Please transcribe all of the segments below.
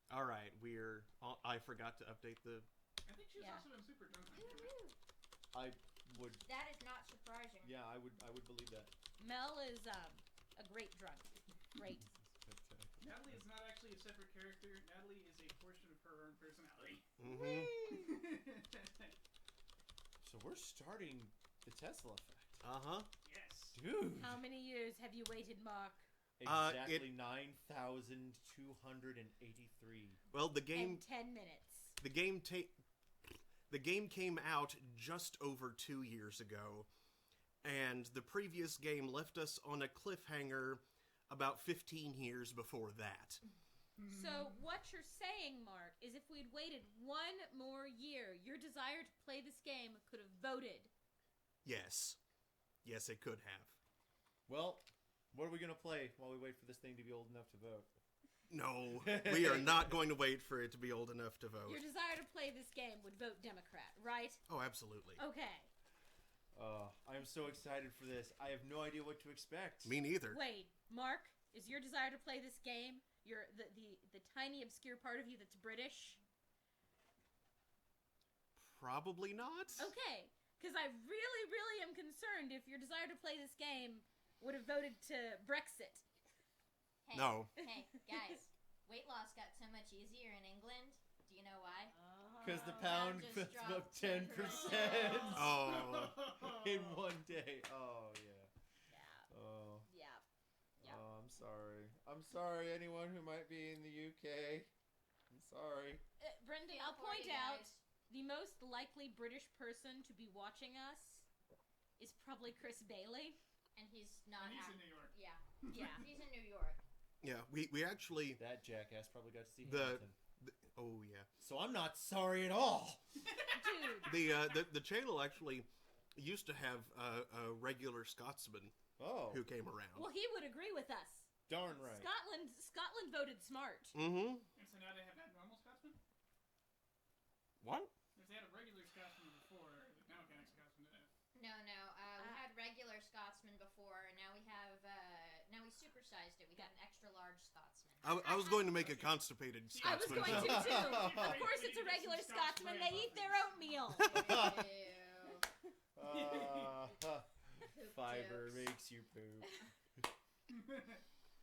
All right, I forgot to update the. I think she's also been super drunk. I would. That is not surprising. Yeah, I would believe that. Mel is a great drunk. Great. Natalie is not actually a separate character. Natalie is a portion of her own personality. Mm-hmm. So we're starting the Tesla effect. Uh-huh. Yes. Dude. How many years have you waited, Mark? Exactly 9,283. Well, the game And 10 minutes. the game came out just over 2 years ago, and the previous game left us on a cliffhanger about 15 years before that. So what you're saying, Mark, is if we'd waited one more year, your desire to play this game could have voted. Yes. Yes, it could have. Well, what are we going to play while we wait for this thing to be old enough to vote? No, we are not going to wait for it to be old enough to vote. Your desire to play this game would vote Democrat, right? Oh, absolutely. Okay. I'm so excited for this. I have no idea what to expect. Me neither. Wait, Mark, is your desire to play this game the tiny obscure part of you that's British? Probably not. Okay, because I really, really am concerned if your desire to play this game would have voted to Brexit. Hey, No. Hey, guys. Weight loss got so much easier in England. Do you know why? Because the pound just fell up dropped 10%. 10%. Oh. In one day. Oh, yeah. Yeah. Oh. Yeah. Yeah. Oh, I'm sorry. I'm sorry, anyone who might be in the UK. I'm sorry. Brendan, Feel I'll for point you out guys. the most likely British person to be watching us is probably Chris Bailey. And he's not. And he's in New York. Yeah. Yeah. He's in New York. Yeah, we actually That jackass probably got to see The- Hamilton. oh yeah. So I'm not sorry at all. Dude. The channel actually used to have a regular Scotsman Oh. who came around. Well, he would agree with us. Darn right. Scotland voted smart. Mm-hmm. And so now they have that normal Scotsman? What? If they had a regular Scotsman before, now can Scotsman today. No. We had regular Scotsman before, and now we have. Now we supersized it. We got an extra large Scotsman. I was going to make a constipated I was Scotsman. going to joke. too. Of course, it's a regular Scotsman. They eat their oatmeal. Ew. Fiber jokes. makes you poop.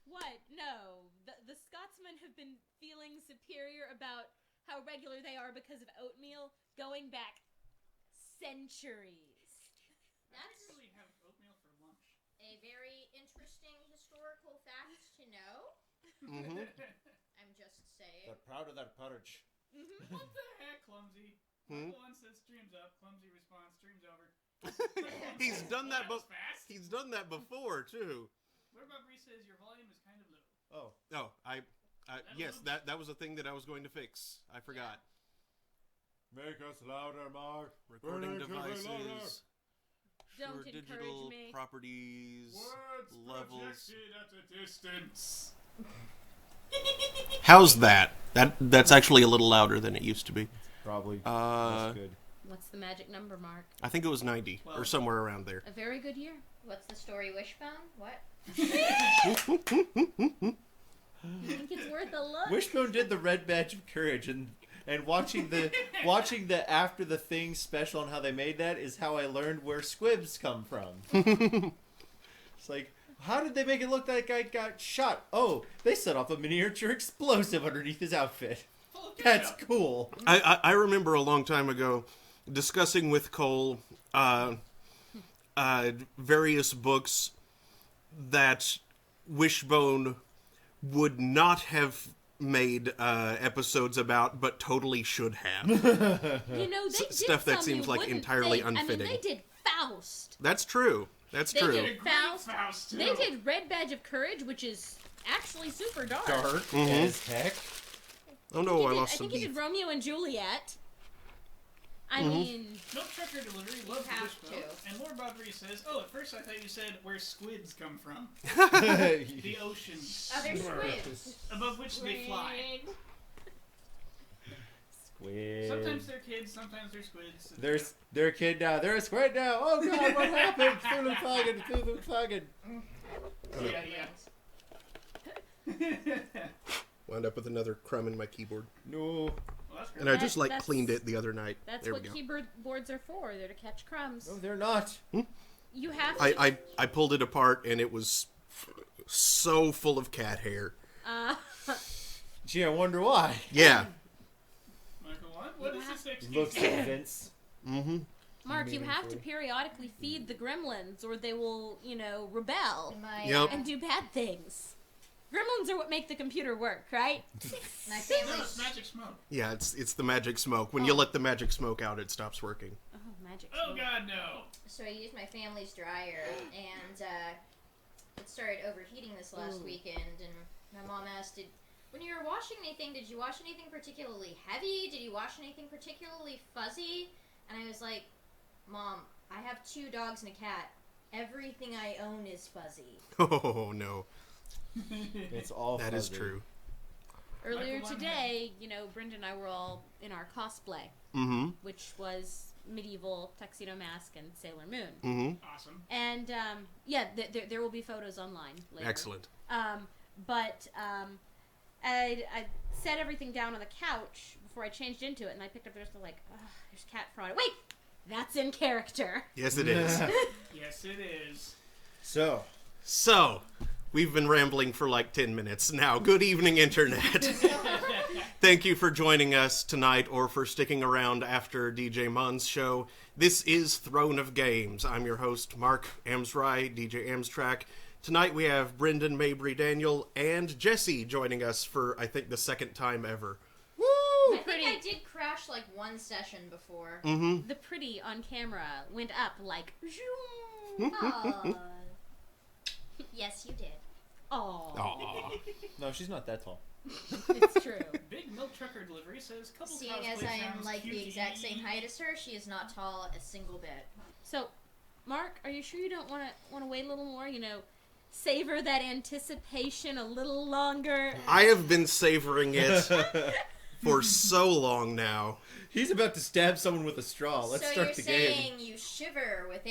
What? No. The Scotsmen have been feeling superior about how regular they are because of oatmeal going back centuries. I That's actually have oatmeal for lunch. a very interesting historical fact to know. Mhm. I'm just saying. They're proud of that porridge. What the heck, Clumsy? Hmm? Michael once said streams up, Clumsy response, streams over. He's done that was fast. He's done that before too. What about Bree says your volume is kind of low? Oh. Oh, yes, that was a thing that I was going to fix. I forgot. Make us louder, Mark. Recording Make us louder. devices. Don't Sure, encourage digital me. properties. Words levels. projected at a distance. How's that? That's actually a little louder than it used to be. Probably. Uh, That's good. What's the magic number, Mark? I think it was 90 or somewhere around there. A very good year. What's the story, Wishbone? What? You think it's worth a look? Wishbone did the Red Badge of Courage, and watching the After the Thing special on how they made that is how I learned where squibs come from. It's like, how did they make it look that guy got shot? Oh, they set off a miniature explosive underneath his outfit. That's cool. I remember a long time ago discussing with Cole various books that Wishbone would not have made episodes about, but totally should have. You know, they did stuff that some seems you like wouldn't entirely think. unfitting. I mean, they did Faust. That's true. That's They true. did Faust. Faust too. They did Red Badge of Courage, which is actually super dark. Dark Mhm. as heck. Oh no, I I lost some think he beef. did Romeo and Juliet. I mean, Milk Trucker Delivery loves have Wishbone. to. And Lord Bodbury says, oh, at first I thought you said where squids come from. Squid. The ocean. Other squids. Above which they fly. Sometimes they're kids, sometimes they're squids. They're a kid now. They're a squid now. Oh god, what happened? Cthulhu Flagon. Yeah. Wound up with another crumb in my keyboard. No. Well, that's And great. I just, That's- cleaned it the other night. That's there what we go. keyboard boards are for. They're to catch crumbs. No, they're not. You have to. I pulled it apart, and it was so full of cat hair. Gee, I wonder why. Yeah. Michael, what is this excuse? Looks at Vince. Mm-hmm. Mark, you have to meaningfully. periodically feed the gremlins, or they will, rebel My, Yep. and do bad things. Gremlins are what make the computer work, right? my No, family's it's magic smoke. Yeah, it's the magic smoke. When you let the magic smoke out, it stops working. Oh, magic. Oh smoke. God, no. So I used my family's dryer, and it started overheating this last weekend. And my mom asked, when you were washing anything, did you wash anything particularly heavy? Did you wash anything particularly fuzzy? And I was like, Mom, I have 2 dogs and a cat. Everything I own is fuzzy. Oh no, It's all that is fuzzy. true. Earlier Michael today, Brenda and I were all in our cosplay, Mm-hmm. which was medieval tuxedo mask and Sailor Moon. Mm-hmm. Awesome. And there will be photos online later. Excellent. But I set everything down on the couch before I changed into it, and I picked up the rest of there's cat fraud. Wait, that's in character. Yes, it is. Yes, it is. So, So, we've been rambling for 10 minutes now. Good evening, Internet. Thank you for joining us tonight or for sticking around after DJ Mun's show. This is Throne of Games. I'm your host, Mark Amsry, DJ Amstrack. Tonight we have Brendan Mabry Daniel and Jesse joining us for, I think, the second time ever. I Pretty. think I did crash one session before. Mm-hmm. The pretty on camera went up like zoom. Aw. Yes, you did. Oh, Aw. no, she's not that tall. it's true. Big milk trucker delivery says couple Seeing cosplay as I am sounds the QT. exact same height as her, she is not tall a single bit. So, Mark, are you sure you don't want to wait a little more? Savor that anticipation a little longer. I have been savoring it for so long now. He's about to stab someone with a straw. Let's so start you're the saying game. you shiver with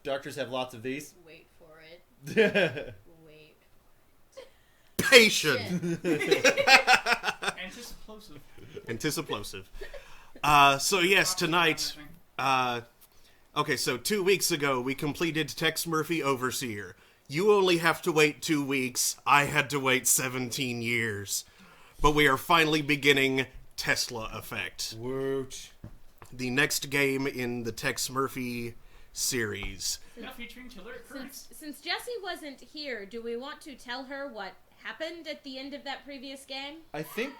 Doctors have lots of these. Wait for it. That's Wait. Patient. Antisplosive. Anticiplosive. So yes, tonight... Okay, so 2 weeks ago, we completed Tex Murphy Overseer. You only have to wait 2 weeks. I had to wait 17 years. But we are finally beginning Tesla Effect, Woot. the next game in the Tex Murphy series. Now featuring Killer Occurrence. Since Jessie wasn't here, do we want to tell her what happened at the end of that previous game? I think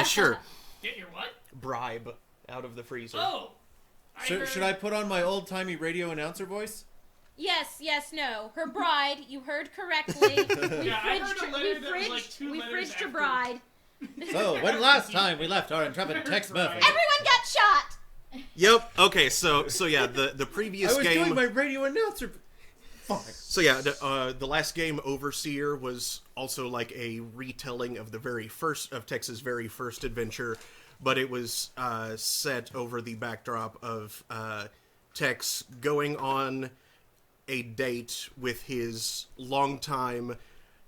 Sure. Get your what? Bribe out of the freezer. Oh! should I put on my old-timey radio announcer voice? Yes, no. Her bride, you heard correctly. We Yeah, I heard fridged a her- letter we that was fridged- like 2 we letters fridged your after. bride. So, when last time we left our intrepid Tex Murphy? Everyone got shot! Yep. Okay, so yeah, the previous I was game... doing my radio announcer. Fuck. So yeah, the last game, Overseer, was also like a retelling of Tex's very first adventure, but it was set over the backdrop of Tex going on a date with his longtime,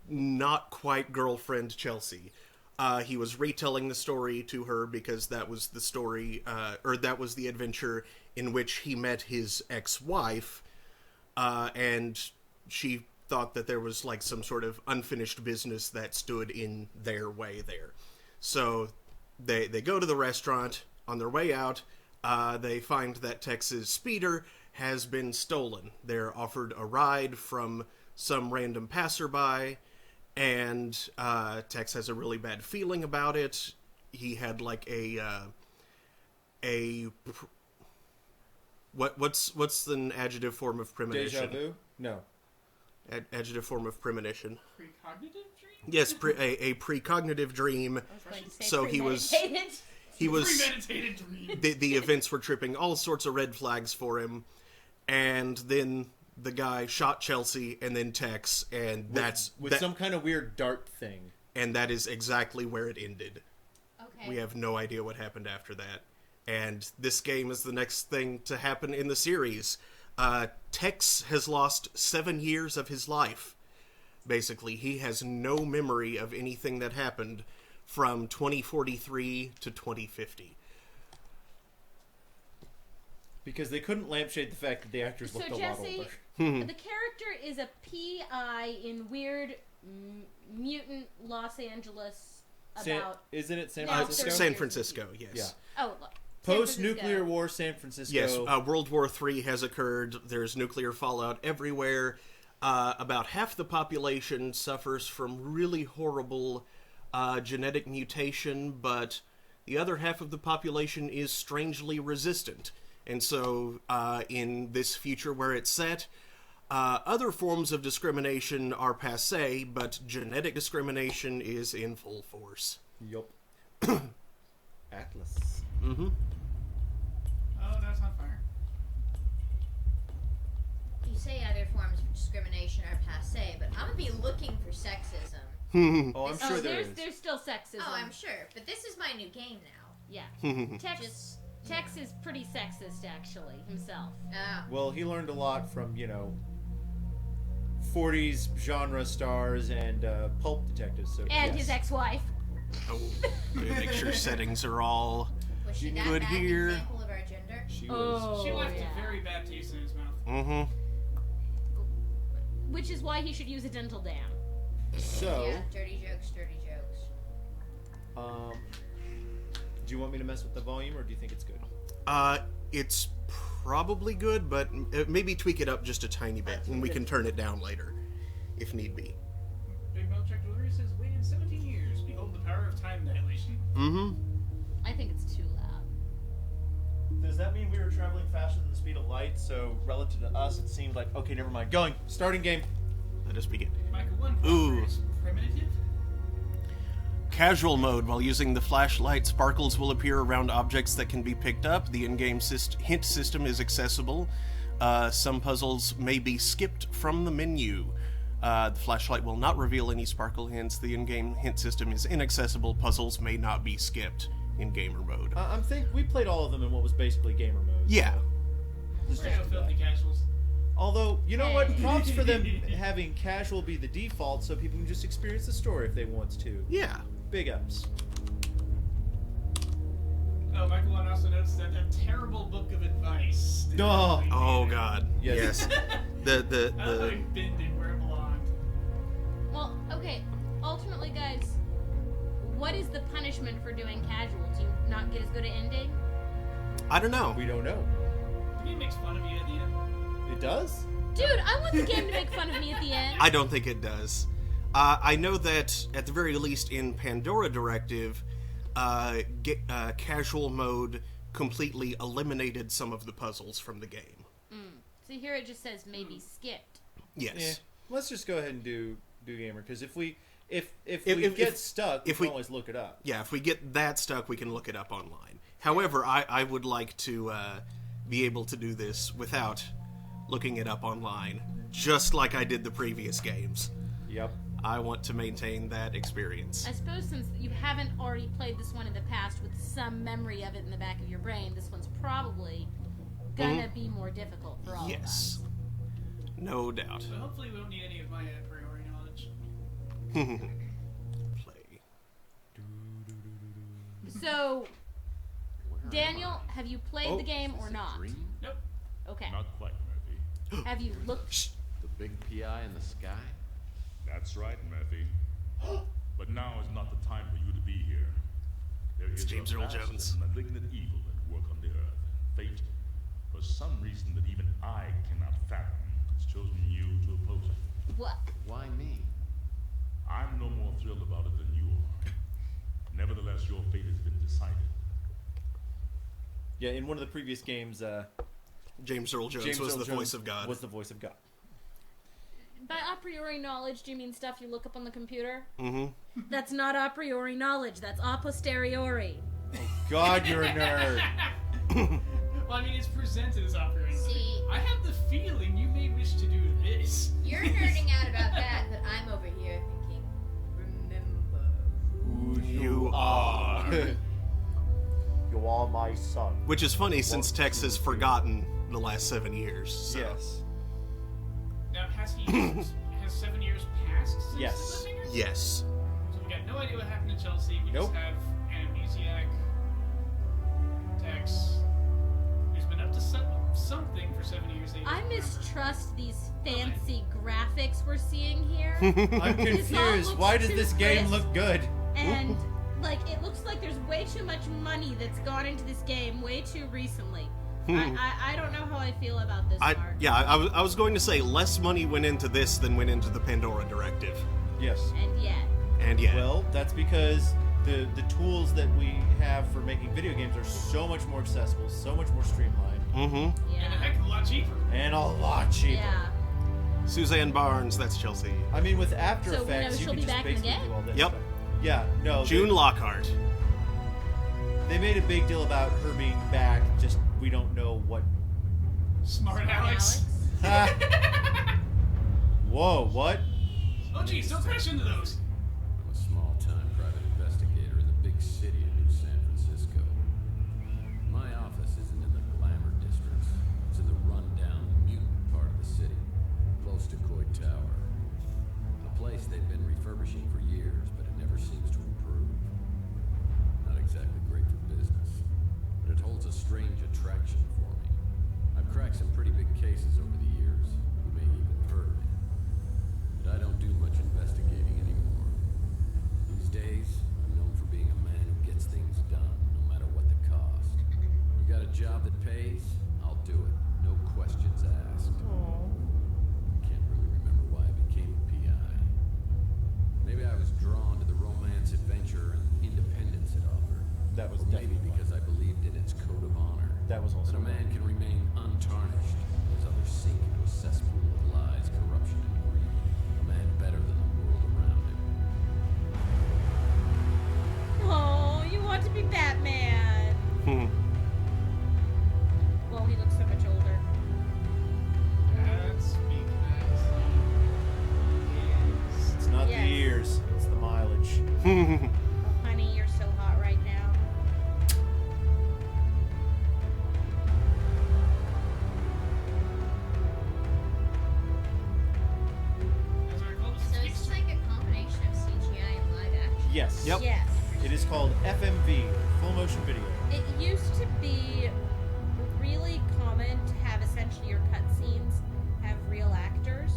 not quite girlfriend Chelsea. He was retelling the story to her because that was the story, or that was the adventure in which he met his ex-wife. And she thought that there was some sort of unfinished business that stood in their way there. So they go to the restaurant. On their way out, they find that Tex's speeder has been stolen. They're offered a ride from some random passerby, and Tex has a really bad feeling about it. He had what's an adjective form of premonition? Deja vu? No. Adjective form of premonition. Precognitive dream? Yes, a precognitive dream. So he was Premeditated dream. the events were tripping all sorts of red flags for him, and then the guy shot Chelsea and then Tex, and With some kind of weird dart thing. and that is exactly where it ended. Okay. We have no idea what happened after that. And this game is the next thing to happen in the series. Tex has lost 7 years of his life. Basically, he has no memory of anything that happened from 2043 to 2050. Because they couldn't lampshade the fact that the actors So looked a lot Jesse, older. the character is a PI in weird mutant Los Angeles about Isn't it San No, Francisco? San Francisco, yes. Yeah. oh look, San Post-nuclear Francisco. war San Francisco. Yes, World War III has occurred. There's nuclear fallout everywhere. About half the population suffers from really horrible genetic mutation, but the other half of the population is strangely resistant. And so, in this future where it's set, other forms of discrimination are passé, but genetic discrimination is in full force. Yup. Atlas. Mm-hmm. Oh, that's on fire. You say other forms of discrimination are passe, but I'm gonna be looking for sexism. Oh, I'm This- sure there is. there's still sexism. Oh, I'm sure, but this is my new game now. Yeah. Tex Just Tex is pretty sexist actually himself. Well, he learned a lot from, 40s genre stars and pulp detectives. So And yes. his ex-wife. Oh, make sure settings are all was she that good bad here. example of our gender? She was. Oh, She left yeah. a very bad taste in his mouth. Mm-hmm. Which is why he should use a dental dam. So, Yeah, dirty jokes, dirty jokes. do you want me to mess with the volume, or do you think it's good? It's probably good, but maybe tweak it up just a tiny bit, and we can turn it down later, if need be. Big Mouth Check Delivery says, waited 17 years. Behold the power of time dilation. Mm-hmm. I think it's too loud. Does that mean we were traveling faster than the speed of light? So, relative to us, it seemed like, okay, never mind. Going. Starting game. Let us begin. Michael 1 Ooh. is primitive. Casual mode. While using the flashlight, sparkles will appear around objects that can be picked up. The in-game hint system is accessible. Some puzzles may be skipped from the menu. The flashlight will not reveal any sparkle hints. The in-game hint system is inaccessible. Puzzles may not be skipped in gamer mode. I'm think we played all of them in what was basically gamer mode. Yeah. Just We're no do that. filthy casuals. Although, you know what? Props for them having casual be the default so people can just experience the story if they want to. Yeah. Big ups. Oh, Michael 1 also notes that terrible book of advice. Oh. Oh God. Yes. Yes. the I thought it binned it where it belonged. Well, okay. Ultimately, guys, what is the punishment for doing casual? Do you not get as good at ending? I don't know. We don't know. The game makes fun of you at the end. It does? Dude, I want the game to make fun of me at the end. I don't think it does. I know that at the very least in Pandora Directive, casual mode completely eliminated some of the puzzles from the game. So here it just says maybe skipped. Yes. Yeah. Let's just go ahead and do gamer because if we If- get stuck, if we we- can always look it up. Yeah, if we get that stuck, we can look it up online. However, I would like to be able to do this without looking it up online, just like I did the previous games. Yep. I want to maintain that experience. I suppose since you haven't already played this one in the past with some memory of it in the back of your brain, this one's probably gonna be more difficult for all Yes. No doubt. So hopefully we don't need any of my a priori knowledge. Play. of us. So, Daniel, have you played the game or not? Nope. Okay. Not quite, Murphy. Have you looked? The big PI in the sky? That's right, Murphy. But now is not the time for you to be here. There It's is James a Earl vast Jones. and malignant evil at work on the earth. Fate, for some reason that even I cannot fathom, has chosen you to oppose it. What? Why me? I'm no more thrilled about it than you are. Nevertheless, your fate has been decided. Yeah, in one of the previous games, James Earl Jones James was Earl the Jones voice of God. Was the voice of God. By a priori knowledge, do you mean stuff you look up on the computer? Mm-hmm. That's not a priori knowledge. That's a posteriori. God, you're a nerd. Well, I mean, it's presented as a priori knowledge. See, I have the feeling you may wish to do this. you're nerding out about that, but I'm over here thinking, remember Who You are. You are my son. Which is funny since Tex has forgotten the last 7 years. So. Yes. Now, has 7 years passed since Yes. Cliffhanger? Yes. So we got no idea what happened to Chelsea. We Nope. just have an amnesiac Tex, who's been up to something for 7 years. They I don't mistrust these fancy graphics we're seeing here. I'm This all confused. looks Why does too this game crisp. look good? And like it looks like there's way too much money that's gone into this game way too recently. I don't know how I feel about this part. I was going to say less money went into this than went into the Pandora Directive. Yes. And yet. And yeah. Well, that's because the tools that we have for making video games are so much more accessible, so much more streamlined, Mm-hmm. And a Yeah. heck of a lot cheaper. and a lot cheaper. Yeah. Suzanne Barnes, that's Chelsea. I mean, with After So we know Effects, you she'll can be just back in the basically game? do all this Yep. stuff. Yeah, no. June Lockhart. They made a big deal about her being back, just we don't know what. Smart Alex. Whoa, what? Oh, geez, don't crash into those. I'm a small-time private investigator in the big city of New San Francisco. My office isn't in the glamour districts. It's in the rundown, mutant part of the city, close to Coit Tower. A place they've been refurbishing for years, but it never seems to improve. Not exactly great for business, but it holds a strange attraction for me. I've cracked some pretty big cases over the years. You may even have heard of me. But I don't do much investigating anymore. These days, I'm known for being a man who gets things done, no matter what the cost. You got a job that pays? I'll do it. No questions asked. Can't really remember why I became a PI. Maybe I was drawn to the romance, adventure, and independence it offered. That was Or maybe definitely because I believed in its code of honor. That was also That a man can remain untarnished as others sink into a cesspool of lies, corruption, and greed. A man better than the world around him. Oh, you want to be Batman. Hmm. Well, he looks so much older. That's because he is. It's not Yes. the years, it's the mileage. Oh, honey, you're so hot right now. As I recall, So this it's is like a combination of CGI and live action. Yes. Yep. Yes. It is called FMV, full motion video. It used to be really common to have essentially your cutscenes have real actors.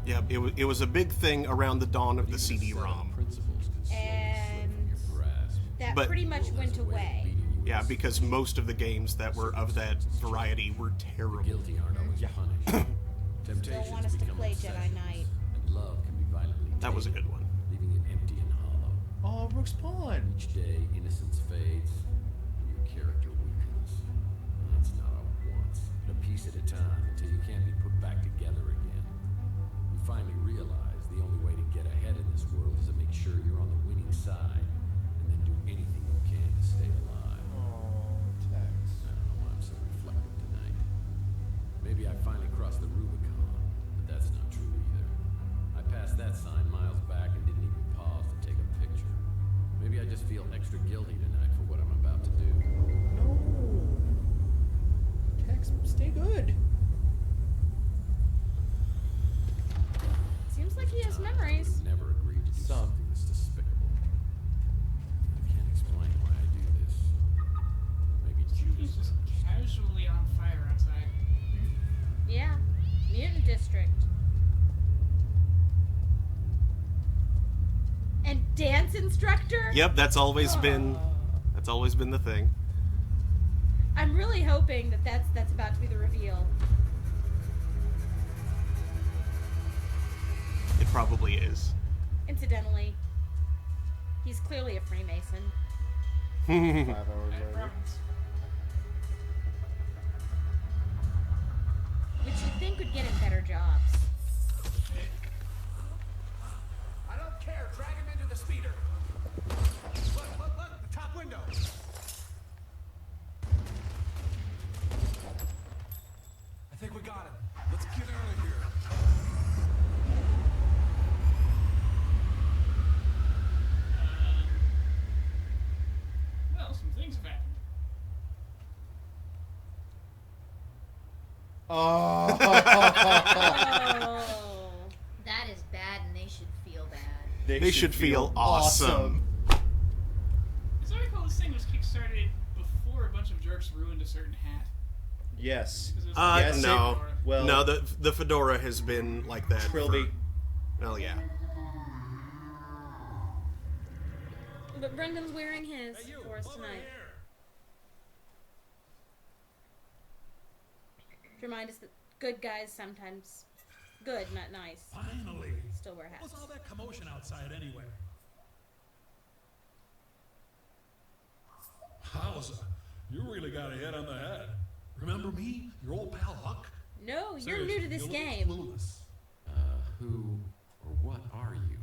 Yep, it was a big thing around the dawn of the Even a set of CD-ROM. Principles can slowly slip from your grasp. That But- pretty much World went has a way of away. beating you Yeah, with because steel. most of the games that were of that variety were The terrible. guilty aren't always Yeah. punished. Temptations want us to become play Jedi obsessions, Knight. and love can be violently That was a tainted, good one. leaving it empty and hollow. Oh, Rook Spawn. Each day, innocence fades, and your character weakens. That's not all at once, but a piece at a time until you can't be put back together again. You finally realize the only way to get ahead in this world is to make sure you're on the winning side, and then do anything you can to stay alive. Oh, Tex. I don't know why I'm so reflective tonight. Maybe I finally crossed the Rubicon, but that's not true either. I passed that sign miles back and didn't even pause to take a picture. Maybe I just feel extra guilty tonight for what I'm about to do. No. Tex, stay good. Seems like he has Times I memories. would've never agreed to do Some. something this despicable. I can't explain why I do this. Maybe He's Judas just would understand. casually on fire outside. Yeah. Mutant District. And dance instructor? Yep, that's always been the thing. I'm really hoping that that's about to be the reveal. It probably is. Incidentally, he's clearly a Freemason. 5 hours At later. Providence. Which you'd think would get him better jobs. I don't care. Drag him into the speeder. Look, the top window. I think we got him. Let's get out of here. Well, some things have happened. Oh. That is bad, and they should feel bad. They should feel awesome. As I recall, this thing was kickstarted before a bunch of jerks ruined a certain hat. Yes. 'Cause it was Yes, No. Well, No, the fedora has been like that. Trilby. Oh, yeah. But Brendan's wearing his for us tonight. To remind us that good guys sometimes good, not nice. Finally. Still wear hats. What's all that commotion outside anyway? Howza, you really got a hit on the head. Remember me, your old pal Huck? No, you're Seriously, new to this you look game. clueless. Who or what are you?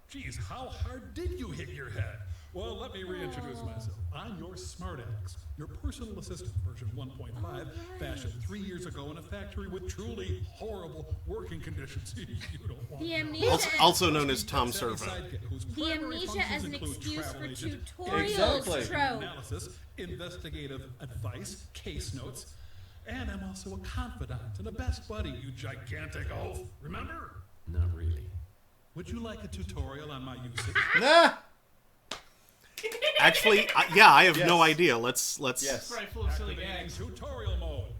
Geez, how hard did you hit your head? Well, let me reintroduce myself. I'm your smart Alex, your personal assistant version 1.5, fashioned 3 years ago in a factory with truly horrible working conditions. You don't want The to know. amnesia, Also known as Tom Savvy Servo. sidekick whose the primary amnesia functions as an include excuse for travel agent, tutorials Exactly. trope. analysis, investigative advice, case notes, and I'm also a confidant and a best buddy, you gigantic oaf. Remember? Not really. Would you like a tutorial on my usage? Nah. Actually, yeah, I have no Yes. idea. Let's. Yes. Probably full of silly Activating gags. tutorial mode.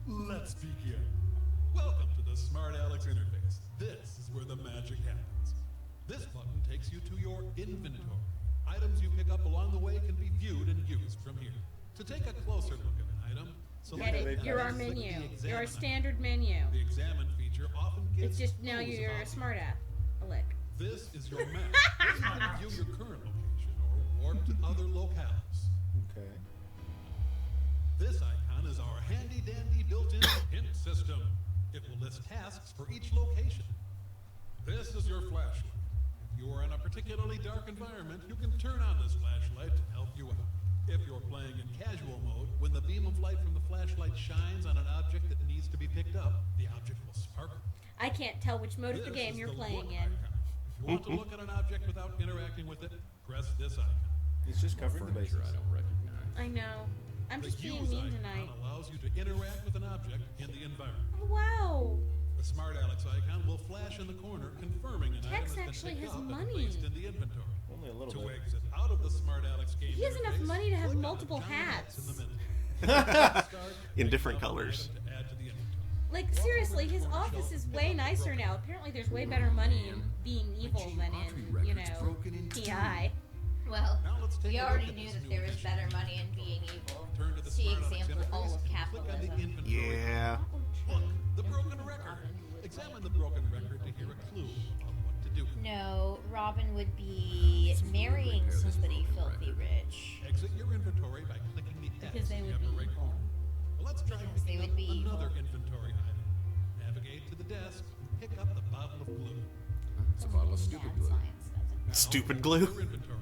Let's begin. Welcome to the Smart Alex interface. This is where the magic happens. This button takes you to your inventory. Items you pick up along the way can be viewed and used from here. To take a closer look at an item, select Get it? and You're our click the menu. Examine You're our icon. standard menu. The examine feature often gives It's just now clues you're about a smart app. A lick. This is your map. This can view your current location or warp to other locales. Okay. This icon is our handy-dandy built-in hint system. It will list tasks for each location. This is your flashlight. If you are in a particularly dark environment, you can turn on this flashlight to help you out. If you're playing in casual mode, when the beam of light from the flashlight shines on an object that needs to be picked up, the object will sparkle. I can't tell which mode of the This game is you're the playing look in. icon. If you want to look at an object without interacting with it, press this icon. He's just covering the bases. Furniture I don't recognize. I know. I'm just The being use mean icon tonight. allows you to interact with an object in the environment. Oh, wow. The Smart Alex icon will flash in the corner, confirming an Tex item has actually been picked has up and money. placed in the inventory. Only a little To bit. exit out of the Smart Alex game He has enough interface, money to have click on the multiple giant X in the hats. middle. Start, In pick different up an colors. item to add to the inventory. Like, seriously, his office is way nicer now. Apparently, there's way better money in being evil than in, you know, PI. Well, Now let's take we a look already at knew this that new there was addition. better money in being evil. Turn to the See Smart Alex example all interface of and click on the capitalism. inventory. Yeah. Look, the broken record. Examine the broken record to hear a clue of what to do. No, Robin would be marrying somebody filthy rich. Exit your inventory by clicking the X Because they in the would be upper right evil. corner. Well, let's try Because they picking would up be another evil. inventory item. Navigate to the desk and pick up the bottle of glue. It's a bottle of stupid Bad glue. science doesn't. Now, Stupid open glue. Your inventory.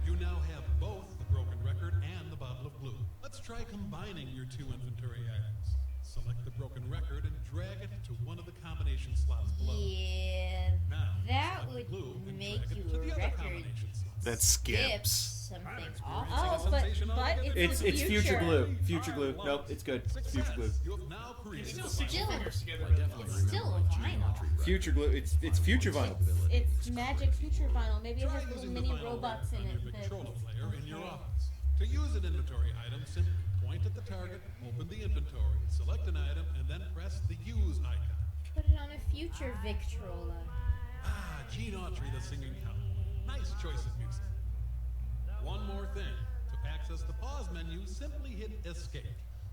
You now have both the broken record and the bottle of glue. Let's try combining your two inventory items. Select the broken record and drag it to one of the combination slots below. Yeah, Now, that select the would glue and make drag it to your the other record combination slots. That skip skips. something Oh, awful. but it's It's the future glue. Future glue. Nope, it's good. It's future glue. You have now created Still a six Still- fingers together. I definitely It's remember still my vinyl. geometry record. Future glue. It's future vinyl. It's magic future vinyl. Maybe it Try has little using the mini vinyl robots wrap in on it. your that- Victrola player in your office. To use an inventory item, simply point at the target, open the inventory, select an item, and then press the Use icon. Put it on a future Victrola. Ah, Gene Autry, the singing cowboy. Nice choice of music. One more thing. To access the pause menu, simply hit Escape.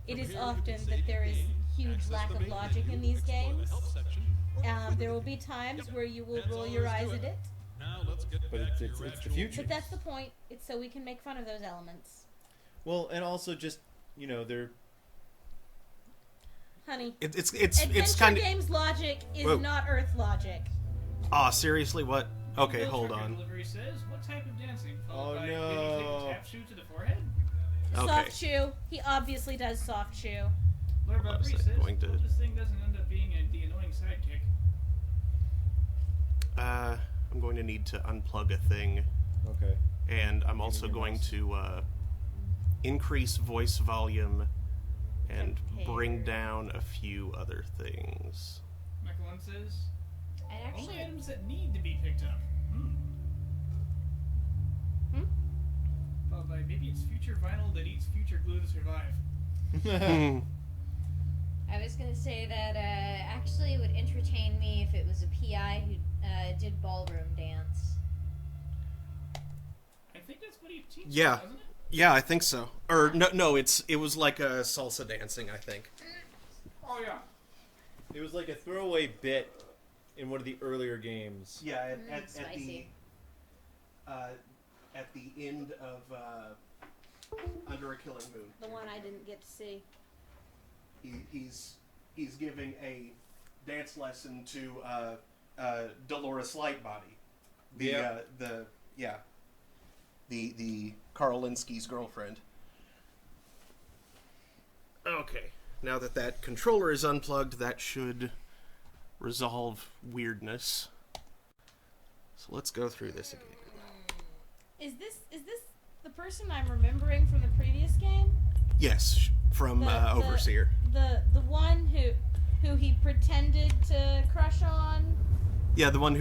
It From is here, you often can that save there your is game, huge access lack the of main logic menu, in these explore the games. help section, or quit There the will be game. times Yep. where you will That's all roll there your is to eyes it. at it. Now let's get But back it's- to it's your the actual future. But that's the point. It's so we can make fun of those elements. Well, and also just they're Honey, It's Adventure kind of. Games logic is Whoa. not Earth logic. Ah, seriously, what? Okay, Bill's hold record on. Delivery says, what type of dancing? Oh, Followed by no. Did he take a tap shoe to the forehead? Okay. Soft shoe. He obviously does soft shoe. Lord Well, I was Valkyrie says, going to- hope this thing doesn't end up being the annoying sidekick. I'm going to need to unplug a thing, and bring down a few other things. Michael says, I'd only actually. items that need to be picked up. Followed by, maybe it's future vinyl that eats future glue to survive. I was gonna say that actually it would entertain me if it was a PI who did ballroom dance. I think that's what he teaches, Yeah. doesn't it? Yeah, I think so. Or no, it was like a salsa dancing, I think. Oh, yeah. It was like a throwaway bit in one of the earlier games. Yeah, Spicy. at the end of Under a Killing Moon. The one I didn't get to see. He's giving a dance lesson to Dolores Lightbody, the Carl Linsky's girlfriend. Okay, now that controller is unplugged, that should resolve weirdness. So let's go through this again. Is this the person I'm remembering from the previous game? Yes, from Overseer. The one who he pretended to crush on. Yeah, the one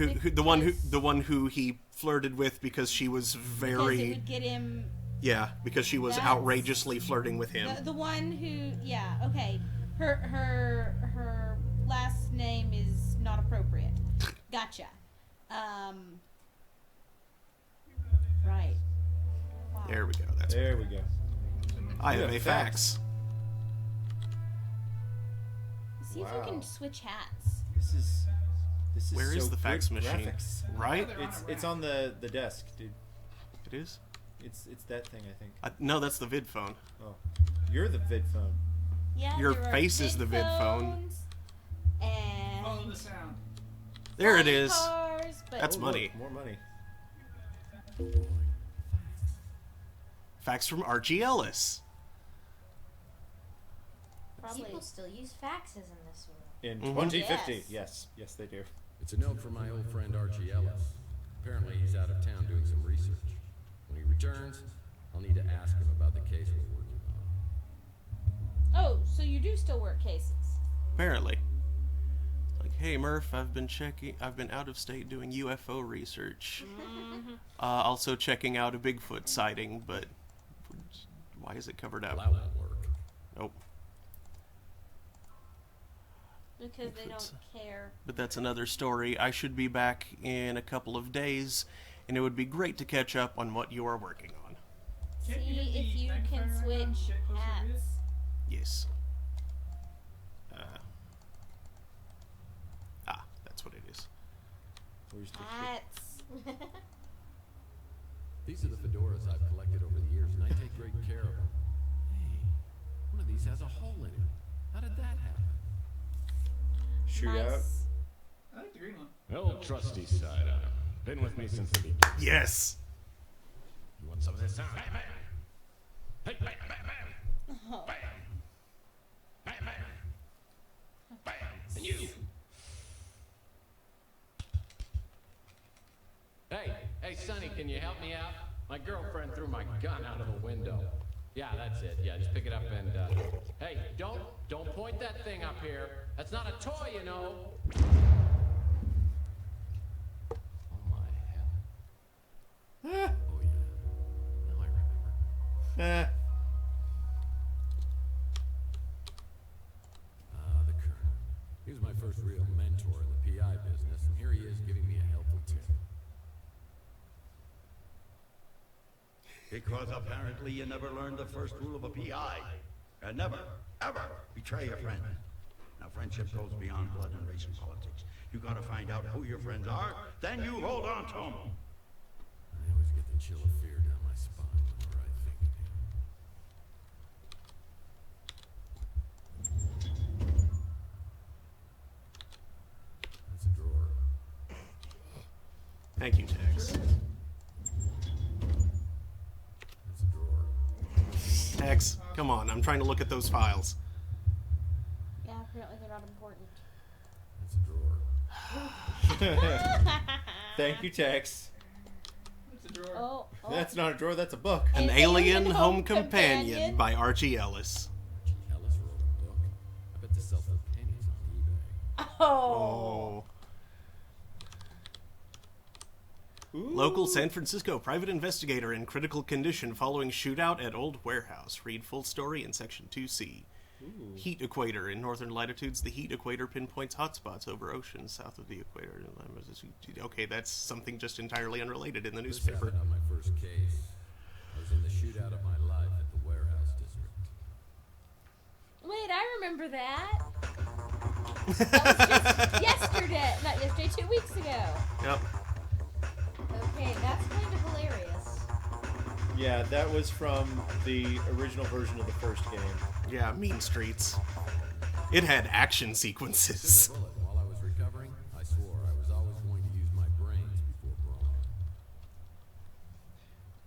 who he flirted with because she was Because it very would get him. because she was That's- outrageously flirting with him. The one who, okay, her last name is not appropriate. Gotcha. Right. Wow. There we go. There we go. I have Yeah, a fax. fax. See if you Wow. can switch hats. This is Where is so the fax good machine? graphics. Right? They're on a It's rack. on the desk, dude. It is. It's that thing, I think. No, that's the vid phone. Oh, you're the vid phone. Yeah. Your there are face is big the vid phone. phones And Follow the sound. There it flying is. cars, but That's Oh, money. look, more money. Fax from Archie Ellis. probably. People still use faxes in this world. In Mhm. 2050. Yes. Yes, they do. It's a note from my old friend Archie Ellis. Apparently he's out of town doing some research. When he returns, I'll need to ask him about the case we're working on. Oh, so you do still work cases? Apparently. Like, hey Murph, I've been out of state doing UFO research. Also checking out a Bigfoot sighting, but why is it covered up? Well, that won't work. Nope. Because they Bigfoot's- don't care. But that's another story. I should be back in a couple of days, and it would be great to catch up on what you are working on. Can't See you hit if the you can magnifier icon, switch get closer to it? hats. Yes. That's what it is. Where's the Hats. These are the fedoras I've collected over the years, and I take great care of them. Hey, one of these has a hole in it. How did that happen? shootout? Nice. I like the green one. Old trusty sidearm. Been with me since the beginning. Yes. You want some of this? Bam, bam. Hey, bam, bam, bam. Oh. Bam. Bam, bam. Bam. And you. Hey, Sonny, can you help me out? My girlfriend threw my gun out of the window. Yeah, that's it. Yeah, just pick it up and, hey, don't point that thing up here. That's not a toy, you know. Oh, my hell. Ah. Oh, yeah. Now I remember. The Colonel. He was my first real mentor in the PI business, and here he is giving me a helpful tip. Because apparently you never learned the first rule of a PI. Never, ever betray a friend. Now, friendship goes beyond blood and race and politics. You gotta find out who your friends are, then you hold on to them. I always get the chill of fear down my spine whenever I think of him. That's a drawer. Thank you, Tex. That's a drawer. Tex, come on. I'm trying to look at those files. Yeah, apparently they're not important. That's a drawer. Thank you, Tex. It's a drawer. Oh, That's not a drawer, that's a book. An An Alien Alien Home Home Companion Companion. by Archie Ellis. Ellis wrote Oh. Local San Francisco private investigator in critical condition following shootout at old warehouse. Read full story in section 2C. Heat equator. In northern latitudes, the heat equator pinpoints hotspots over oceans south of the equator. Okay, that's something just entirely unrelated in the This newspaper. happened on my first case. I was in the shootout of my life at the warehouse district. Wait, I remember that. That was just yesterday. Not yesterday, 2 weeks ago. Yep. Okay, that's kind of hilarious. Yeah, that was from the original version of the first game. Yeah, Mean Streets. It had action sequences. Bullet. While I was recovering, I swore I was always going to use my brains before brawling.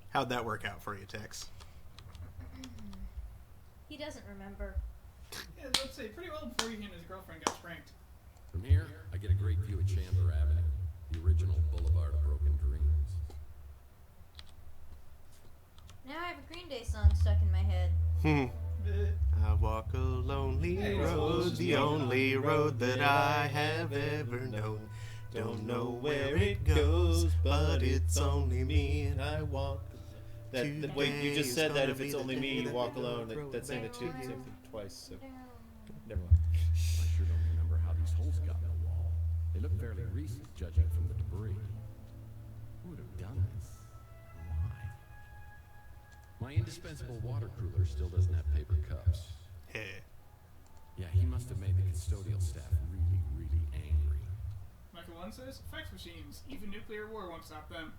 How'd that work out for you, Tex? He doesn't remember. Yeah, let's say pretty well before he and his girlfriend got spranked. From here, I get a great view of Chandler Avenue, the original Boulevard of Broken Dreams. Now I have a Green Day song stuck in my head. I walk a lonely road, the only road that I have ever known. Don't know where it goes, but it's only me and I walk. Wait, you just said that if it's only me, you walk alone. That's saying the same thing twice. So never mind. I sure don't remember how these holes got in the wall. They look fairly recent, judging from the debris. Who would have done this? Why? My indispensable water cooler still doesn't have paper cups. Hey. Yeah, he must have made the custodial staff really, really angry. Michael 1 says, fax machines. Even nuclear war won't stop them.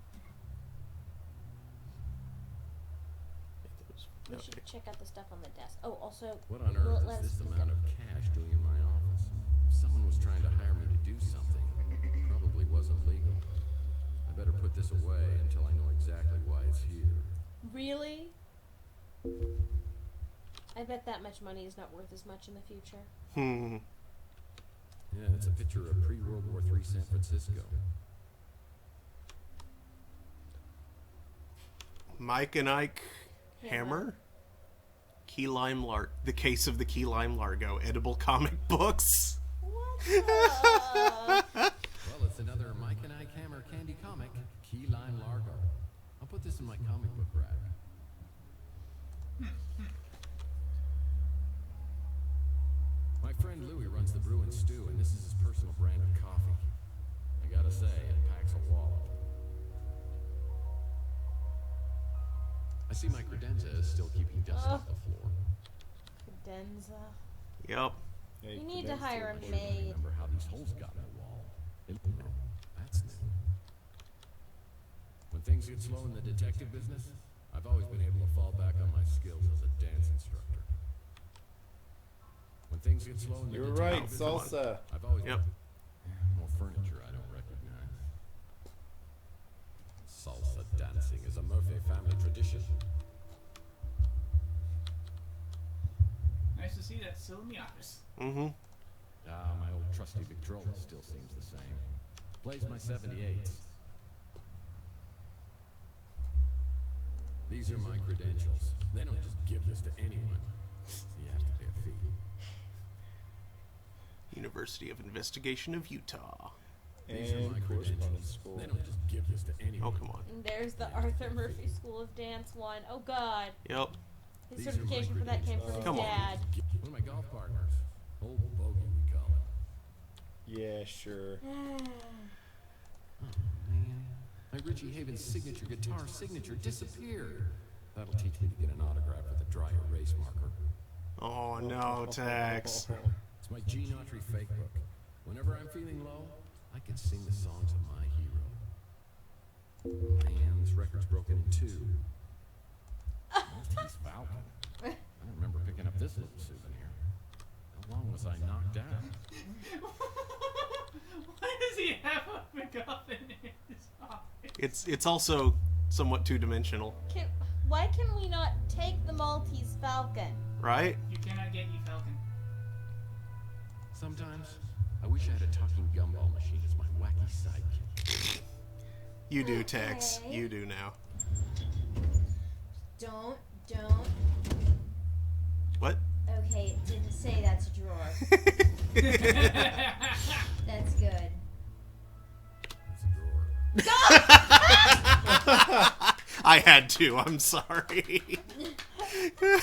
We should check out the stuff on the desk. Oh, also, What on will it earth let is us this look amount up- of cash doing in my office? If someone was trying to hire me to do something, it probably wasn't legal. I better put this away until I know exactly why it's here. Really? I bet that much money is not worth as much in the future. Yeah, it's a picture of pre-World War III San Francisco. Mike and Ike Hammer? Key Lime The Case of the Key Lime Largo. Edible comic books. What the? Well, it's another Mike and Ike Hammer candy comic, Key Lime Largo. I'll put this in my comic book rack. My friend Louie runs the Brew and Stew, and this is his personal brand of coffee. I gotta say, it packs a wallop. I see my credenza is still keeping dust off the floor. Cadenza. Yep. You need to hire a I maid. remember how these holes got in the wall. No, that's new. When things get slow in the detective business, I've always been able to fall back on my skills as a dance instructor. When things get slow in the You're detective right, business, salsa. I've always Yep. more furniture I don't recognize. Salsa dancing is a Murphy family tradition. Nice to see that still in the office. Mm-hmm. Ah, my old trusty Victrola still seems the same. Plays my 78s. These are my credentials. They don't just give this to anyone. You have to pay a fee. University of Investigation of Utah. These are And my correspondence credentials. school. They don't just give this to anyone. Oh, come on. And there's the Arthur Murphy School of Dance one. Oh, God. Yep. His These are certification my for that came from his Come on. dad. One of my golf partners. Old Bogey, we call it. Yeah, sure. Oh, man. My Richie Havens signature guitar signature disappeared. That'll teach me to get an autograph with a dry erase marker. Oh, no, Tex. It's my Gene Autry fake book. Whenever I'm feeling low, I can sing the songs of my hero. Man, this record's broken in two. Maltese Falcon. I remember picking up this little souvenir. How long was I knocked out? Why does he have a MacGuffin in his office? It's also somewhat two-dimensional, Why can we not take the Maltese Falcon? right? You cannot get you Falcon. Sometimes, I wish I had a talking gumball machine as my wacky sidekick. You do, Tex. Okay. You do now. Don't. What? Okay, it didn't say that's a drawer. good. It's a drawer. I had to. I'm sorry. The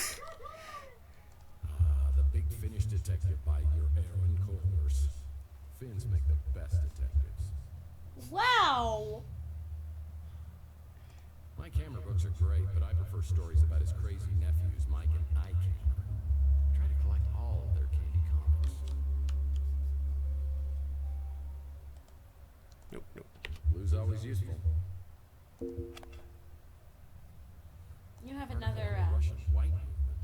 Big Finish Detective by your Aaron Colders. Finns make the best detectives. Wow. My camera books are great, but I prefer stories about his crazy nephews, Mike and Ike Hammer. Try to collect all of their candy comics. Nope. Blue's always useful. You have Article another. on the Russian white movement.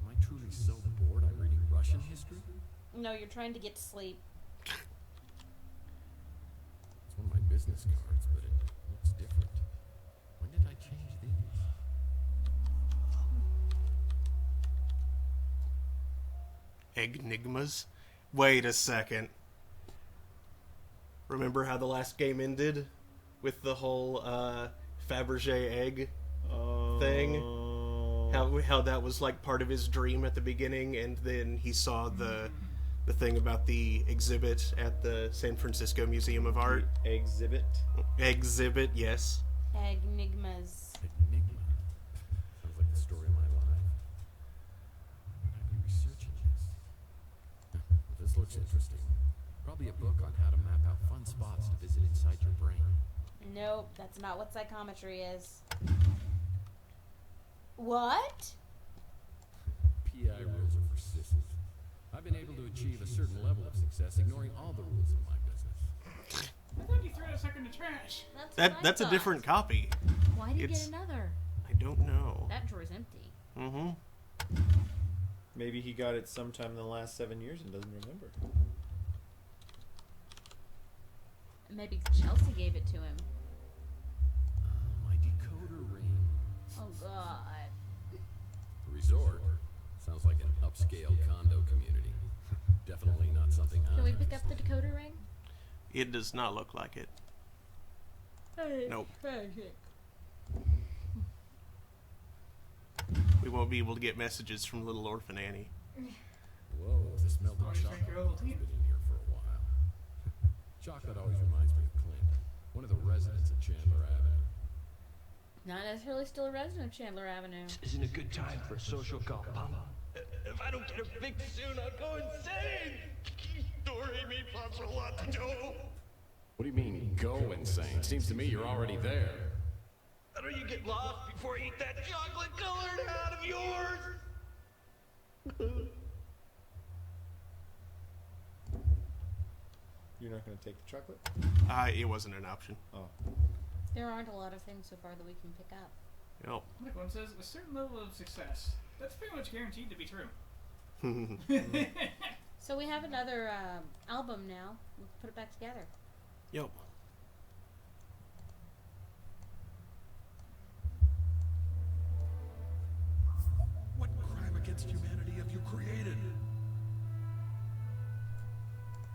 Am I truly so bored I'm reading Russian history? No, you're trying to get to sleep. It's one of my business cards, but it looks different. When did I change these? Enigmas? Wait a second. Remember how the last game ended? With the whole Fabergé egg thing? How that was like part of his dream at the beginning, and then he saw the thing about the exhibit at the San Francisco Museum of Art. Exhibit. Exhibit, yes. Enigmas. Enigma. Sounds like the story of my life. Would I be researching this? This looks interesting. Probably a book on how to map out fun spots to visit inside your brain. Nope, that's not what psychometry is. What? PI rules are for sissies. I've been able to achieve a certain level of success ignoring all the rules of my business. I thought you threw that sucker in the trash. That's what I That's a thought. different copy. Why did you it's- get another? I don't know. That drawer's empty. Mm-hmm. Maybe he got it sometime in the last 7 years and doesn't remember. Maybe Chelsea gave it to him. My decoder ring. Oh god. Resort. Sounds like an upscale condo community. Definitely not something Can we I'm pick up the decoder ring? It does not look like it. Nope. We won't be able to get messages from Little Orphan Annie. Whoa, this melted Always chocolate drink your has Ovaltine. been in here for a while. Chocolate always reminds me of Clint, one of the residents of Chandler Avenue. Not necessarily still a resident of Chandler Avenue. Isn't a good time for a social call, Papa. If I don't get her fixed soon, I'll go insane. Story me pops a lot to do. What do you mean, go insane? Seems to me you're already there. Better you get lost before I eat that chocolate colored out of yours. You're not going to take the chocolate? It wasn't an option. Oh. There aren't a lot of things so far that we can pick up. Nope. Like one says, a certain level of success. That's pretty much guaranteed to be true. So we have another album now. We'll put it back together. Yep. What crime against humanity have you created?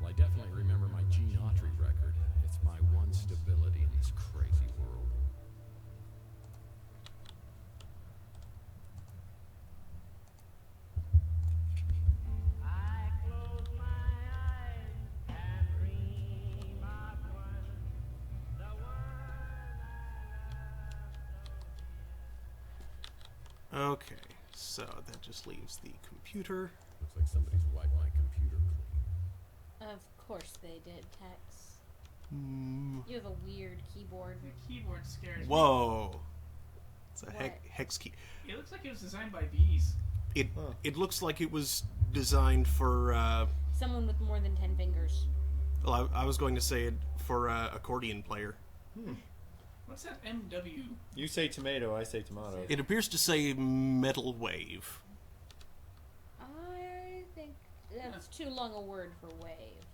Well, I definitely remember my Gene Autry record. It's my one stability in this crazy world. Okay, so that just leaves the computer. Looks like somebody's wiped my computer clean. Of course they did, Tex. Mm. You have a weird keyboard. The keyboard scares me. Whoa. It's a What? hex key. It looks like it was designed by bees. It looks like it was designed for, Someone with more than 10 fingers. well, I was going to say it for accordion player. What's that MW? You say tomato, I say tomato. It appears to say metal wave. I think that's too long a word for wave.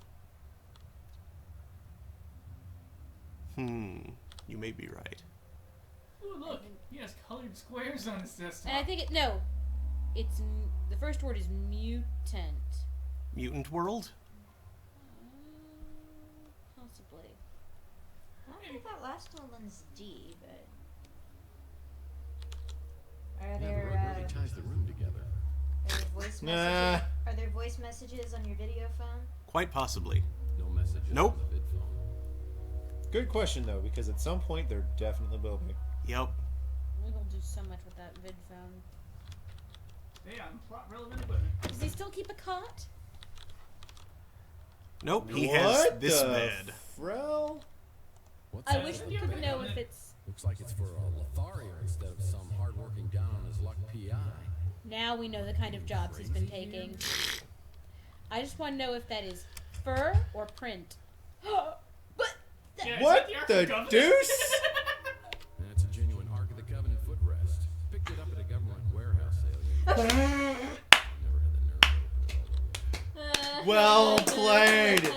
You may be right. Ooh, look, he has colored squares on his desktop. And I think it's the first word is mutant. Mutant World? Possibly. I don't think that last one's D, but are Yeah, the there road really ties the room together. are there voice Nah. messages? Are there voice messages on your video phone? Quite possibly. No messages Nope. on the vid phone. Good question though, because at some point there definitely will be. Yep. We'll do so much with that vid phone. Stay on plot relevant equipment. Does he still keep a cot? Nope, he has What this the bed. Frel? What's I that? wish we could know if it's. Looks like it's for a Lothario instead of some hardworking down on his luck PI. Now we know the kind of jobs he's been taking. I just want to know if that is fur or print. But Yeah, is What that the Ark of Covenant? deuce? That's a genuine Ark of the Covenant footrest. Picked it up at a government warehouse sale. Never had the nerve to open it all the way. Well played.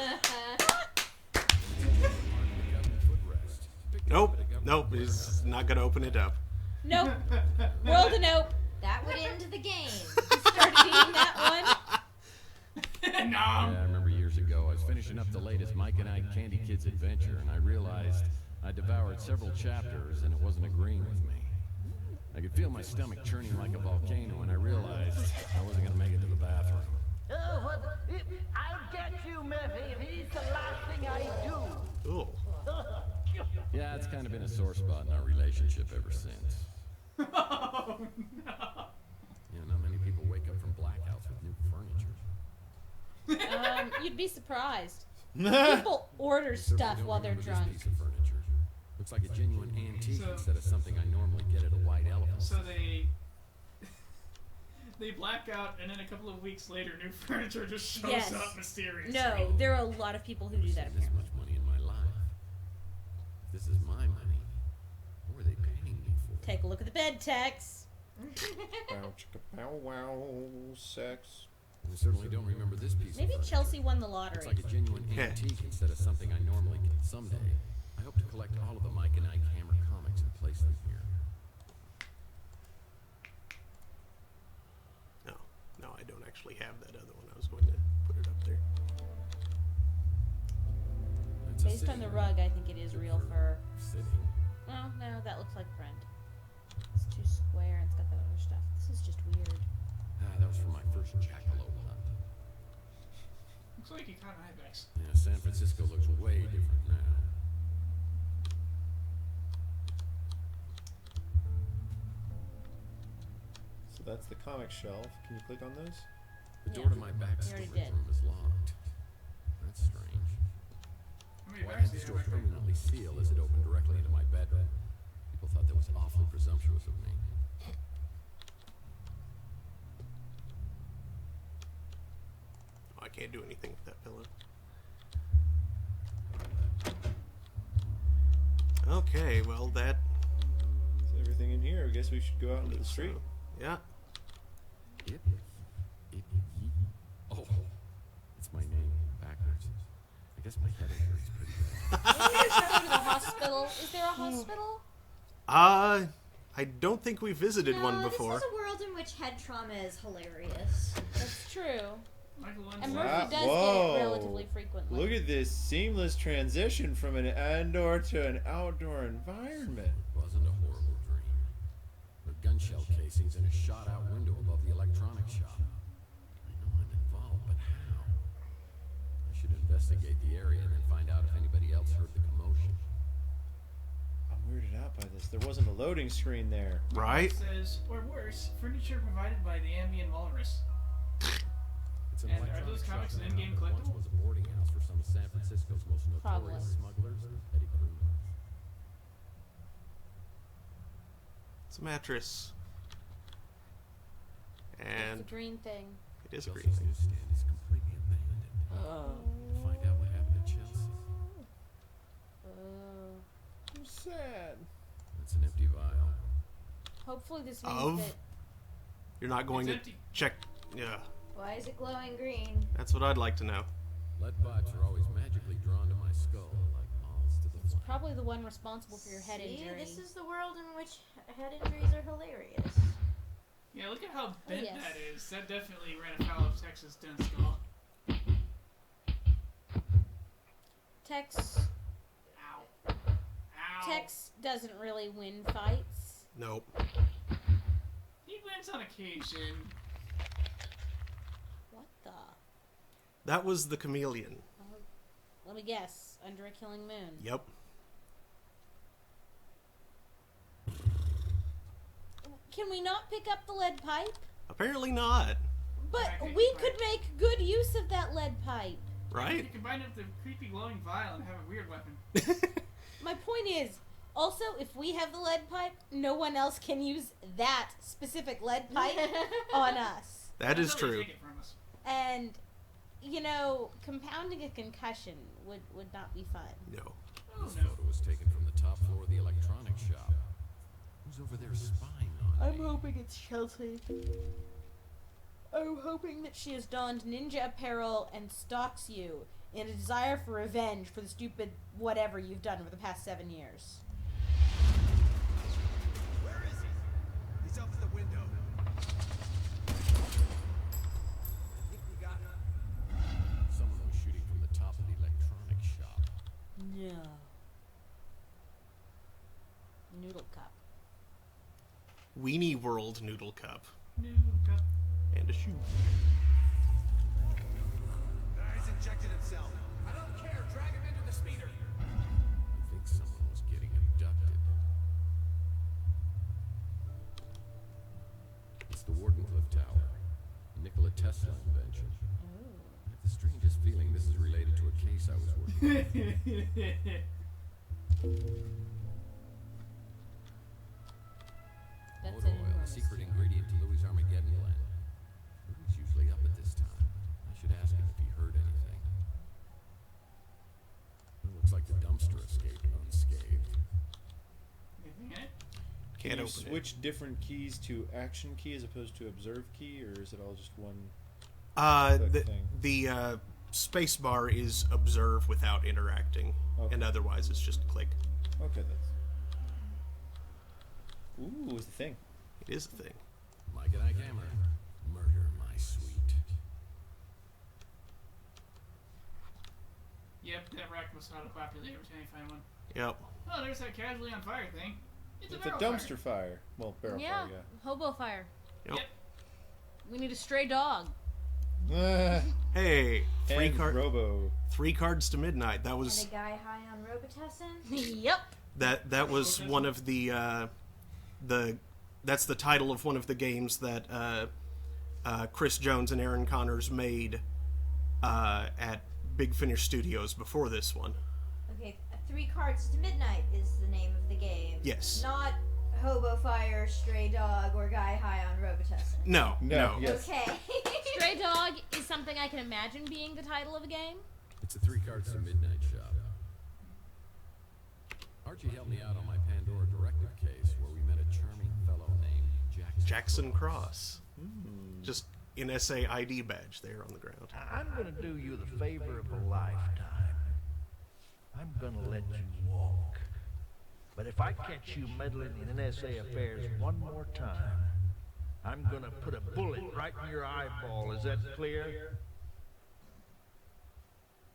Nope. Nope. He's not gonna open it up. nope. Roll the nope. That would end the game. Start eating that Nom. Yeah, I remember years ago, I was finishing up the latest Mike and Ike Candy Kids adventure, and I realized I devoured several chapters and it wasn't agreeing with me. I could feel my stomach churning like a volcano, and I realized I wasn't going to make it to the bathroom. Oh, what? I'll get you, Murphy. It's the last thing I do. Ooh. Yeah, it's kind of been a sore spot in our relationship ever since. Oh, no. You know, not many people wake up from blackouts with new furniture. one. You'd be surprised. People order Certainly stuff don't while they're remember drunk. this piece of furniture. Looks like a genuine antique So- instead of something I normally get at a white elephant. So they black out, and then a couple of weeks later, new furniture just shows Yes. up mysteriously. No, there are a lot of people who do that This apparently. much money in my life. If this is my money, what are they paying me for? Take a look at the bed, Tex. Bow chicka bow wow, sex. I certainly don't remember this piece Maybe of furniture. Chelsea won the lottery. Looks like a genuine antique instead of something I normally get. Someday, I hope to collect all of the Mike and Ike Hammer comics and place them here. No, I don't actually have that other one. I was going to put it up there. That's a Based on sitting the room. rug, I think it is real fur. Sitting. Well, no, that looks like Brent. It's too square and it's got that other stuff. This is just weird. That was from my first jackalope hunt. Looks like he caught an ibex. Yeah, San Francisco looks way different now. So that's the comic shelf. Can you click on those? The Yeah. door to my back You already storage did. room is locked. That's strange. How many Why backs did do this you door have back there? permanently seal as it opened directly into my bedroom? People thought that was awfully presumptuous of me. Oh, I can't do anything with that pillow. Okay, well that. Is everything in here? I guess we should go out into the street. Yeah. It, oh, it's my name backwards. I guess my head hurts pretty bad. Maybe we should go to the hospital. Is there a hospital? I don't think we visited No, one before. This is a world in which head trauma is hilarious. That's true. Michael And Winslow. Murphy does Whoa. get it relatively frequently. Look at this seamless transition from an indoor to an outdoor environment. It wasn't a horrible dream. There are gun shell casings in a shot-out window above the electronics shop. I know I'm involved, but how? I should investigate the area and then find out if anybody else heard the commotion. I'm weirded out by this. There wasn't a loading screen there. Right? It says, or worse, furniture provided by the Ambient Walrus. It's an And are electronics those comics shop an that in-game once collectible? was a boarding house for some of San Francisco's most Probably. notorious smugglers and petty criminals. It's a mattress. It's And a green thing. it is Chelsea's green. newsstand is completely abandoned. Find out what happened to Chelsea. I'm sad. It's an empty vial. Hopefully this means Of? that You're not going It's to empty. check. Yeah, Why is it glowing green? that's what I'd like to know. Lead pipes are always magically drawn to my skull like moths to the it's flame. probably the one responsible for your head See, injury. this is the world in which head injuries are hilarious. Yeah, look at how bent yes. that is. That definitely ran afoul of Texas Den Skull. Tex Ow. Ow. Tex doesn't really win fights. Nope. He wins on occasion. What the? That was the chameleon. Let me guess. Under a Killing Moon. Yep. Can we not pick up the lead pipe? Apparently not. But we could make good use of that lead pipe. You Right? combine it with the creepy glowing vial and have a weird weapon. My point is, also, if we have the lead pipe, no one else can use that specific lead pipe on us. That is Until they true. take it from us. And, you know, compounding a concussion would not be fun. No. This photo was taken from the top floor of the electronics shop. Who's over there spying on me? I'm hoping it's Chelsea. I'm hoping that she has donned ninja apparel and stalks you in a desire for revenge for the stupid whatever you've done over the past 7 years. Where is he? He's up at the window. I think we got him. Someone was shooting from the top of the electronics shop. No. Noodle cup. Weenie World Noodle Cup. Noodle cup. And a shoe. He's injected himself. I don't care. Drag him into the speeder. I think someone was getting abducted. It's the Wardenclyffe Tower. A Nikola Tesla invention. I have the strangest feeling this is related to a case I was working on. That's Motor an oil, a enormous secret ingredient to Louis' Armageddon plan. Louis usually up at this time. I should ask him if he heard anything. It looks like the dumpster escaped unscathed. Anything in it? Can't Can you open switch different keys to action key as opposed to observe key, or is it all just one? it. thing? The space bar is observe without interacting, Okay. and otherwise it's just click. Okay, that's. Ooh, it's the thing. It is a thing. Mike and Ike Hammer. Murder, my sweet. Yep, that rack was auto-populate every time you find one. Yep. Oh, there's that casually on fire thing. It's It's a a barrel dumpster fire. Well, barrel Yeah, fire, hobo fire. Yep. We need a stray dog. yeah. Hey, And Robo. 3 cards to midnight. That was And a guy high on Robitussin? Yep. that was one of the that's the title of one of the games that Chris Jones and Aaron Connors made at Big Finish Studios before this one. Okay, 3 cards to midnight is the name of the game. Yes. Not Hobo Fire, Stray Dog, or Guy High on Robitussin. No. Yes. Okay. Stray dog is something I can imagine being the title of a game. It's a 3 cards to midnight shop. Archie helped me out on my Pandora directive case where we met a charming fellow named Jackson Cross. Just an SA ID badge there on the ground. I'm gonna do you the favor of a lifetime. I'm gonna let you walk. But if I catch you meddling in NSA affairs one more time, I'm gonna put a bullet right in your eyeball. Is that clear?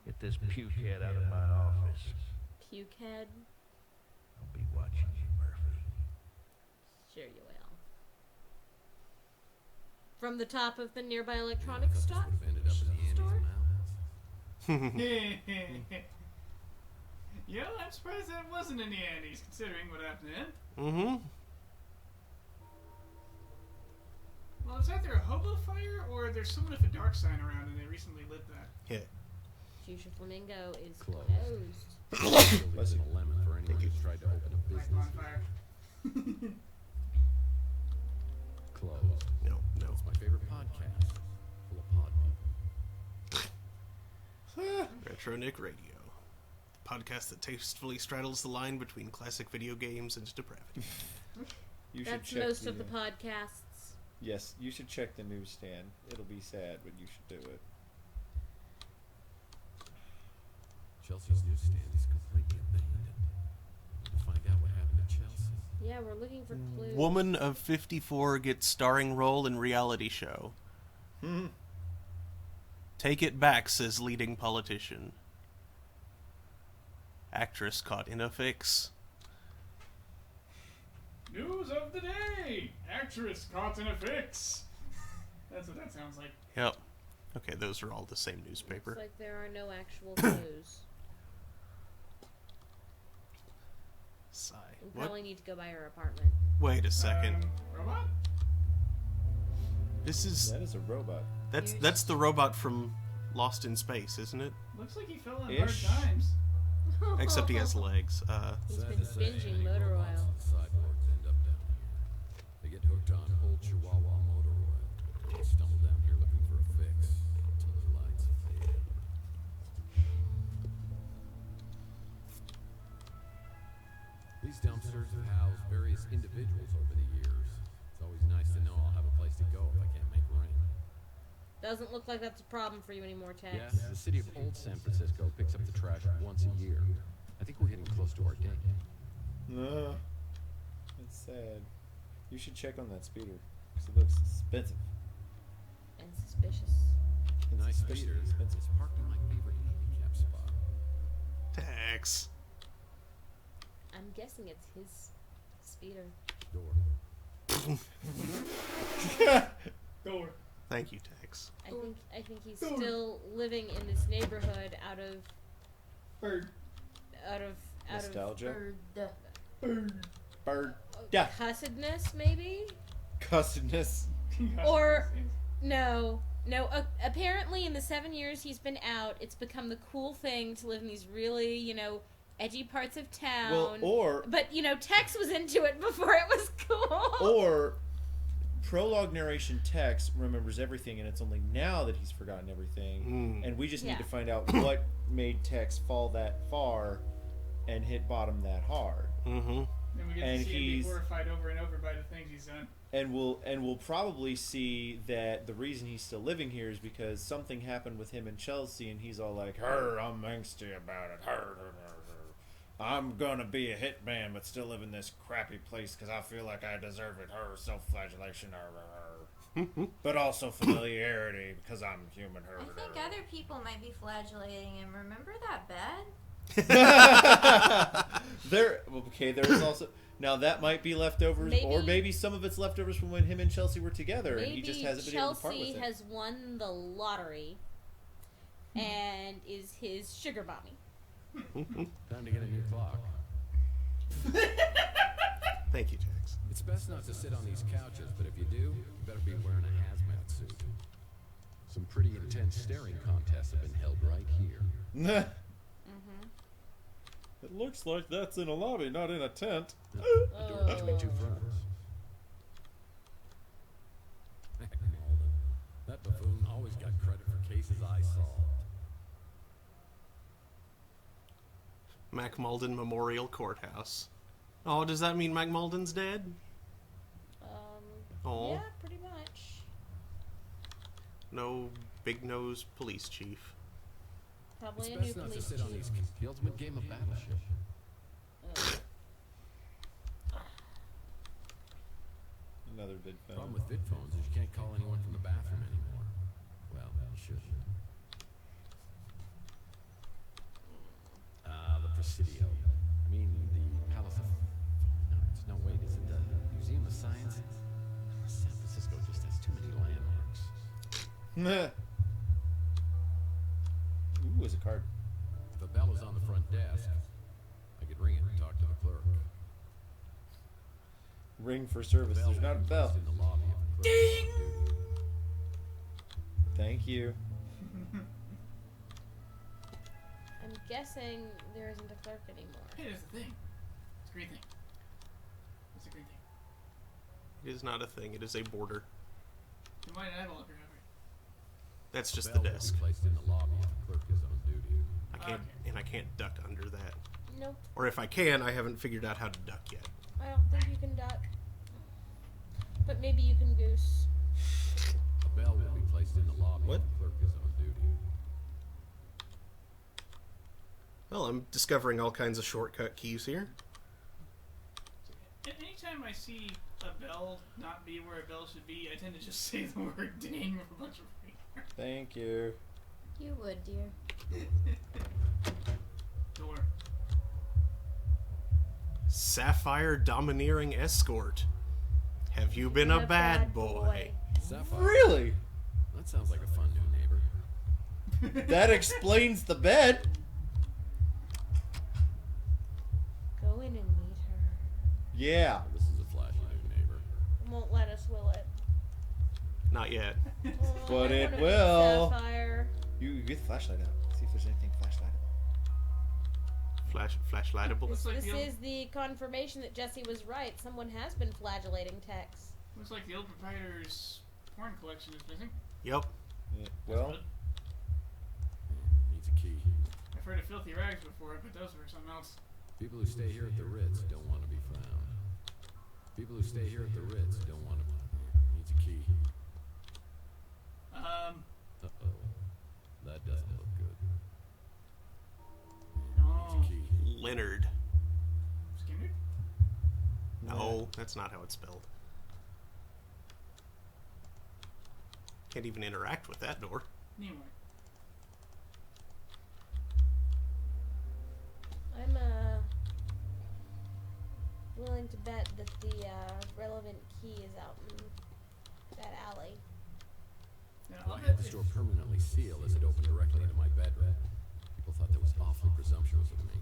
Get this pukehead out of my office. Pukehead. I'll be watching you, Murphy. Sure you will. From the top of the nearby electronics store? ended up in the Andes Mountains. Yo, I'm surprised that wasn't in the Andes, considering what happened then. Mm-hmm. Well, it's either a hobo fire or there's someone with a dark sign around and they recently lit that. Yeah. Fuchsia Flamingo is Closed. closed. Less than a lemon for anyone who's tried to open a Like business. bonfire. Closed. No. It's my favorite podcast. Full of pod people. Retro Nick Radio. The podcast that tastefully straddles the line between classic video games and depravity. You should That's check most the, of the podcasts. Yes, you should check the newsstand. It'll be sad, but you should do it. Chelsea's newsstand is completely abandoned. We'll find out what happened to Chelsea. Yeah, we're looking for clues. Woman of 54 gets starring role in reality show. Take it back, says leading politician. Actress caught in a fix. News of the day! Actress caught in a fix! That's what that sounds like. Yep. Okay, those are all the same newspaper. Looks like there are no actual clues. We What? probably need to go by her apartment. Wait a second. Robot? This is That is a robot. that's the robot from Lost in Space, isn't it? Looks like he fell on Ish. hard times. Except he has legs. He's Sad been to say, binging any motor robots oil. and cyborgs end up down here. They get hooked on old Chihuahua motor oil. They stumble down here looking for a fix until the lights fade. These dumpsters have housed various individuals over the years. It's always nice to know I'll have a place to go if I can't make rain. Doesn't look like that's a problem for you anymore, Tex. Yeah, the city of Old San Francisco picks up the trash once a year. I think we're getting close to our date. No. That's sad. You should check on that speeder. 'Cause it looks expensive. And suspicious. It's Nice especially speeder. expensive. It's parked in my favorite handicap spot. Tex. I'm guessing it's his speeder. Door. Door. Thank you, Tex. I think he's still living in this neighborhood out of Bird. Nostalgia. Bird. Yeah. Cussedness, maybe? Cussedness. Or no. Apparently, in the 7 years he's been out, it's become the cool thing to live in these really, edgy parts of town. Well, or But Tex was into it before it was cool. or prologue narration Tex remembers everything, and it's only now that he's forgotten everything, and we just need Yeah. to find out what made Tex fall that far and hit bottom that hard. Mm-hmm. Then we get And to see him be he's- horrified over and over by the things he's done. And we'll probably see that the reason he's still living here is because something happened with him and Chelsea, and he's all like, "Her, I'm angsty about it. Her. I'm gonna be a hitman, but still live in this crappy place because I feel like I deserve it. Her, self-flagellation. But also familiarity because I'm human. Her. I think other people might be flagellating him. Remember that bed? There is also now that might be leftovers, or Maybe- maybe some of it's leftovers from when him and Chelsea were together, and Maybe he just hasn't been able to part with Chelsea it. has won the lottery and is his sugar mommy. Time to get a new clock. Thank you, Tex. It's best not to sit on these couches, but if you do, you better be wearing a hazmat suit. Some pretty intense staring contests have been held right here. It looks like that's in a lobby, not in a tent. A door between two friends. Heck, Malden. That buffoon always got credit for cases I solved. Mac Malden Memorial Courthouse. Oh, does that mean Mac Malden's dead? Oh. Yeah, pretty much. No big nose police chief. Probably It's a new best not to police sit on chief. these. The ultimate game of Battleship. Another vid phone. Problem with vid phones is you can't call anyone from the bathroom anymore. Well, you shouldn't. The Presidio. I mean, the Palace of... No, wait, is it the Museum of Science? San Francisco just has too many landmarks. Ooh, is a card. If a bell is on the front desk, I could ring it and talk to the clerk. Ring for service. There's not a bell. In the lobby if the clerk is on duty. Thank you. I'm guessing there isn't a clerk anymore. Hey, there's the thing. It's a green thing. What's the green thing? It is not a thing. It is a border. Then why did I have a locker cover? That's just the Bell will be desk. placed in the lobby if the clerk is on duty. I can't duck under that. Nope. Or if I can, I haven't figured out how to duck yet. I don't think you can duck. But maybe you can goose. A bell will be placed in the lobby What? if the clerk is on duty. Well, I'm discovering all kinds of shortcut keys here. Anytime I see a bell not be where a bell should be, I tend to just say the word ding with a bunch of freak. Thank you. You would, dear. Door. Sapphire Domineering Escort. Have you been a bad boy? Sapphire. Really? That sounds like a fun new neighbor. That explains the bed. Go in and meet her. Yeah. This is a flashy new neighbor. Won't let us, will it? Not yet. But I it wanna be will. Sapphire. You get the flashlight out. See if there's anything flashlightable. Flashlightable. Looks like This the old, is the confirmation that Jesse was right. Someone has been flagellating Tex. looks like the old proprietor's porn collection is missing. Yep. Yeah, well, Good. Needs a key. I've heard of filthy rags before, but those were something else. People who stay here at the Ritz don't want to be found. People who stay here at the Ritz don't want to. Needs a key. Uh-oh. That doesn't look good. No. Needs a key. Leonard. Skinner? No, that's not how it's spelled. Can't even interact with that door. Anyway. I'm willing to bet that the relevant key is out in that alley. Now, Well, I had this door permanently sealed as it opened directly into my bedroom. People thought that was awfully presumptuous of me.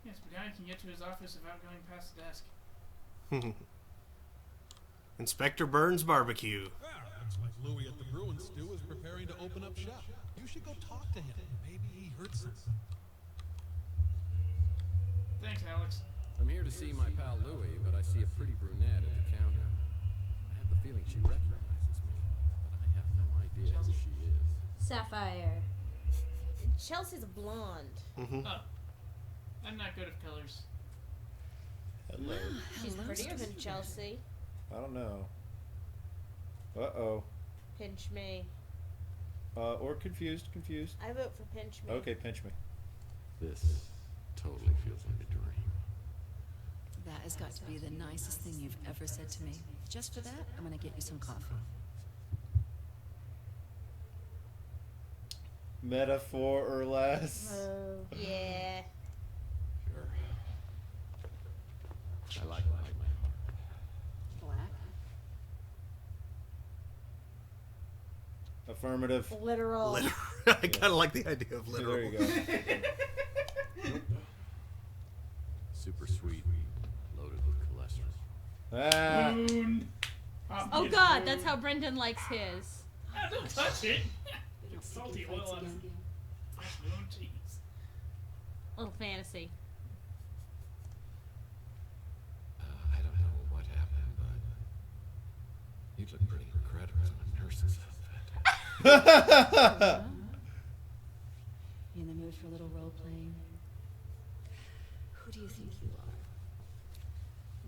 yes, but now you can get to his office without going past the desk. Inspector Burns Barbecue. Well, looks like Louis at the Bruin Stew is preparing to open up shop. You should go talk to him. Maybe he heard something. Thanks, Alex. I'm here to see my pal Louie, but I see a pretty brunette at the counter. I have the feeling she recognizes me, but I have no idea who she is. Sapphire. Chelsea's a blonde. Mm-hmm. Oh. I'm not good at colors. hello. She's prettier than Chelsea. I don't know. Uh-oh. Pinch me. Or confused. I vote for pinch me. Okay, pinch me. This totally feels like a dream. That has got to be the nicest thing you've ever said to me. Just for that, I'm gonna get you some coffee. Metaphor or less. Yeah. Sure. I like my heart. Black? Affirmative. Literal. I kind of like the idea of literal. There you go. Super sweet, loaded with cholesterol. Ah. Moon. Oh god, that's how Brendan likes his. Ah, don't touch it. Don't stick Salty your oil fights on again. fresh moon cheese. Little fantasy. I don't know what happened, but you look pretty incredible in a nurse's outfit. You in the mood for a little role playing? Who do you think you are?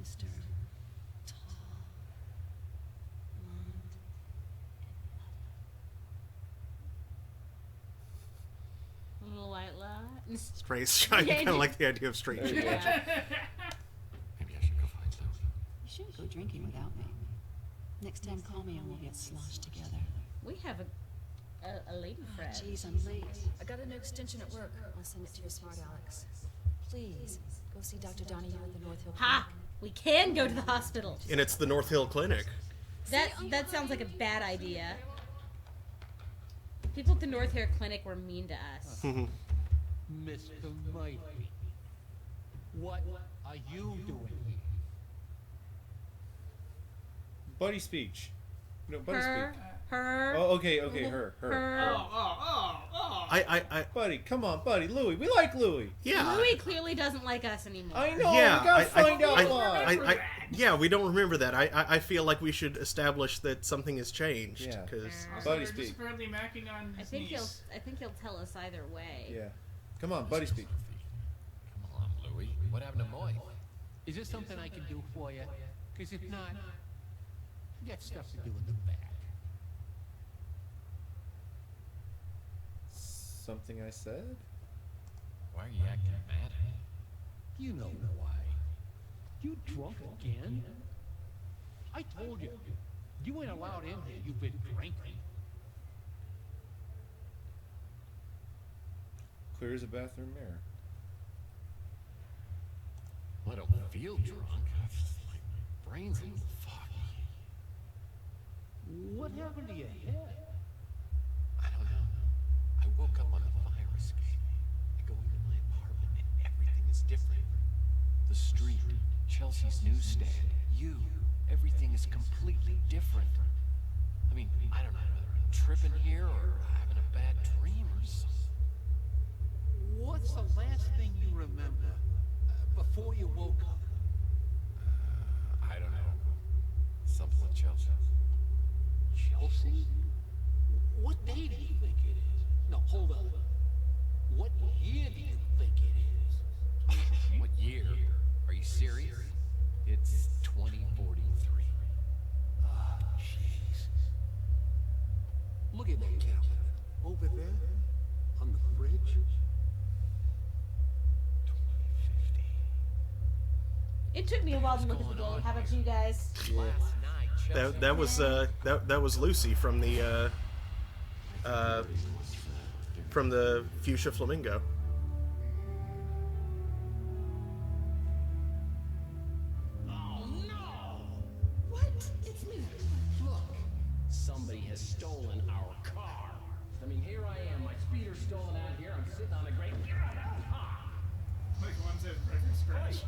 Mr. Tall, blonde, A little light. Straight. I kind of like the idea of straight shooting. Maybe I should go find Louie. You shouldn't go drinking without me. Next time, call me and we'll get sloshed together. We have a lady friend. Jeez, I'm late. I got a new extension at work. I'll send it to your smart Alex. Please, go see Dr. Donahue at the North Hill Ha! Clinic. We can go to the hospital. And it's the North Hill Clinic. That sounds like a bad idea. People at the North Hill Clinic were mean to us. Mr. Murphy, what are you doing here? Buddy speech. No, buddy Her, speak. her. Oh, okay, her. I Buddy, come on, buddy. Louie, we like Louie. Yeah. Louis clearly doesn't like us anymore. I know. Yeah, we gotta find out why. yeah, we don't remember that. I feel like we should establish that something has changed. Yeah. Because Also, Buddy they're speak. just apparently macking on I his think niece. he'll tell us either way. Yeah. Come on, buddy speak. Come on, Louie. What happened to Moy? Is there something I can do for you? Because if not, you got stuff to do in the back. Something I said? Why are you acting mad? You know why. You drunk again? I told you. You ain't allowed in here. You've been drinking. Clear as a bathroom mirror. I don't feel drunk. My brain's a little foggy. What happened to your head? woke up on a fire escape. I go into my apartment and everything is different. The street, Chelsea's newsstand, you, everything is completely different. I mean, I don't know whether I'm tripping here or having a bad dream or something. What's the last thing you remember before you woke up? I don't know. Something with Chelsea. Chelsea? What day do you think it is? No, hold on. What year do you think it is? What year? Are you serious? It's 2043. Ah, jeez. Look at that calendar. Over there, on the fridge. It took me a while to look at the day. How about you guys? That was Lucy from the Fuchsia Flamingo. Somebody has stolen our car. I mean, here I am, my speeder's stolen out here. I'm sitting on a great. Like one said, record scratch.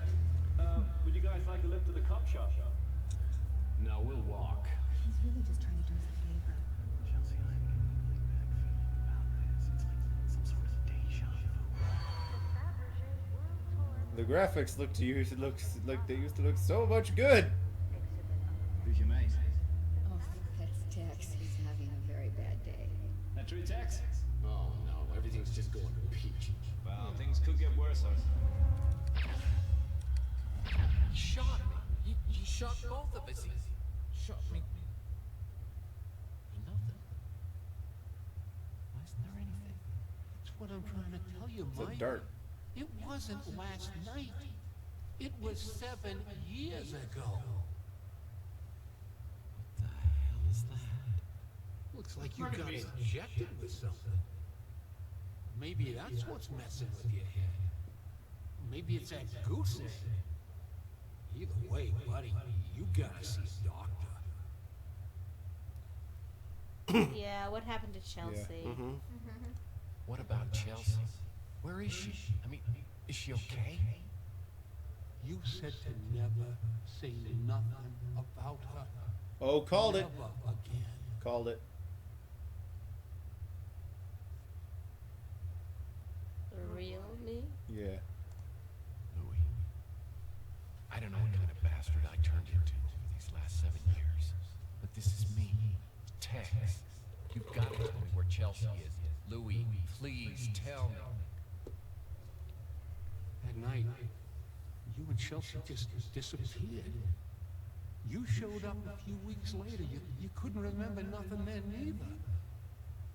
Would you guys like a lift to the cop shop? No, we'll walk. He's really just trying to do us a favor. Chelsea, I'm getting a really bad feeling about this. It's like some sort of deja vu. The graphics look to you look like they used to look so much good. Who's your mate? Oh, that's Tex. He's having a very bad day. That true, Tex? Oh no, everything's just going peachy. Well, things could get worse. He shot me. He shot both of us. He shot me. Nothing. Why isn't there anything? That's what I'm trying to tell you, It's a Mike. dart. It wasn't last night. It was 7 years ago. What the hell is that? Looks like you got injected with something. Maybe that's what's messing with your head. Maybe it's that goose egg. Either way, buddy, you gotta see a doctor. Yeah, what happened to Chelsea? Yeah. Mm-hmm. What about Chelsea? Where is she? I mean, is she okay? You said to never say nothing about her. Oh, called it. Never again. Called it. The real me? Yeah. Louis, I don't know what kind of bastard I turned into over these last 7 years, but this is me, Tex. You've got to tell me where Chelsea is. Louis, please tell me. That night, you and Chelsea just disappeared. You showed up a few weeks later. You couldn't remember nothing then either.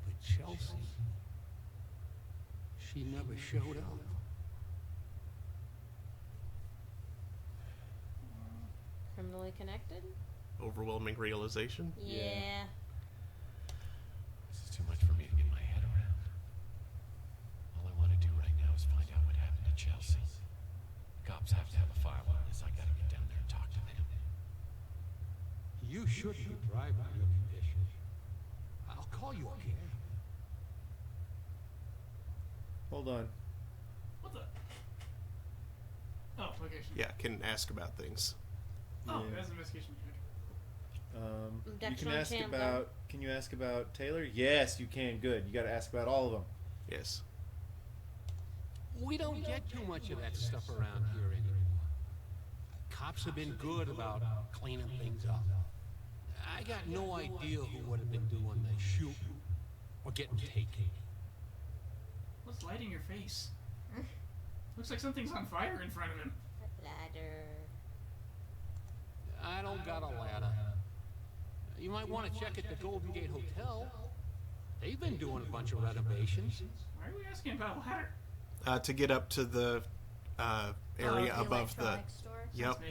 But Chelsea, she never showed up. Criminally connected? Overwhelming realization. Yeah. This is too much for me to get my head around. All I want to do right now is find out what happened to Chelsea. The cops have to have a file on this. I gotta get down there and talk to them. You shouldn't be driving in your condition. I'll call you a cab. Hold on. What the? Oh, location. Yeah, can ask about things. Oh, Yeah. that's an investigation. You Dexter can and ask Chandler. about. Can you ask about Taylor? Yes, you can. Good. You got to ask about all of them. Yes. We don't get too much of that stuff around here anymore. Cops have been good about cleaning things up. I got no idea who would have been doing the shooting or getting taken. What's lighting your face? Looks like something's on fire in front of him. Ladder. I don't got a ladder. You might want to check at the Golden Gate Hotel. They've been doing a bunch of renovations. Why are we asking about a ladder? To get up to the area the above the. electronics store? Yep.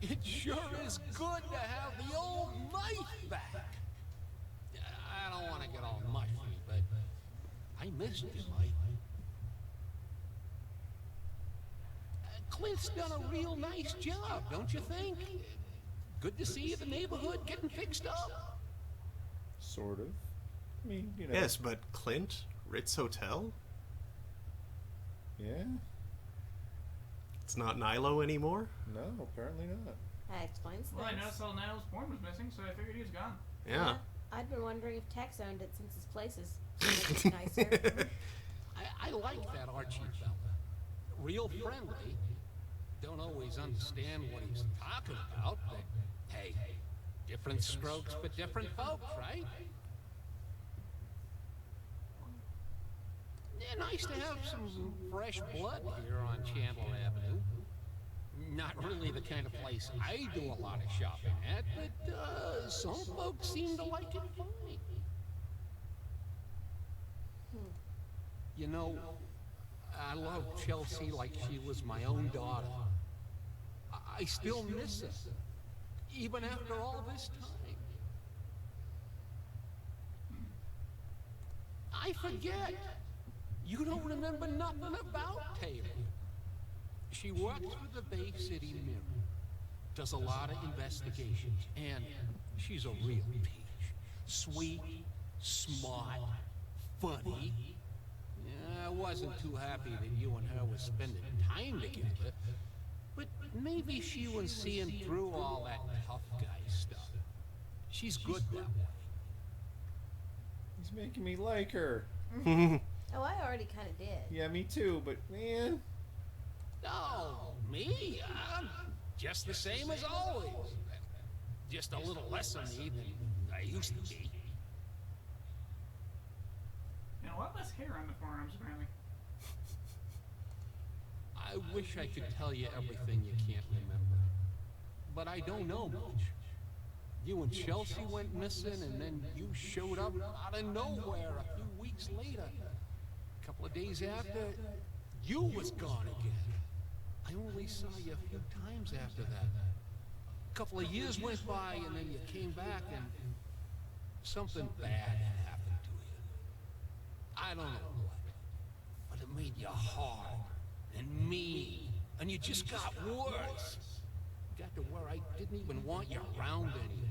It sure is good to have the old knife back. I don't want to get all mushy, but I missed you, Mike. Clint's done a real nice job, don't you think? Good to see the neighborhood getting fixed up. Sort of. I mean, you know. Yes, but Clint? Ritz Hotel? Yeah? It's not Nilo anymore? No, apparently not. That explains things. Well, I noticed all Niall's porn was missing, so I figured he was gone. Yeah. I'd been wondering if Tex owned it since his place is so much nicer. I like that Archie fella. Real friendly. Don't always understand what he's talking about, but hey, different strokes for different folks, right? Yeah, nice to have some fresh blood here on Chandler Avenue. Not really the kind of place I do a lot of shopping at, but some folks seem to like it fine. You know, I love Chelsea like she was my own daughter. I still miss her, even after all this time. I forget. You don't remember nothing about Taylor. She works for the Bay City Mirror, does a lot of investigations, and she's a real peach. Sweet, smart, funny. Yeah, I wasn't too happy that you and her were spending time together, but maybe she was seeing through all that tough guy stuff. She's good that way. He's making me like her. Oh, I already kind of did. Yeah, me too, but man. Oh, me? I'm just the same as always. Just a little less of me than I used to be. And a lot less hair on the forearms, apparently. I wish I could tell you everything you can't remember. But I don't know much. You and Chelsea went missing, and then you showed up out of nowhere a few weeks later. A couple of days after, you was gone again. I only saw you a few times after that. A couple of years went by, and then you came back, and something bad happened to you. I don't know what, but it made you hard and mean, and you just got worse. Got to where I didn't even want you around anymore.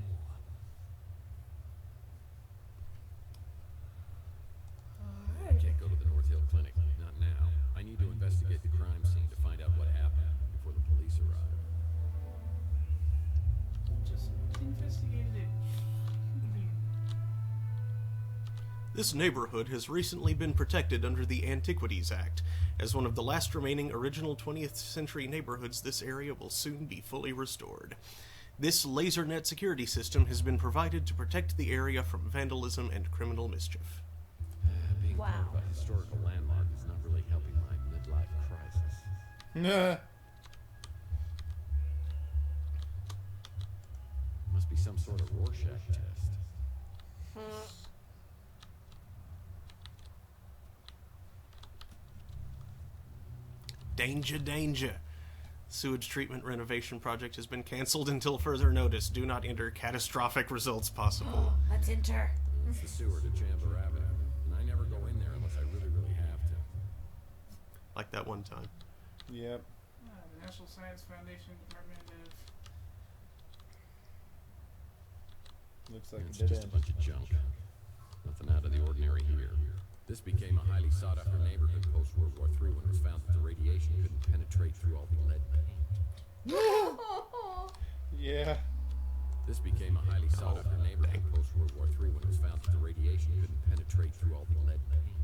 I can't go to the North Hill Clinic. Not now. I need to investigate the crime scene to find out what happened before the police arrive. Just investigated it. This neighborhood has recently been protected under the Antiquities Act. As one of the last remaining original 20th century neighborhoods, this area will soon be fully restored. This LaserNet security system has been provided to protect the area from vandalism and criminal mischief. Being part of a historical landmark is not really helping my midlife crisis. Must be some sort of Rorschach test. Danger, danger. Sewage treatment renovation project has been canceled until further notice. Do not enter. Catastrophic results possible. Let's enter. It's the sewer to Chandler Avenue, and I never go in there unless I really, really have to. Like that one time. Yep. The National Science Foundation Department of... Looks like It's a dead just a end. bunch of junk. Nothing out of the ordinary here. This became a highly sought-after neighborhood post-World War III when it was found that the radiation couldn't penetrate through all the lead paint. Yeah. This became a highly sought-after neighborhood post-World War III when it was found that the radiation couldn't penetrate through all the lead paint.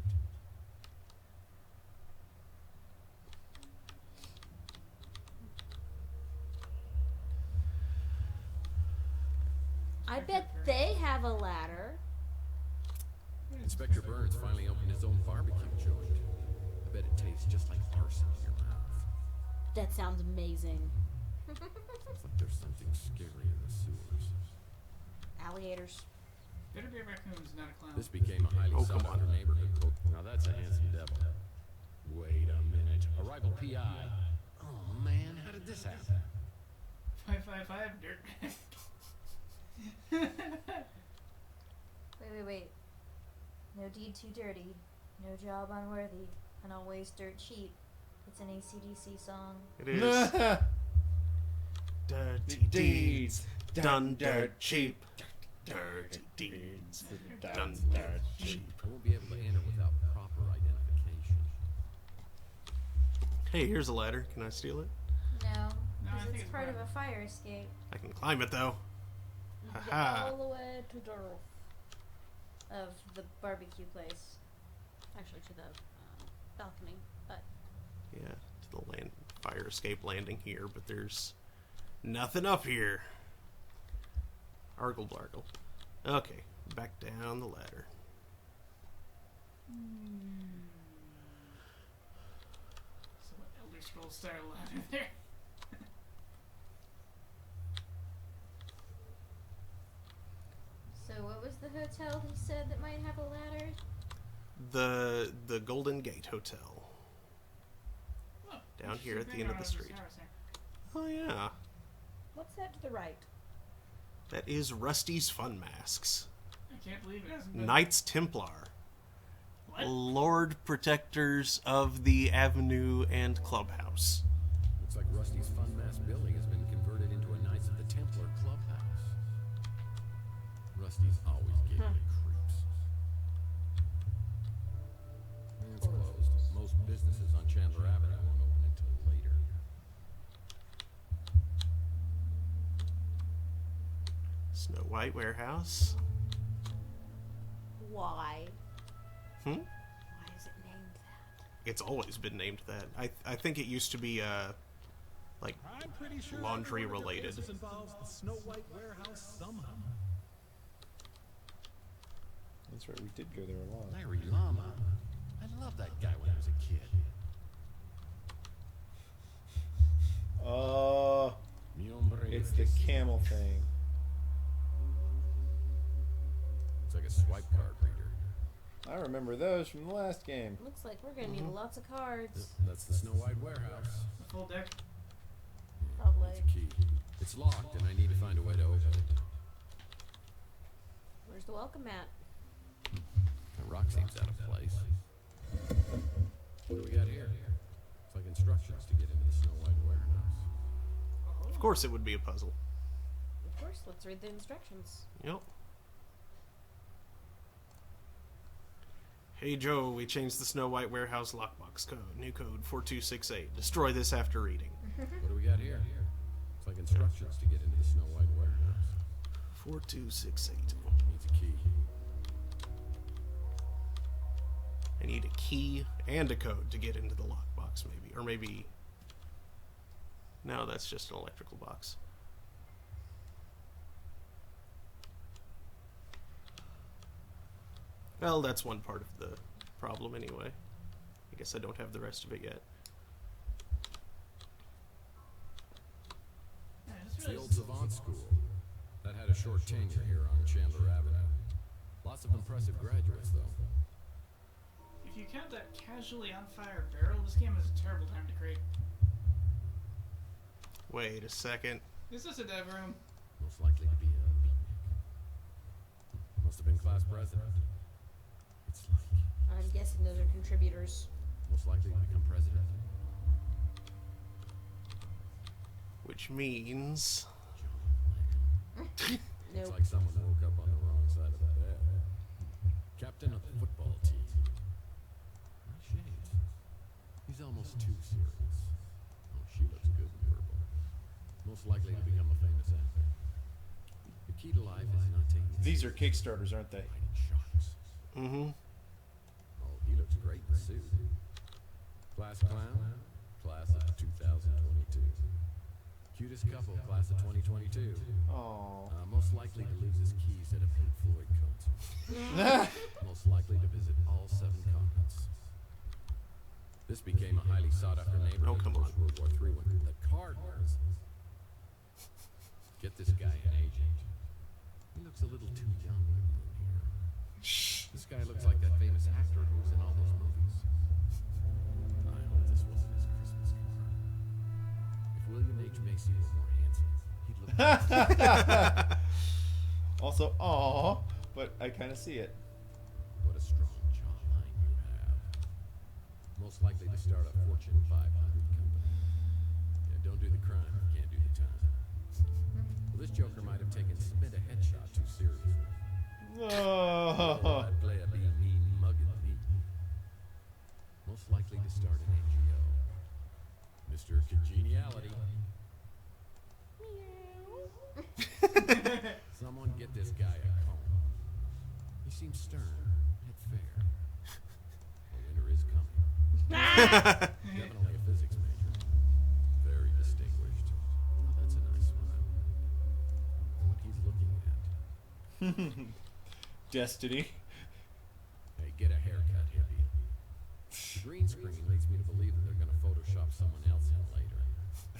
I bet they have a ladder. Inspector Burns finally opened his own barbecue joint. I bet it tastes just like arson in your mouth. That sounds amazing. Sounds like there's something scary in the sewers. Alligators. Better be raccoons, not a clown. This became a highly sought-after neighborhood. Now that's a handsome devil. Wait a minute. Arrival PI. Oh man, how did this happen? 555 dirtbag. Wait. No deed too dirty, no job unworthy, and always dirt cheap. It's an AC/DC song. It is. Dirty deeds, done dirt cheap. Dirty deeds Done done dirt cheap. I won't be able to enter without proper identification. Hey, here's a ladder. Can I steal it? No, No, I because think it's it's part of fine. a fire escape. I can climb it though. Get Haha. all the way to the roof of the barbecue place. Actually, to the balcony. But Yeah, to the fire escape landing here, but there's nothing up here. Argle blargle. Okay, back down the ladder. So what Elder Scrolls style ladder there? So what was the hotel he said that might have a ladder? The Golden Gate Hotel. Oh, Down here at the end of the background street. this house Oh yeah. what's that to the right? That is Rusty's Fun Masks. here. I can't believe it hasn't been. Knights Templar. What? Lord Protectors of the Avenue and Clubhouse. Looks like Rusty's Fun Mass building has been converted into a Knights of the Templar clubhouse. Rusty's always gave me creeps. It's closed. Most businesses on Chandler Avenue won't open until later. Snow White Warehouse. Why? Hmm? Why is it named that? It's always been named that. I think it used to be like I'm pretty sure laundry every one of their related. cases involves the Snow White warehouse somehow. That's right, we did go there a lot. Larry Lama. I loved that guy when I was a kid. Mi hombre It's es the que- camel thing. It's like a swipe card reader. I remember those from the last game. Looks like we're gonna need lots of cards. That's the Snow White warehouse. The full deck. Probably. It's a key. It's locked, and I need to find a way to open it. Where's the welcome mat? The rock seems out of place. What do we got here? It's like instructions to get into the Snow White warehouse. Of course it would be a puzzle. Of course, let's read the instructions. Yep. Hey Joe, we changed the Snow White Warehouse lockbox code. New code 4268. Destroy this after reading. What do we got here? It's like instructions to get into the Snow White warehouse. 4268. Needs a key. I need a key and a code to get into the lockbox, maybe. Or maybe... No, that's just an electrical box. Well, that's one part of the problem anyway. I guess I don't have the rest of it yet. Yeah, It's the old Savant School. That had a short tenure here on Chandler Avenue. Lots of impressive graduates, though. If you count that casually on fire barrel, this game is a terrible time to create. Wait a second. This is a dev room. Most likely to be a beatnik. Must have been class president. It's like I'm guessing those are contributors. most likely to become president. Which means... It's like someone woke up on the wrong side of the bed. Captain of the football team. My shades. He's almost too serious. Oh, she looks good in purple. Most likely to become a famous actor. The key to life is not taking These are Kickstarters, aren't they? shots. Mm-hmm. Oh, he looks great in the suit. Class clown, class of 2022. Cutest couple, class of 2022. Aww. Most likely to lose his keys at a Pink Floyd concert. Most likely to visit all 7 continents. This became a highly sought-after neighborhood come post World War III when the Cardinals. Get this guy an agent. He looks a little too young to be in here. This guy looks like that famous actor who was in all those movies. I hope this wasn't his Christmas card. If William H. Macy were more handsome, he'd look. Also, aw, but I kind of see it. What a strong jawline you have. Most likely to start a Fortune 500 company. Yeah, don't do the crime, you can't do the time. Well, this Joker might have taken spit a headshot too seriously. Oh. I'd play a mean mugging thief. Most likely to start an NGO. Mr. Congeniality. Someone get this guy a comb. He seems stern, yet fair. The winter is coming. Definitely a physics major. Very distinguished. Oh, that's a nice smile. What he's looking at. Destiny. Hey, get a haircut, hippie. The green screen leads me to believe that they're going to Photoshop someone else in later. I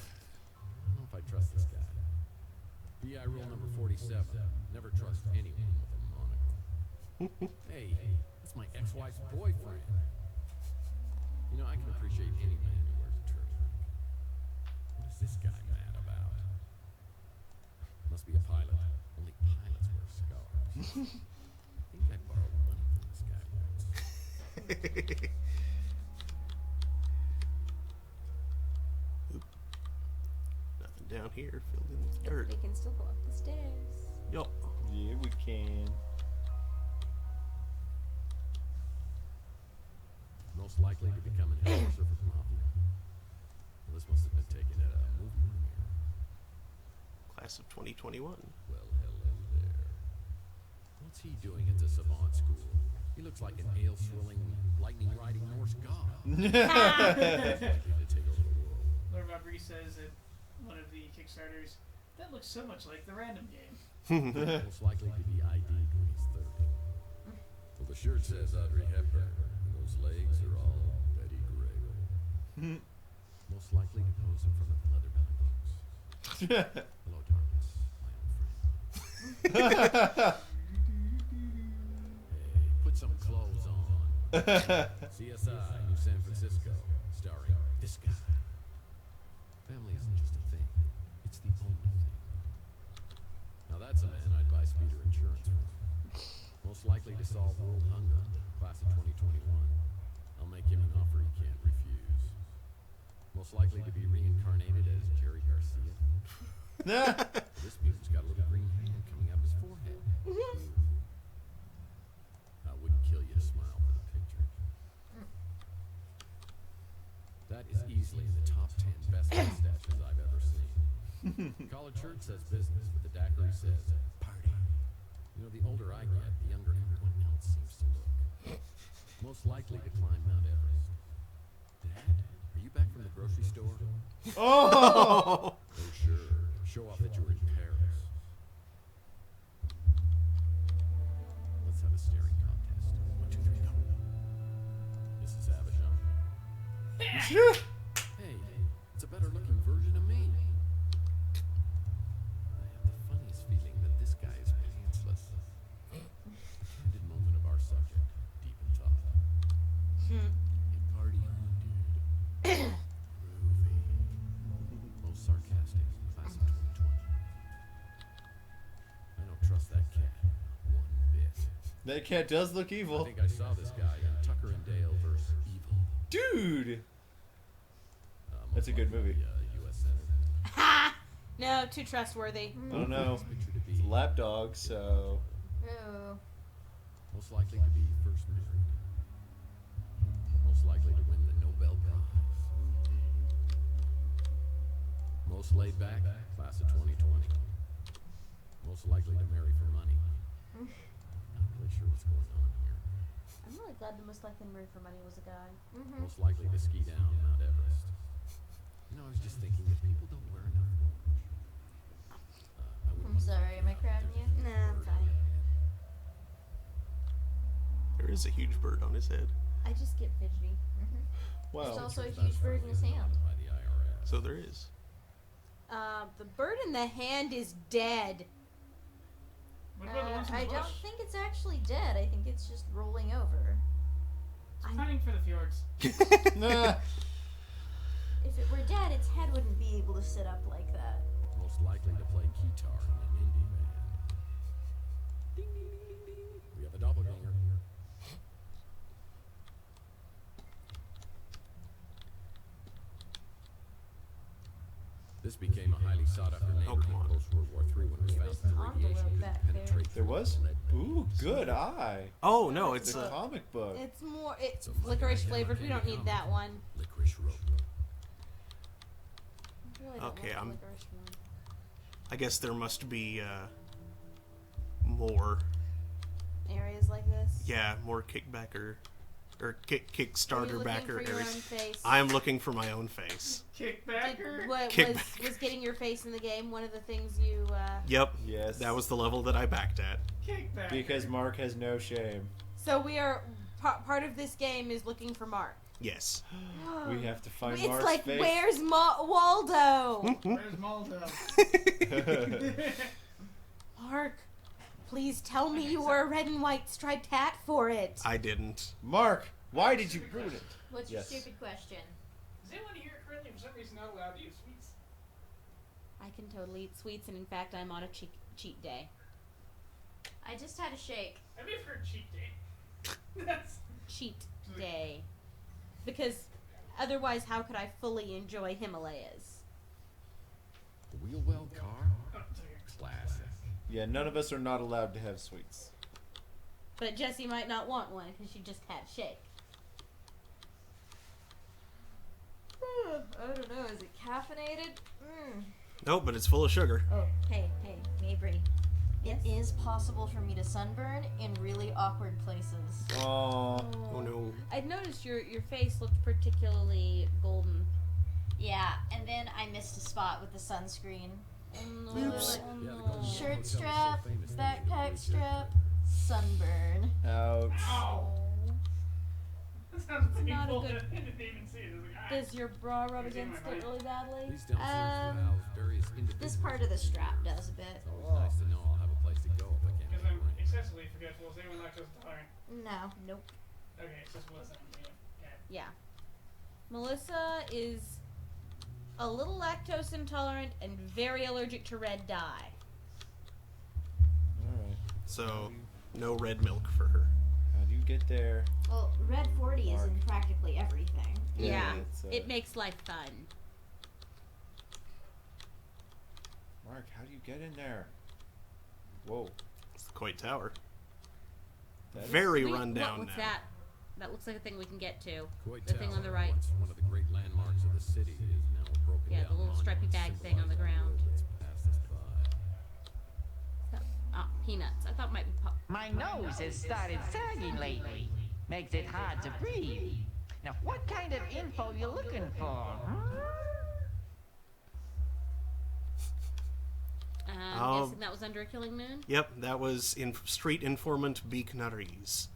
don't know if I trust this guy. PI rule number 47. Never trust anyone with a monocle. Hey, that's my ex-wife's boyfriend. You know, I can appreciate any man who wears a turtleneck. What is this guy mad about? Must be a pilot. Only pilots wear scarves. I think I borrowed money from this guy once. Nothing down here filled in with dirt. We can still go up the stairs. Yup. Yeah, we can. Most likely to become an enforcer for the mafia. Well, this must have been taken at a movie premiere. Class of 2021. Well, hello there. What's he doing at the Savant School? He looks like an ale-swilling, lightning-riding Norse god. Most likely to take over the world. Lord Robbery says that one of the Kickstarters, that looks so much like the random game. Most likely to be ID'd when he's 30. Well, the shirt says Audrey Hepburn, and those legs are all Betty Grable. Most likely to pose in front of leather-bound books. Hello, darkness, my old friend. Hey, put some clothes on. CSI, New San Francisco, starring this guy. Family isn't just a thing, it's the only thing. Now that's a man I'd buy speeder insurance from. Most likely to solve world hunger, class of 2021. I'll make him an offer he can't refuse. Most likely to be reincarnated as Jerry Garcia. This mutant's got a little green hand coming out of his forehead. I wouldn't kill you to smile for the picture. That is easily in the top 10 best mustaches I've ever seen. Collared shirt says business, but the daiquiri says party. You know, the older I get, the younger everyone else seems to look. Most likely to climb Mount Everest. Dad, are you back from the grocery store? Oh! Oh, sure. Show off that you were in Paris. Let's have a staring contest. 1, 2, 3, go. Mrs. Avishon. Hey, it's a better looking version of me. I have the funniest feeling that this guy is pantsless. A candid moment of our subject, deep in thought. Hey, party on, dude. Groovy. Most sarcastic, class of 2020. I don't trust that cat one bit. That cat does look I evil. think I saw this guy in Tucker and Dale vs. Evil. Dude! That's a good movie. U.S. Senate. Ha! No, too trustworthy. I don't know. Picture to be It's a lapdog, so. Ooh. most likely to be first married. Most likely to win the Nobel Prize. Most laid back, class of 2020. Most likely to marry for money. Not really sure what's going on here. I'm really glad the most likely married for money was a guy. Most likely to ski down Mount Everest. You know, I was just thinking that people don't wear enough orange. I wouldn't I'm want to sorry, am I crowding you? Nah, I'm fine. There is a huge bird on his head. I just get fidgety. There's Wow. also a huge bird in his hand. by the IRS. So there is. The bird in the hand is dead. What about the ones in I the don't bush? think it's actually dead. I think it's just rolling over. It's hunting for the fjords. Nah. If it were dead, its head wouldn't be able to sit up like that. Most likely to play guitar in an indie band. Ding, ding, ding, ding, ding. We have a doppelganger. This became a highly sought-after neighborhood post-World War III when it was found that the radiation could penetrate. There was? Ooh, good eye. Oh, no, it's a a comic book. It's more. It's licorice flavored. We don't need that one. Licorice rope. Really don't Okay, want the licorice one. I guess there must be more. Areas like this. Yeah, more kickbacker or Are you Kickstarter looking backer for your areas. own face? I am looking for my own face. Kickbacker. What Kickbacker. was getting your face in the game one of the things you? Yep. Yes. That was the level that I backed at. Kickbacker. Because Mark has no shame. So we are part of this game is looking for Mark. Yes. We have to find It's Mark's like face. where's Waldo? Where's Maldo? Mark, please tell me you wore a red and white striped hat for it. I didn't. Mark, why did you ruin it? What's your stupid question? Is anyone here currently for some reason not allowed to eat sweets? I can totally eat sweets, and in fact, I'm on a cheat day. I just had a shake. Have you ever heard cheat day? That's Cheat day. Because otherwise, how could I fully enjoy Himalayas? A wheel well car? Classic. Yeah, none of us are not allowed to have sweets. But Jessie might not want one because she just had a shake. I don't know. Is it caffeinated? Nope, but it's full of sugar. Oh, hey, Mabry. It is possible for me to sunburn in really awkward places. Oh no. I'd noticed your face looked particularly golden. Yeah, and then I missed a spot with the sunscreen. Oops. Shirt strap, backpack strap, sunburn. Ouch. Ow. That sounds Not a painful. good- I didn't even see it. It was like, Does your bra rub against it really badly? These downstairs will house various individuals. This part of the strap does a bit. It's always nice to know I'll have a place to go if I can't because make I'm mine. excessively forgetful. Is anyone lactose intolerant? No. Nope. Okay, it's just wasn't. Yeah. Melissa is a little lactose intolerant and very allergic to red dye. Alright. So, no red milk for her. How do you get there? Well, red 40 is in Mark. practically everything. Yeah. it's, It makes life fun. Mark, how do you get in there? Whoa. It's the Coit Tower. That is- Very Wait, run down what's now. that? That looks like a thing we can get to. Coit The thing on the Tower, right. once one of the great landmarks of the city, is now a broken Yeah, down the little stripy monument bag thing on the symbolizing ground. the world that's passed us by. Peanuts. I thought it might be My nose has started sagging lately. Makes it hard to breathe. Now, what kind of info you looking for? guessing that was under a killing moon? Yep, that was in Street Informant Beak Nutties.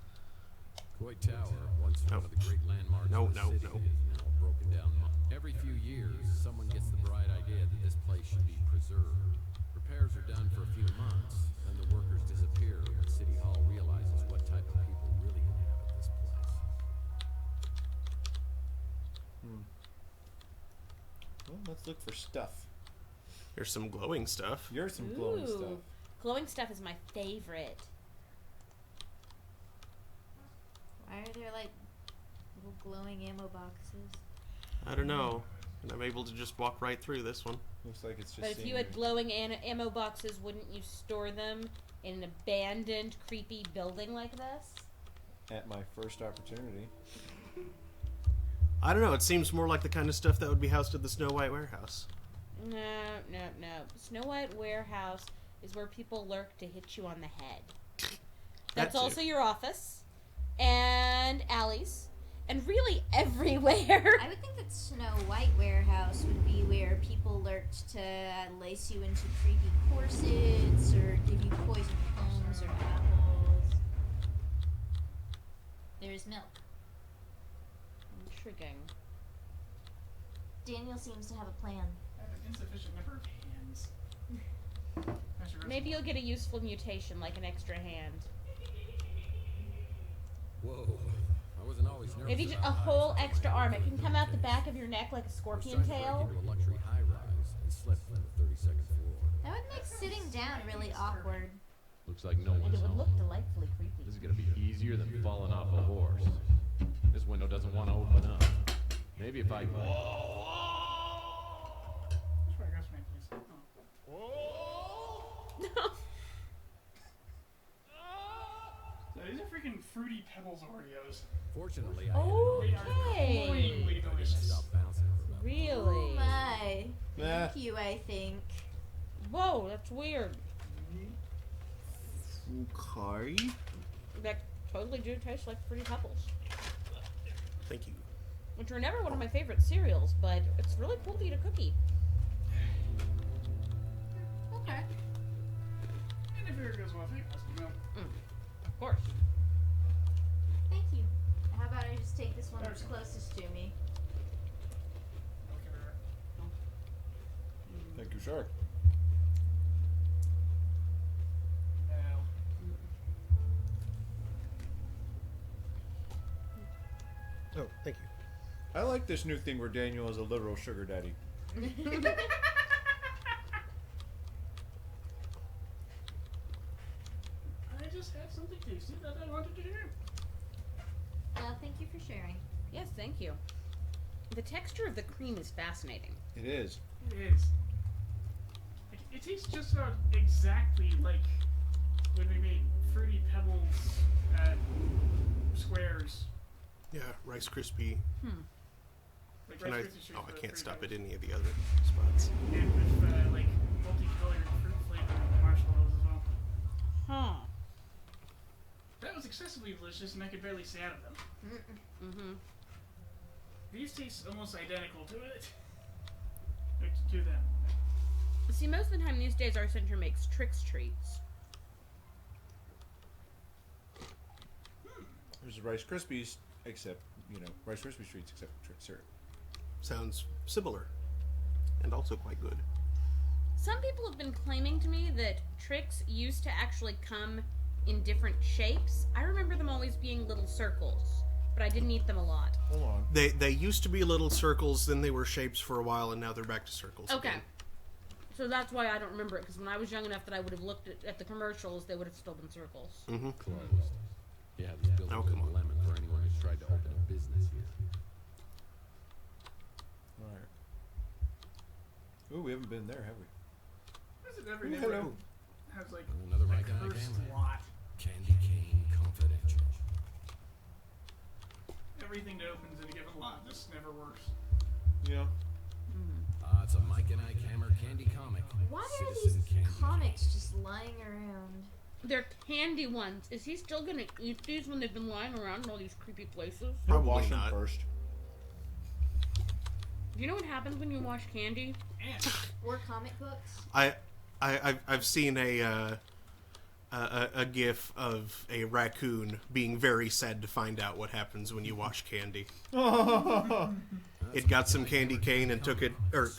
Coit Tower, once one of the great landmarks No, of the no, city, no. is now a broken down Every few years, someone gets the bright idea that this place should be preserved. Repairs are done for a few months, then the workers disappear when City Hall realizes what type of people really inhabit this place. Well, let's look for stuff. Here's some glowing stuff. Here's some glowing Ooh. stuff. Glowing stuff is my favorite. Why are there like little glowing ammo boxes? I don't know. And I'm able to just walk right through this one. Looks like it's just But if you had glowing ammo boxes, wouldn't you store them in an abandoned, creepy building like this? at my first opportunity. I don't know. It seems more like the kind of stuff that would be housed at the Snow White warehouse. No. Snow White Warehouse is where people lurk to hit you on the head. That's That too. also your office. And alleys. And really everywhere. I would think that Snow White Warehouse would be where people lurked to lace you into creepy corsets or give you poison plums or apples. There's milk. Intriguing. Daniel seems to have a plan. I have an insufficient number of hands. Maybe you'll get a useful mutation, like an extra hand. Whoa. I wasn't always nervous. Maybe just a about whole heights. extra arm. It can come out the back of your neck like a I was scorpion trying to break tail. into a luxury high-rise and slept on the 32nd floor. That would make sitting down really awkward. Looks like no And one's it would home. look delightfully creepy. This is gonna be easier than falling off a horse. This window doesn't want to open up. Maybe if I... That's where I got So these are freaking Fruity Pebbles Oreos. Fortunately, They are annoyingly delicious. Really? Oh my. Yeah. Thank you, I think. Whoa, that's weird. Okay. That totally do taste like Fruity Pebbles. Thank you. Which were never one of my favorite cereals, but it's really cool to eat a cookie. Okay. And if it goes well, I think that's Of course. Thank you. How about I just take this one that's closest to me? Thank you, sir. Oh, thank you. I like this new thing where Daniel is a literal sugar daddy. I just had something tasty that I wanted to share. Well, thank you for sharing. Yes, thank you. The texture of the cream is fascinating. It is. It is. Like, it tastes just about exactly like when we made Fruity Pebbles squares. Yeah, Rice Krispie. Like Can Rice I? Krispie treats Oh, I with can't Fruity stop Pebbles. at any of the other spots. And with like multicolored fruit flavored marshmallows as well. Huh. That was excessively delicious, and I could barely stay out of them. Mm-hmm. These taste almost identical to it. Like, to them. See, most of the time these days our center makes Trix treats. There's Rice Krispies, except, Rice Krispie treats except for Trix syrup. Sounds similar, and also quite good. Some people have been claiming to me that Trix used to actually come in different shapes. I remember them always being little circles, but I didn't eat them a lot. Hold on. They used to be little circles, then they were shapes for a while, and now they're back to circles. Okay. Again. So that's why I don't remember it, because when I was young enough that I would have looked at the commercials, they would have still been circles. Mm-hmm. Closed. Yeah, this building Oh, is come a on. lemon for anyone who's tried to open a business here. Alright. Ooh, we haven't been there, have we? This is every Ooh, neighborhood hello. has like Another a Mike and I cursed game. lot. Candy Cane Confidential. Everything that opens in a given lot just never works. Yeah. It's a Mike and Ike Hammer Candy comic. Why are Citizen these Candy comics just lying around? They're candy ones. Is he still gonna eat these when they've been lying around in all these creepy places? Probably Wash them not. first. Do you know what happens when you wash candy? Or comic books? I've seen a gif of a raccoon being very sad to find out what happens when you wash candy. It got some candy cane and took it, or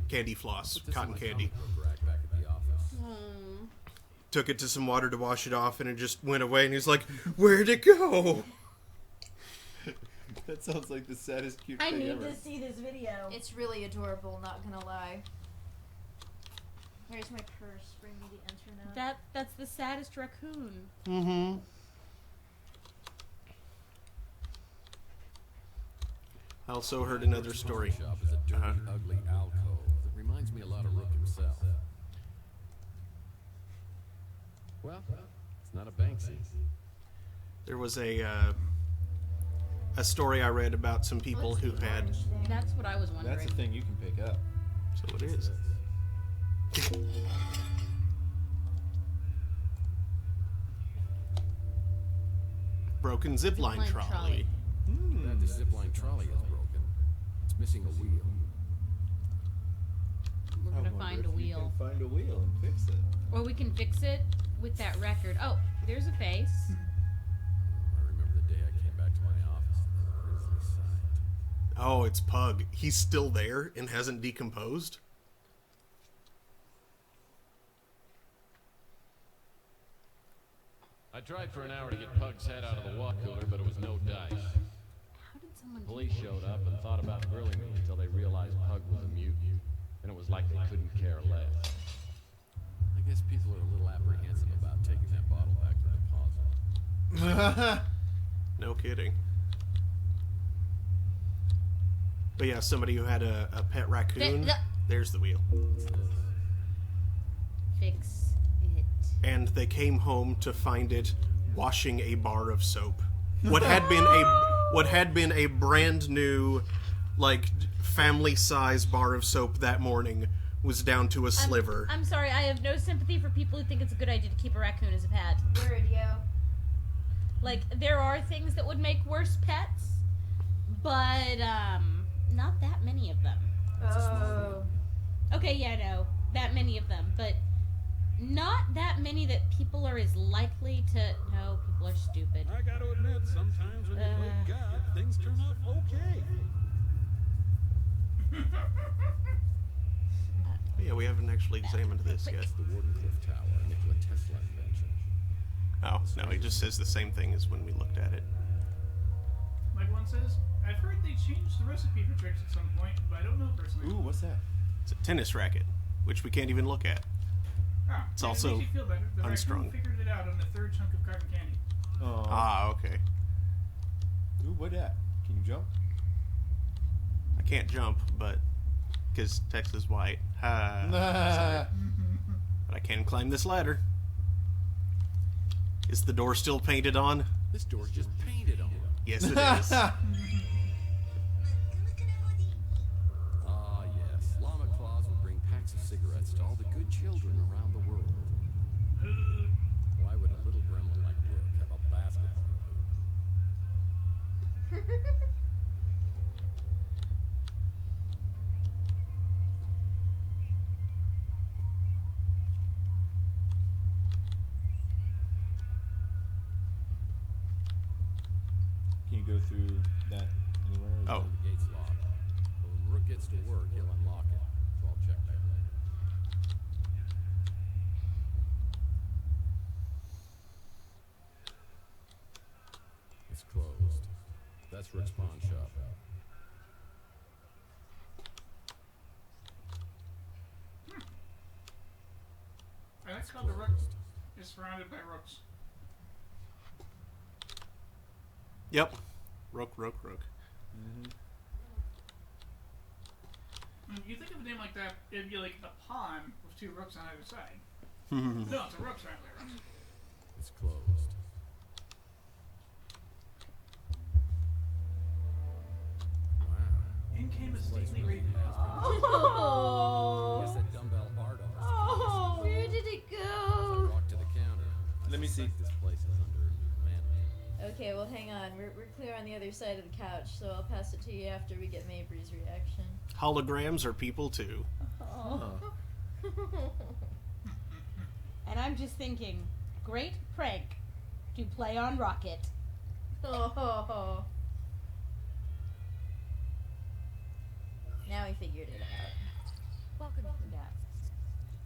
candy floss, cotton candy. Took it to some water to wash it off, and it just went away. And he's like, "Where'd it go?" That sounds like the saddest cute I thing need ever. to see this video. It's really adorable, not gonna lie. Where's my purse? Bring me the internet. That's the saddest raccoon. Mm-hmm. I also heard another story. Shop is a dirty, ugly alcove that reminds me a lot of Rook himself. Well, it's not a Banksy. There was a story I read about some people who had. That's what I was wondering. That's the thing you can pick up. So it is. Broken zipline trolley. That the zipline trolley is broken. It's missing a wheel. We're gonna find a wheel. Find a wheel and fix it. Or we can fix it with that record. Oh, there's a face. I remember the day I came back to my office and the grisly sight. Oh, it's Pug. He's still there and hasn't decomposed. I tried for an hour to get Pug's head out of the water cooler, but it was no dice. How did someone Police showed up and thought about grilling me until they realized Pug was a mutant, and it was like they couldn't care less. I guess people are a little apprehensive about taking that bottle back to deposit. No kidding. But yeah, somebody who had a pet raccoon. There's the wheel. fix it. And they came home to find it washing a bar of soap. What had been a brand new, like, family-size bar of soap that morning was down to a sliver. I'm sorry, I have no sympathy for people who think it's a good idea to keep a raccoon as a pet. Word, yo. Like, there are things that would make worse pets, but, not that many of them. Oh. Okay, yeah, no, that many of them, but not that many that people are as likely to... No, people are stupid. I gotta admit, sometimes when you play God, things turn out okay. Yeah, we haven't actually examined this yet. The Wardenclyffe Tower, a Nikola Tesla invention. Oh, no, he just says the same thing as when we looked at it. Like one says, I've heard they changed the recipe for tricks at some point, but I don't know personally. Ooh, what's that? It's a tennis racket, which we can't even look at. Ah, It's and also it makes you feel better. The unstrung. raccoon figured it out on the third chunk of cotton candy. Oh. Ah, okay. Ooh, what that? Can you jump? I can't jump, but... because Tex is white. Ha. Sorry. But I can climb this ladder. Is the door still painted on? This door's just painted on. Yes, it is. Ah, yes. Llama Claus will bring packs of cigarettes to all the good children around the world. Why would a little gremlin like Brooke have a basketball hoop? Can you go through that anywhere? Oh. The gate's locked. But when Rook gets to work, he'll unlock it. So I'll check back later. It's closed. That's Rook's pawn shop. And that's called the Rook. Is surrounded by rooks. Yep. Rook. You think of a name like that, it'd be like a pawn with two rooks on either side. Mhm. No, it's a rook surrounded by rooks. It's closed. In came a stately raven. Oh. Guess that dumbbell Ardo. Oh. Where did it go? Walk to the counter. Let me see. This place is under management. Okay, well, hang on. We're clear on the other side of the couch, so I'll pass it to you after we get Mabry's reaction. Holograms are people too. Oh. And I'm just thinking, great prank to play on Rocket. Oh. Now we figured it out. Welcome. Yeah.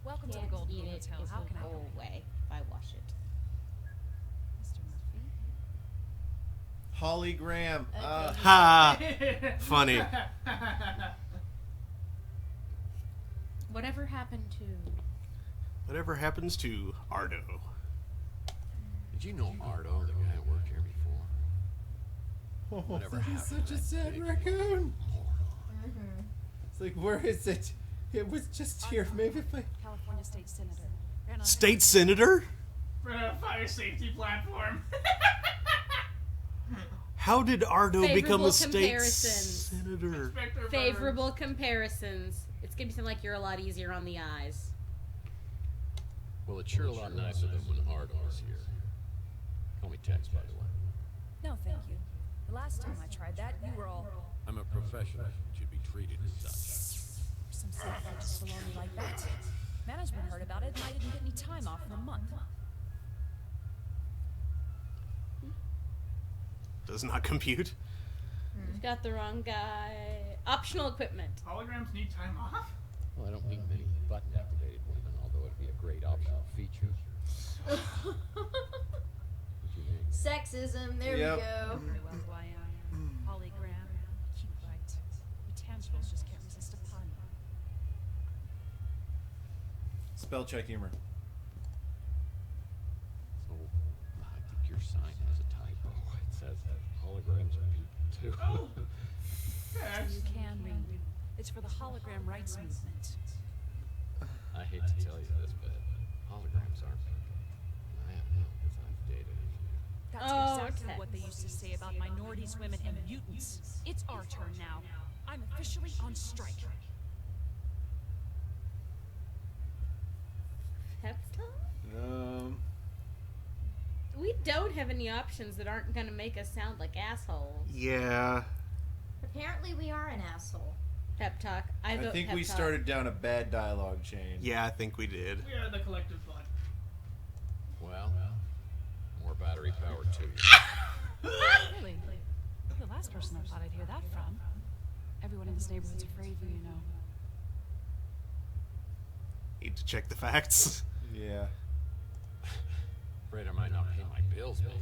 Welcome to the Can't Golden eat Rule it. Hotel. It How will can I go help you? away if I wash it. Mr. Murphy? Hologram. Ha! Funny. Whatever happened to... Whatever happens to Ardo? Did you know Ardo, the guy who worked here before? Oh, Whatever that is happened such a to that sad big raccoon. Mm-hmm. It's like, where is it? It was just here. Maybe if I... California State Senator. Ran on State Senator? Ran on a fire safety platform. How did Ardo become Favorable a state comparisons. senator? Favorable comparisons. It's gonna seem like you're a lot easier on the eyes. Well, it's sure a lot nicer than when Ardo was here. Call me Tex, by the way. No, thank you. The last time I tried that, you were all... I'm a professional. Should be treated as such. Some sacrilegious baloney like that. Management heard about it and I didn't get any time off for a month. Does not compute. You've got the wrong guy. Optional equipment. Holograms need time off? Well, I don't mean many button-activated women, although it'd be a great optional feature. What you think? Sexism, there Yep. we go. Very well who I am. Polygram. Cute, right? Intangibles just can't resist a pun. Spell check humor. So, I think your sign has a typo. It says that holograms are people, too. Oh. So you can read. It's for the hologram rights movement. I hate to tell you this, but Holograms aren't. I have no, because I've dated a few. That's Oh, exactly Tex. what they used to say about minorities, women, and mutants. It's our turn now. I'm officially on strike. Pep talk? We don't have any options that aren't going to make us sound like assholes. Yeah. Apparently, we are an asshole. Pep talk. I vote think pep we talk. started down a bad dialogue chain. Yeah, I think we did. We are the collective blood. Well, more battery power to you. Really? You're the last person I thought I'd hear that from. Everyone in this neighborhood's afraid of you, you know. Need to check the facts. Yeah. Afraid I might not pay my bills, maybe.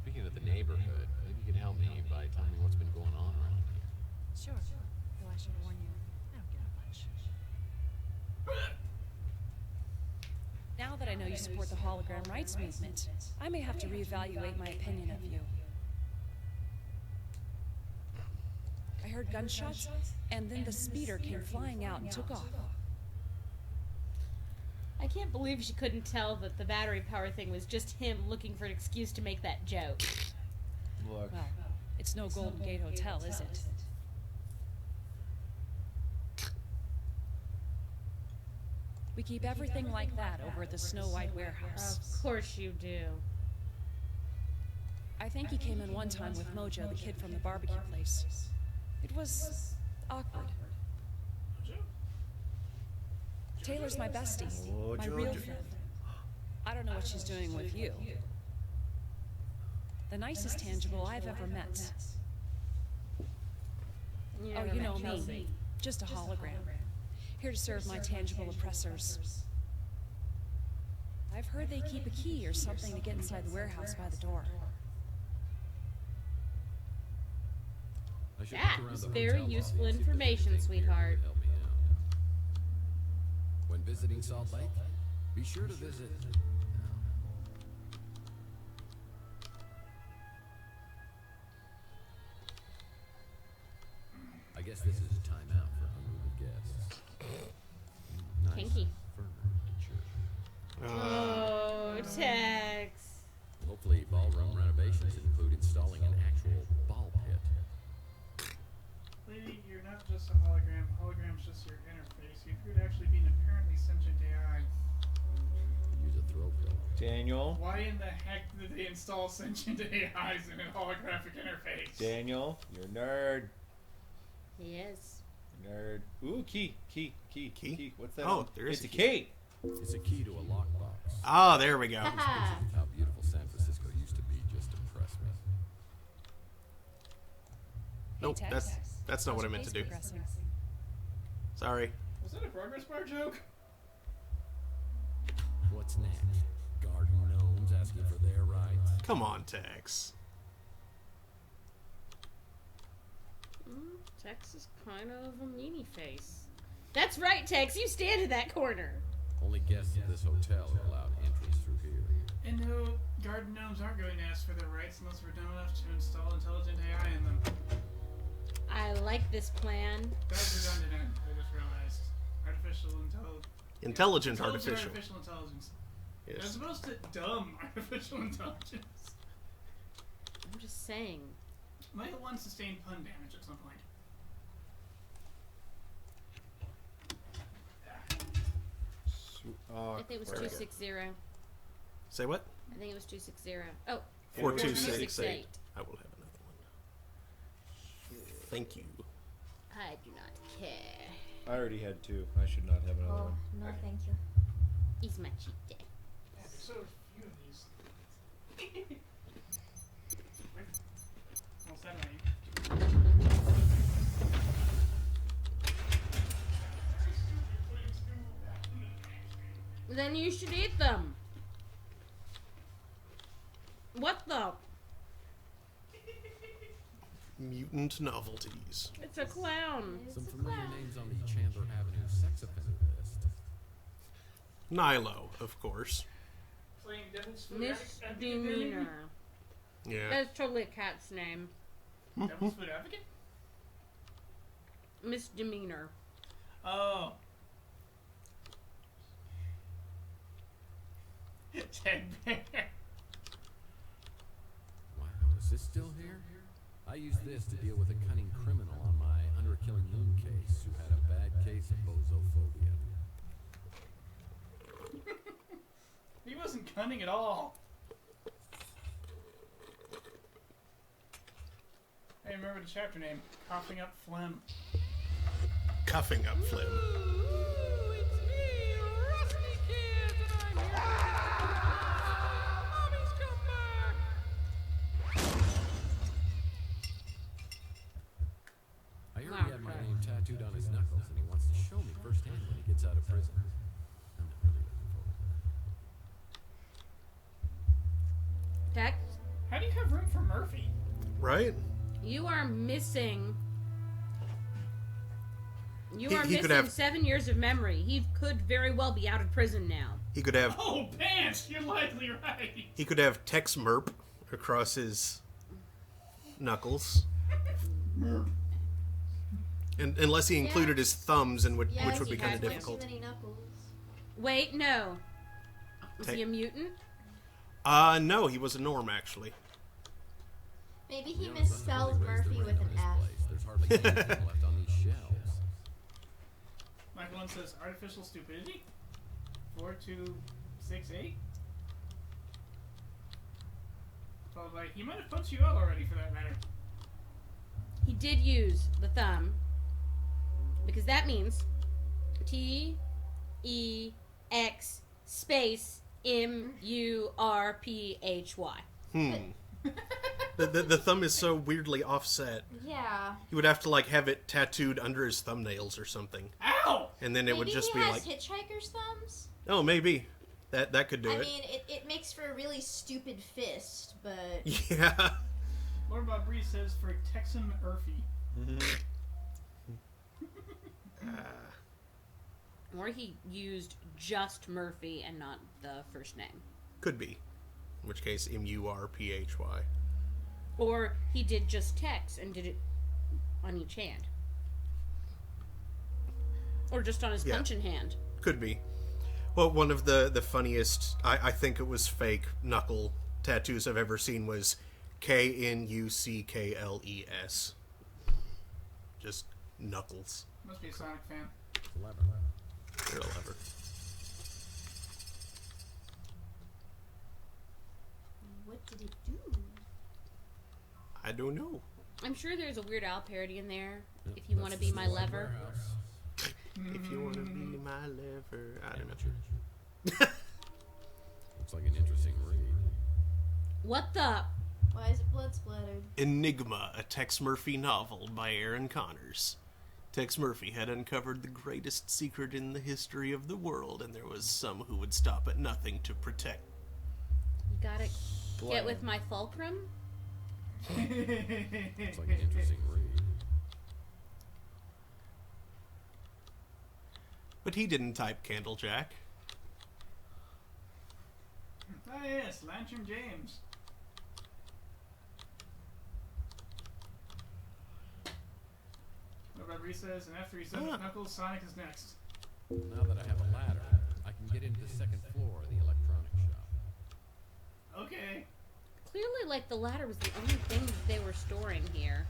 Speaking of the neighborhood, maybe you can help me by telling me what's been going on around here. Sure. Though I should warn you, I don't get up much. Now that I know you support the hologram rights movement, I may have to reevaluate my opinion of you. I heard gunshots, and then the speeder came flying out and took off. I can't believe she couldn't tell that the battery power thing was just him looking for an excuse to make that joke. Look. Well, it's no Golden Gate Hotel, is it? We keep everything like that over at the Snow White warehouse. Of course you do. I think he came in one time with Mojo, the kid from the barbecue place. It was awkward. Taylor's my bestie, my real friend. I don't know what she's doing with you. The nicest tangible I've ever met. Oh, you know me. Just a hologram. Here to serve my tangible oppressors. I've heard they keep a key or something to get inside the warehouse by the door. I should That look around is the very hotel useful lobby and see if there's information, anything here sweetheart. that would help me out. When visiting Salt Lake, be sure to visit. I guess this is a timeout for unruly guests. Nice Kinky. furniture. Oh, Tex. Hopefully, ballroom renovations include installing an actual ball pit. Lady, you're not just a hologram. Hologram's just your interface. You could actually be an apparently sentient AI. Use a throw pillow. Daniel. Why in the heck did they install sentient AIs in a holographic interface? Daniel, you're a nerd. Yes. Nerd. Ooh, key. What's that? Oh, there is it's a a key. key. It's a key to a lockbox. Ah, there we go. How beautiful San Francisco used to be just impressed me. Nope, Tex. that's not How's what I your meant to case do. progressing? Sorry. Was that a progress bar joke? What's next? Garden gnomes asking for their rights? Come on, Tex. Tex is kind of a meanie face. That's right, Tex. You stand in that corner. Only guests of this hotel are allowed entrance through here. And no, garden gnomes aren't going to ask for their rights unless we're dumb enough to install intelligent AI in them. I like this plan. That was redundant, I just realized. Intelligent artificial. Artificial intelligence. Yes. As opposed to dumb artificial intelligence. I'm just saying. Might have one sustained pun damage at some point. I think it was 260. Say what? I think it was 260. Oh, 4268. I will have another one. Thank you. I do not care. I already had two. I should not have another Oh, one. no, thank you. He's my cheat day. So few of these. Almost that way. Then you should eat them. What the? Mutant novelties. It's a clown. Some familiar names on the Chandler Avenue sex offender list. Nilo, of course. Playing Devil's Food Misdemeanor. Yeah. That's totally a cat's name. Devil's Food Advocate? Misdemeanor. Oh. Ted Bear. Wow, is this still here? I used this to deal with a cunning criminal on my Under a Killing Moon case who had a bad case of bozophobia. He wasn't cunning at all. Hey, remember the chapter name? Coughing Up Phlegm. Cuffing up Flim. I heard he had my name tattooed on his knuckles, and he wants to show me firsthand when he gets out of prison. I'm not really looking forward to that. Tex, How do you have room for Murphy? Right? you are missing. You He- are he could missing have- 7 years of memory. He could very well be out of prison now. He could have Oh, pants! You're likely right. he could have Tex Merp across his knuckles. And unless he included his thumbs, and which Yes, would be he kind has of way difficult. too many knuckles. Wait, no. Was Te- he a mutant? No, he was a norm actually. Maybe he misspelled Murphy with an F. There's hardly anything left on these shelves. Michael 1 says artificial stupidity. 4268. Followed by he might have punched you out already for that matter. He did use the thumb. Because that means T-E-X space M-U-R-P-H-Y. The thumb is so weirdly offset. Yeah. He would have to like have it tattooed under his thumbnails or something. Ow! And then it would Maybe just he be has like, hitchhiker's thumbs? oh, maybe that could do I it. mean, it makes for a really stupid fist, but... Yeah. Lord Bob Bree says for Texan Murphy. Or he used just Murphy and not the first name. Could be. In which case, M-U-R-P-H-Y. Or he did just Tex and did it on each hand. Or just on his Yeah. punching hand. Could be. Well, one of the funniest, I think it was fake, knuckle tattoos I've ever seen was K-N-U-C-K-L-E-S. Just knuckles. Must be a Sonic fan. Clever. You're a lever. What did it do? I don't know. I'm sure there's a Weird Al parody in there. If you want to be my lever. If you want to be my lever, I don't know. Looks like an interesting read. What the? Why is it blood splattered? Enigma, a Tex Murphy novel by Aaron Connors. Tex Murphy had uncovered the greatest secret in the history of the world, and there was some who would stop at nothing to protect. You gotta get with my fulcrum? Looks like an interesting read. But he didn't type Candlejack. Ah yes, Lantern James. Lord Bob Bree says an F-37 Knuckles, Sonic is next. Now that I have a ladder, I can get into the second floor of the electronics shop. Okay. Clearly, like, the ladder was the only thing that they were storing here.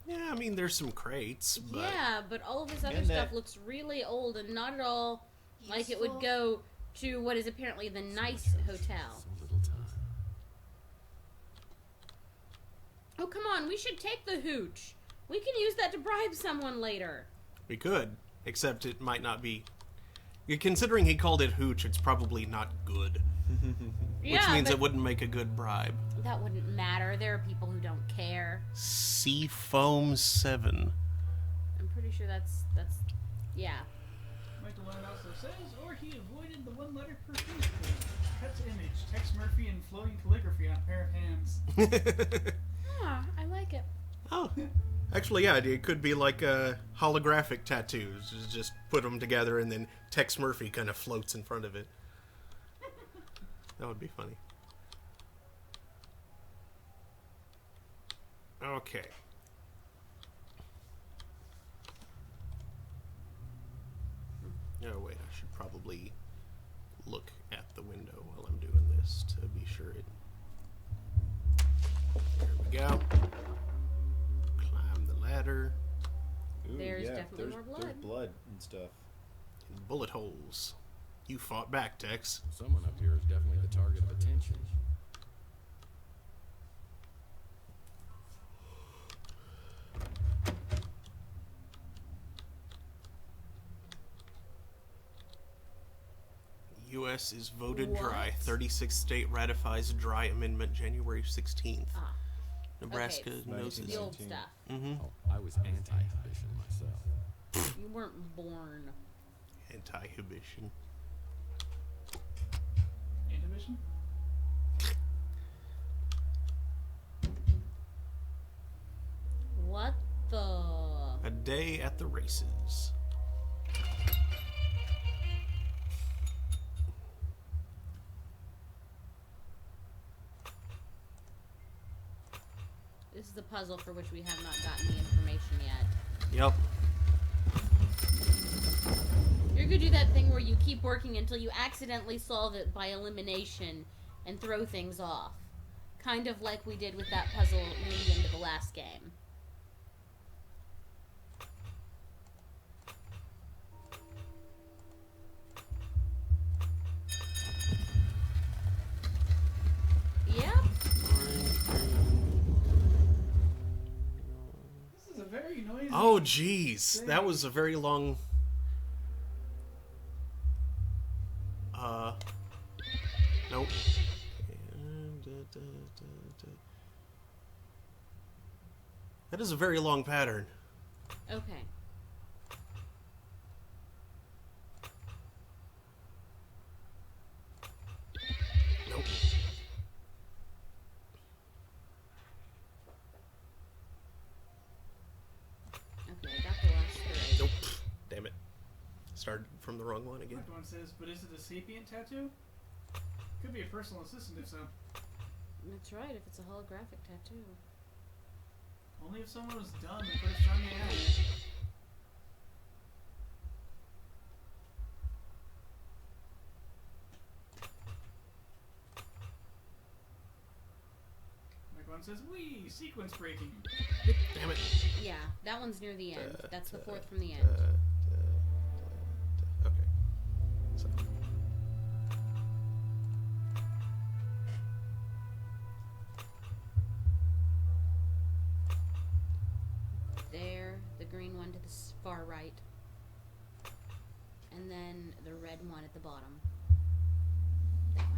Yeah, I mean, there's some crates, but... Yeah, but all of this other And stuff that- looks really old and not at all like it would go to what is apparently the nice hotel. Oh, come on, we should take the hooch. We can use that to bribe someone later. We could, except it might not be... Considering he called it hooch, it's probably not good. Which Yeah, means but- it wouldn't make a good bribe. That wouldn't matter. There are people who don't care. Seafoam 7. I'm pretty sure that's yeah. Michael Lyon also says, or he avoided the one-letter perfume thing. Cut to image, Tex Murphy and floating calligraphy on a pair of hands. Ah, I like it. Oh. Actually, yeah, it could be like holographic tattoos. Just put them together and then Tex Murphy kind of floats in front of it. That would be funny. Okay. Oh, wait, I should probably look at the window while go. Climb the ladder. Ooh, There's yeah, definitely more blood. There's blood and stuff. Bullet holes. You fought back, Tex. Someone up here is definitely the target of attention. U.S. is voted What? dry. 36th state ratifies dry amendment January 16th. Ah. Nebraska Okay, knows the its old stuff. Mm-hmm. Oh, I was anti-ambition myself. You weren't born. Anti-hibition. Inhibition? What the? A day at the races. This is the puzzle for which we have not gotten the information yet. Yep. You're gonna do that thing where you keep working until you accidentally solve it by elimination and throw things off. Kind of like we did with that puzzle near the end of the last game. Yep. This is a very noisy. Oh, jeez. That was a very long... Nope. That is a very long pattern. Okay. Nope. Okay, I got the last three. Nope. Damn it. Started from the wrong one again. Like one says, but is it a sapient tattoo? Could be a personal assistant if so. That's right, if it's a holographic tattoo. Only if someone was dumb and put a shiny eye on it. Like one says, wee, sequence breaking. Damn it. Yeah, that one's near the end. That's the fourth from the end. Okay. So. There, the green one to the far right. And then the red one at the bottom.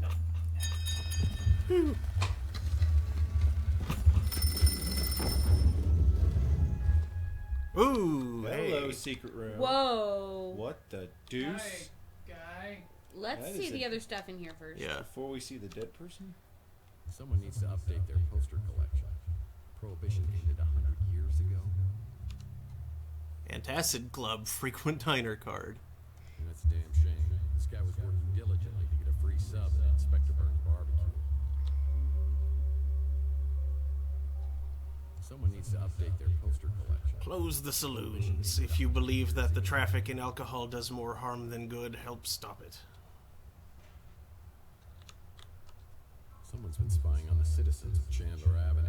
That one. Ooh, Hello, hey. secret room. Whoa. What the deuce? Guy. Let's That see is the a- other stuff in here first. Yeah. Before we see the dead person? Someone needs to update their poster collection. Prohibition ended 100 years ago. Antacid Club frequent diner card. And that's a damn shame. This guy was working diligently to get a free sub at Inspector Burns Barbecue. Someone needs to update their poster collection. Close the saloons. If you believe that the traffic in alcohol does more harm than good, help stop it. Someone's been spying on the citizens of Chandler Avenue.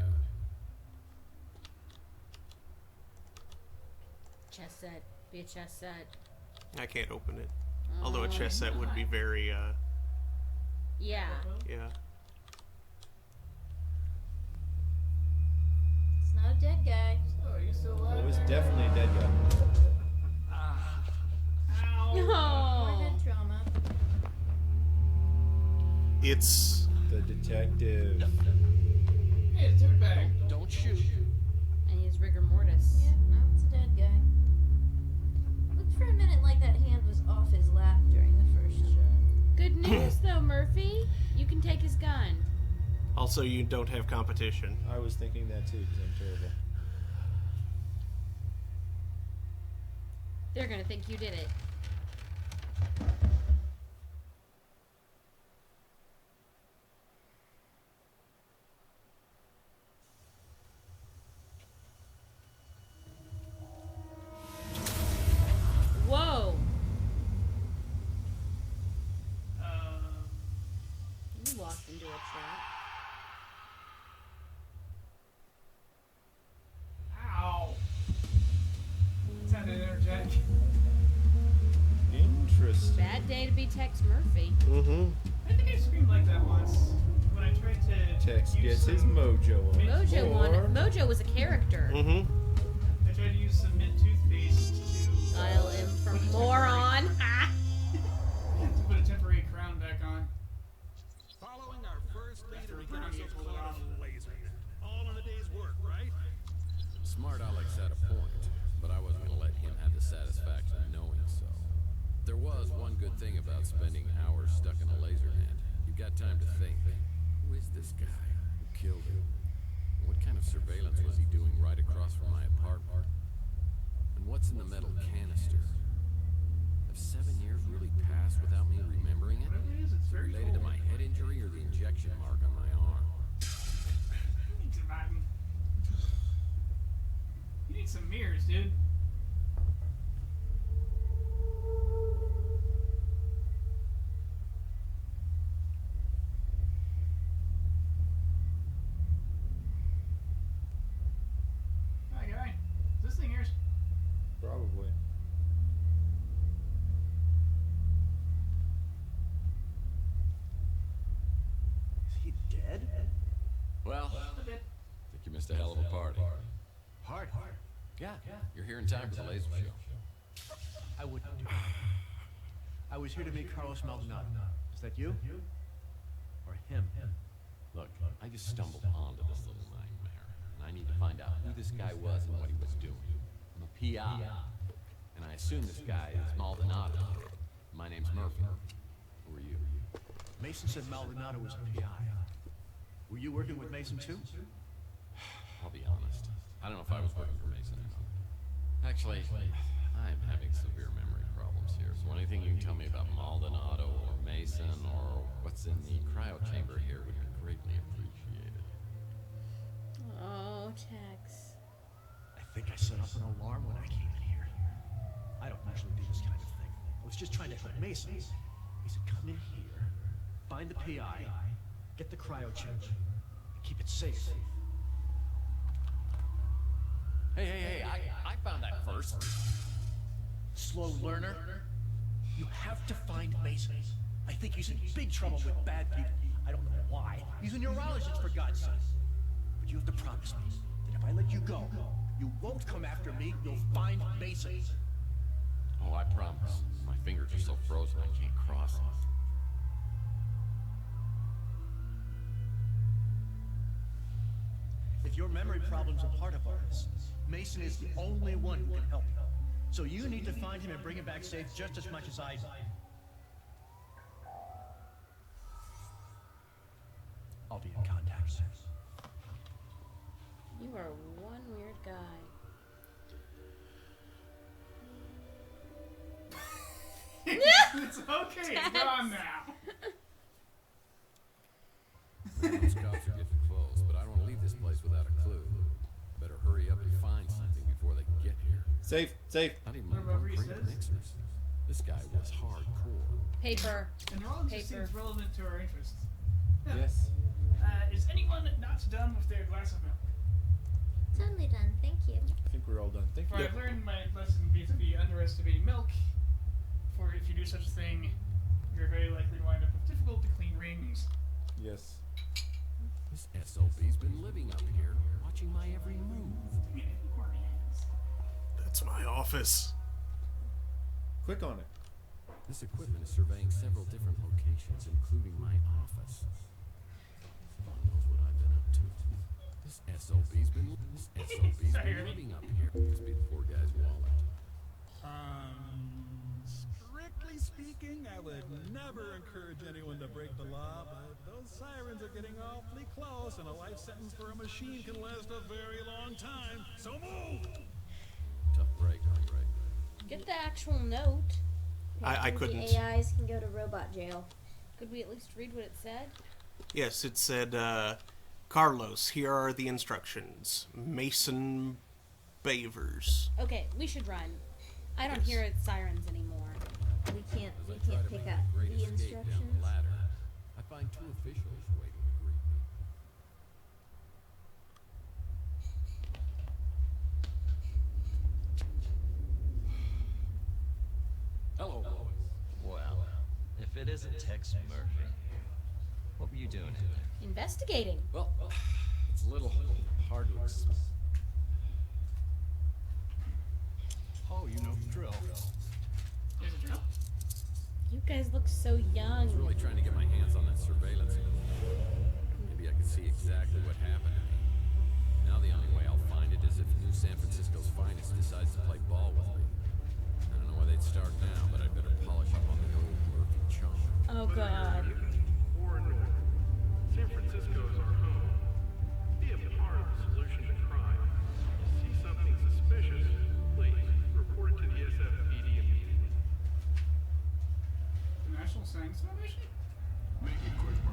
Chess set. Be a chess set. I can't open it. Although a Oh, chess set would be very, Yeah. yeah. It's not a dead guy. Oh, you still alive? It was definitely a dead guy. Ow. No. More head trauma. It's... The detective. Hey, it's dirtbag. Don't shoot. And he's rigor mortis. Yeah, no, it's a dead guy. Looked for a minute like that hand was off his lap during the first shot. Good news though, Murphy. You can take his gun. Also, you don't have competition. I was thinking that too, because I'm terrible. They're gonna think you did it. Whoa! You walked into a trap. bad day to be Tex Murphy. Mm-hmm. I think I screamed like that once when I tried to. Tex use gets his some mojo on. Mojo was a character. Mm-hmm. I tried to use some mint toothpaste to. Dial him from moron. To put a temporary crown back on. Following our first lead in the Council Cloud laser. All in a day's work, right? Smart Alex had a point, but I wasn't going to let him have the satisfaction of knowing so. There was one good thing about spending hours stuck in a laser net. You got time to think. Who is this guy? Who killed him? What kind of surveillance was he doing right across from my apartment? And what's in the metal canister? Have 7 years really passed without me remembering it? Is it related to my head injury or the injection mark on my arm? You need some mirrors, dude. Hi, guy. Is this thing yours? Probably. Is he dead? Well, A bit. think you missed a hell of a party. Hard. Yeah, you're here in time for the laser show. I wouldn't do it. I was here to meet Carlos Maldonado. Is that you? Or him? Look, I just stumbled onto this little nightmare, and I need to find out who this guy was and what he was doing. I'm a PI, and I assume this guy is Maldonado. My name's Murphy. Who are you? Mason said Maldonado was a PI. Were you working with Mason too? I'll be honest. I don't know if I was working for Mason or not. Actually, I'm having severe memory problems here, so anything you can tell me about Maldonado or Mason or what's in the cryo chamber here would be greatly appreciated. Oh, Tex. I think I set up an alarm when I came in here. I don't usually do this kind of thing. I was just trying to help Mason. He said, come in here, find the PI, get the cryo chamber, and keep it safe. Hey, I found that first. Slow learner. You have to find Mason. I think he's in big trouble with bad people. I don't know why. He's a neurologist, for God's sake. But you have to promise me that if I let you go, you won't come after me. You'll find Mason. Oh, I promise. My fingers are so frozen I can't cross them. If your memory problems are part of ours, Mason is the only one who can help you. So you need to find him and bring him back safe just as much as I do. I'll be in contact soon. You are one weird guy. It's okay. It's gone now. Those cops are getting close, but I don't want to leave this place without a clue. Better hurry up and find something before they get here. Safe. Not even my blueprint mixers. This guy was hardcore. Paper. And neurology seems relevant to our interests. Yes. Is anyone not done with their glass of milk? Totally done, thank you. I think we're all done. Thank For you. I've learned my lesson vis-a-vis underestimating milk. For if you do such a thing, you're very likely to wind up with difficult to clean rings. Yes. This SOB's been living up here, watching my every move. That's my office. Click on it. This equipment is surveying several different locations, including my office. Someone knows what I've been up to. This SOB's been living up here. Must be the poor guy's wallet. Strictly speaking, I would never encourage anyone to break the law, but those sirens are getting awfully close, and a life sentence for a machine can last a very long time. So move! Tough break, right? Get the actual note. I couldn't. The AIs can go to robot jail. Could we at least read what it said? Yes, it said, Carlos, here are the instructions. Mason Bavers. Okay, we should run. I don't hear sirens anymore. We can't As I try to pick make up a great the escape down instructions. the ladder, I find two officials waiting to greet me. Hello, boys. Well, If it isn't Tex Murphy, what were you doing here? Investigating. Well, it's a little hard to explain. Oh, you know the drill. There's a drill. You guys look so young. I was really trying to get my hands on that surveillance. Maybe I could see exactly what happened to me. Now the only way I'll find it is if New San Francisco's finest decides to play ball with me. I don't know where they'd start now, but I'd better polish up on the old Murphy charm. Oh God. Or north. San Francisco's our home. Be a part of the solution to crime. See something suspicious, please report it to the SFPD immediately. The National Science Foundation?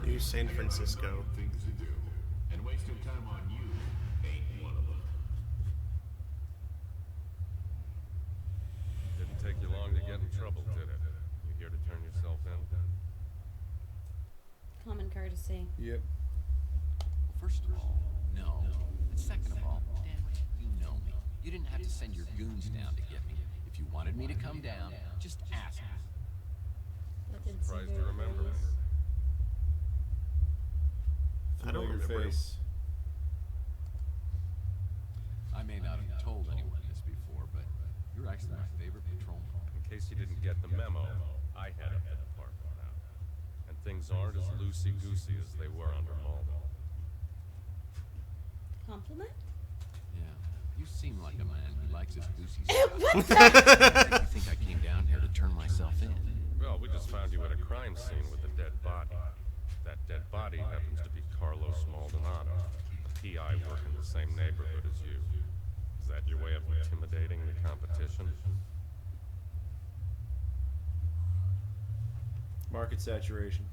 New San Francisco. Things to do, and wasting time on you ain't one of them. Didn't take you long to get in trouble, did it? You here to turn yourself in? Common courtesy. Yep. Well, first of all, no. And second of all, Dan, you know me. You didn't have to send your goons down to get me. If you wanted me to come down, just ask me. Surprised you remember me. I don't Familiar remember. face. I may not have told anyone this before, but you're actually my favorite patrolman. In case you didn't get the memo, I head up the department now. And things aren't as loosey-goosey as they were under Mulder. Compliment? Yeah, you seem like a man who likes his goosey What stuff. You think I came down here to turn myself in? Well, we just found you at a crime scene with a dead body. That dead body happens to be Carlos Maldonado, a PI working the same neighborhood as you. Is that your way of intimidating the competition? Market saturation.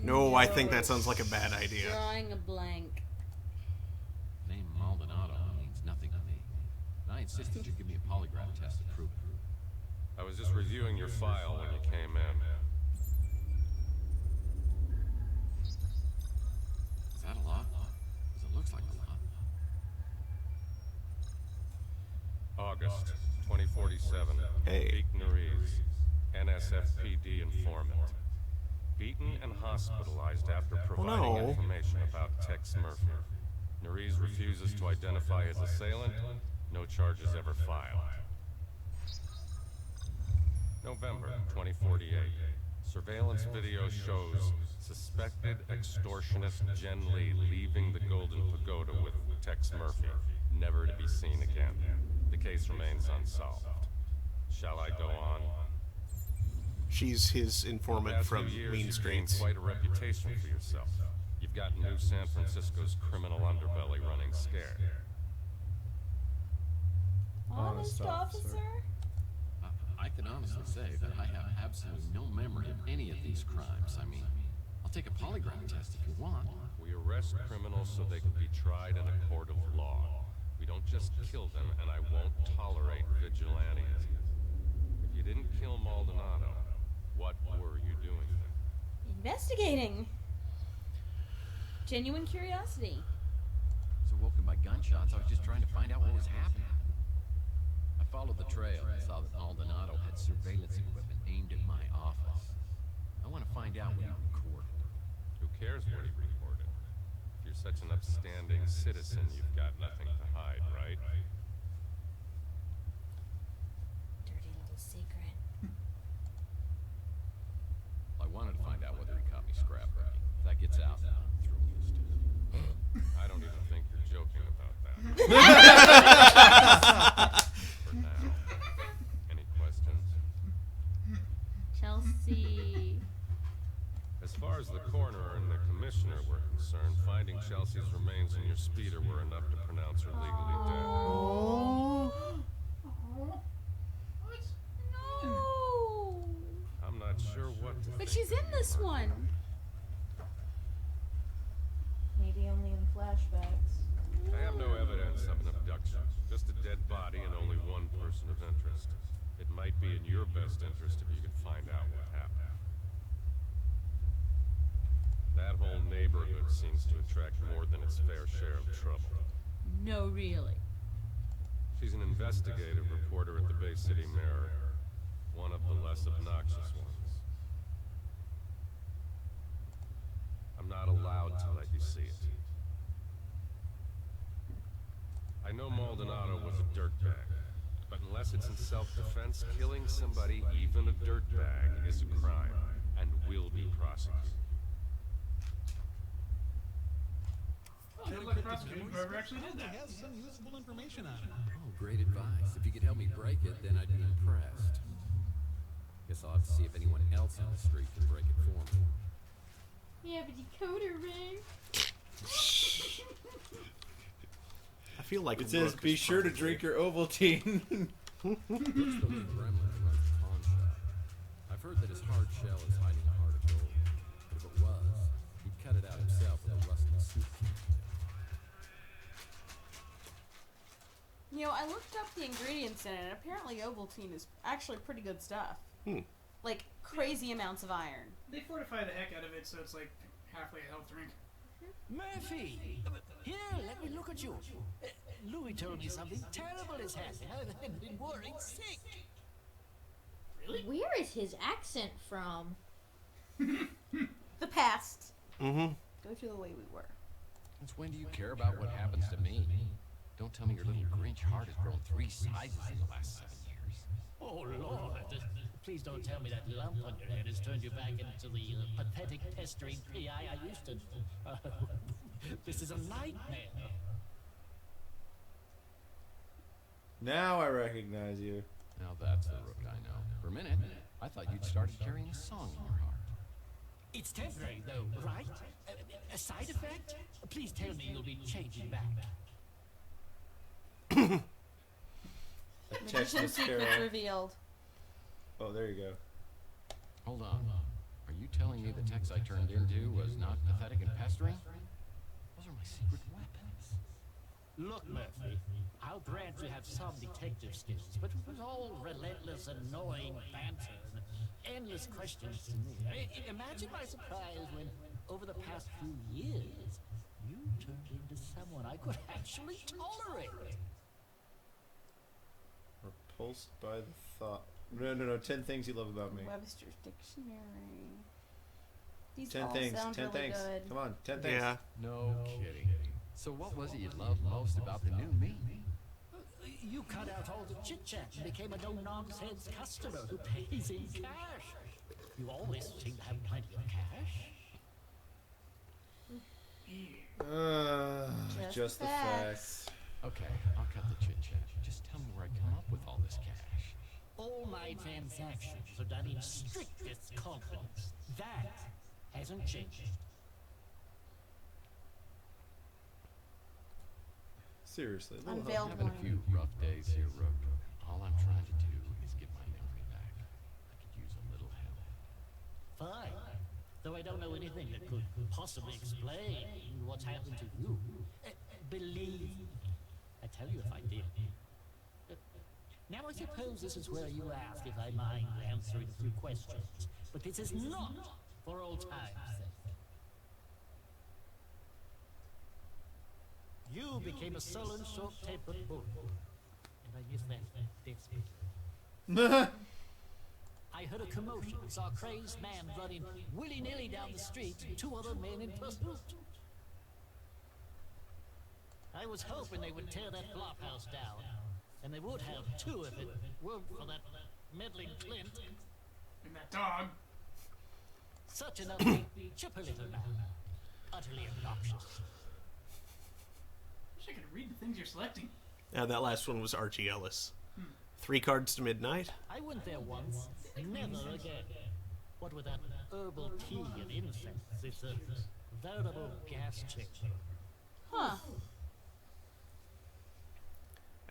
No, I think that sounds like a bad idea. Drawing a blank. Name Maldonado means nothing to me. And I insisted you give me a polygraph test to prove it. I was just reviewing your file when you came in. Is that a lot? Because it looks like a lot. August 2047. Hey. Beek Nariz, NSFPD informant. Beaten and hospitalized after providing no. information about Tex Murphy. Nariz refuses to identify his assailant. No charges ever filed. November 2048. Surveillance video shows suspected extortionist Jen Lee leaving the Golden Pagoda with Tex Murphy, never to be seen again. The case remains unsolved. Shall I go on? She's his informant Past from few years, Mean you've gained Streets. quite a reputation for yourself. You've got New San Francisco's criminal underbelly running scared. Honest officer? I can honestly say that I have absolutely no memory of any of these crimes. I mean, I'll take a polygraph test if you want. We arrest criminals so they can be tried in a court of law. We don't just kill them, and I won't tolerate vigilantism. If you didn't kill Maldonado, what were you doing? Investigating. Genuine curiosity. So woken by gunshots, I was just trying to find out what was happening. I followed the trail and saw that Maldonado had surveillance equipment aimed at my office. I want to find out what he recorded. Who cares what he recorded? If you're such an upstanding citizen, you've got nothing to hide, right? Dirty little secret. I wanted to find out whether he caught me scrapbooking. If that gets out, I'm through with this dude. I don't even think you're joking about that. For now. Any questions? Chelsea. As far as the coroner and the commissioner were concerned, finding Chelsea's remains in your speeder were enough to pronounce her legally dead. No. I'm not sure what to But think. she's in this one. Maybe only in flashbacks. I have no evidence of an abduction, just a dead body and only one person of interest. It might be in your best interest if you could find out what happened. That whole neighborhood seems to attract more than its fair share of trouble. No, really. She's an investigative reporter at the Bay City Mirror, one of the less obnoxious ones. I'm not allowed to let you see it. I know Maldonado was a dirtbag, but unless it's in self-defense, killing somebody, even a dirtbag, is a crime and will be prosecuted. Good luck prosecuting whoever actually did that. Has some useful information on it. Oh, great advice. If you could help me break it, then I'd be impressed. Guess I'll have to see if anyone else on the street can break it for me. You have a decoder ring. I feel like It says, Brooke be is sure to probably- drink your Ovaltine. Looks the way Gremlin runs the pawn shop. I've heard that his hard shell is hiding a heart of gold. But if it was, he'd cut it out himself with a rusty soup can. You know, I looked up the ingredients in it, and apparently Ovaltine is actually pretty good stuff. Like, crazy amounts of iron. They fortify the heck out of it, so it's like halfway a health drink. Murphy! Here, let me look at you. Louis told me something terrible has happened. I've been worried sick. Where is his accent from? The past. Mm-hmm. Go to the way we were. Since when do you care about what happens to me? Don't tell me your little Grinch heart has grown 3 sizes in the last 7 years. Oh, Lord. Please don't tell me that lump on your head has turned you back into the pathetic, pestering PI I used to. This is a nightmare. Now I recognize you. Now that's the Rook I know. For a minute, I thought you'd started carrying a song in your heart. It's temporary, though, right? A side effect? Please tell me you'll be changing back. Magician secrets revealed. Oh, there you go. Hold on. Are you telling me the text I turned into was not pathetic and pestering? Those are my secret weapons. Look, Murphy, I'll grant you have some detective skills, but it was all relentless, annoying banter and endless questions to me. Imagine my surprise when, over the past few years, you turned into someone I could actually tolerate. Repulsed by the thought. No. 10 things you love about me. Webster's Dictionary. These 10 all things. sound 10 really things. good. Come on, 10 things. Yeah. No kidding. So what was it you loved most about the new me? You cut out all the chit-chat and became a no-nonsense customer who pays in cash. You always seem to have plenty of cash. Just the facts. Okay, I'll cut the chit-chat. Just tell me where I come up with all this cash. All my transactions are done in strictest confidence. That hasn't changed. Seriously. I'm having a few rough days here, Rook. All I'm trying to do is get my memory back. I could use a little help. Fine. Though I don't know anything that could possibly explain what's happened to you. Believe me, I'd tell you if I did. Now I suppose this is where you ask if I mind answering a few questions. But this is not for old time's sake. You became a sullen, short-tempered bull. And I miss that desperately. I heard a commotion and saw a crazed man running willy-nilly down the street and 2 other men in pursuit. I was hoping they would tear that flop house down, and they would have too if it weren't for that meddling Clint. And that dog. Such an ugly, chipper little man. Utterly obnoxious. Wish I could read the things you're selecting. That last one was Archie Ellis. 3 cards to midnight. I went there once, never again. What with that herbal tea and incense, it's a veritable gas chamber. Huh.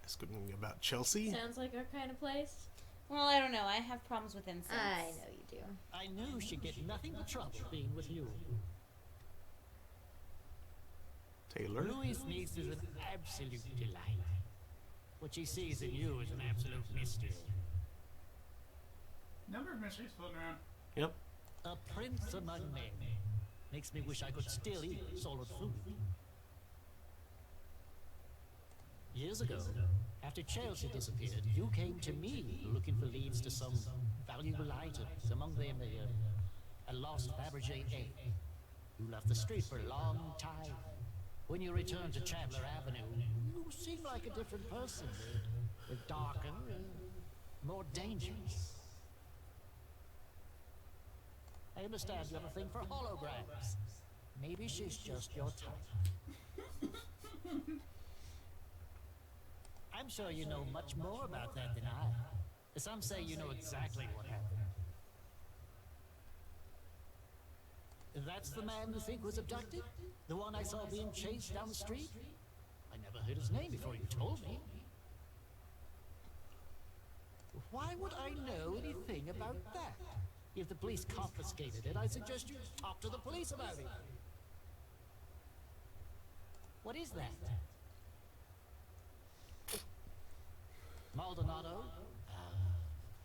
Asking about Chelsea. Sounds like our kind of place. Well, I don't know. I have problems with incense. I know you do. I knew she'd get nothing but trouble being with you. Taylor. Louis' niece is an absolute delight. What she sees in you is an absolute mystery. Number of mysteries floating around. Yep. A prince among men. Makes me wish I could still eat solid food. Years ago, after Chelsea disappeared, you came to me looking for leads to some valuable items, among them a lost Fabergé egg. You left the street for a long time. When you returned to Chandler Avenue, you seemed like a different person. Darker, more dangerous. I understand you have a thing for holograms. Maybe she's just your type. I'm sure you know much more about that than I. Some say you know exactly what happened. That's the man you think was abducted? The one I saw being chased down the street? I never heard his name before you told me. Why would I know anything about that? If the police confiscated it, I suggest you talk to the police about it. What is that? Maldonado?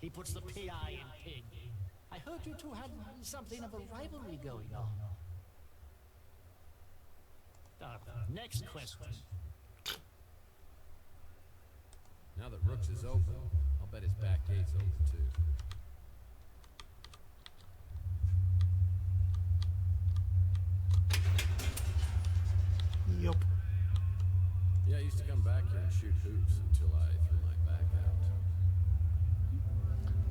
He puts the PI in pig. I heard you two had something of a rivalry going on. Next question. Now that Rooks is open, I'll bet his back gate's open too. Yup. Yeah, I used to come back here and shoot hoops until I threw my back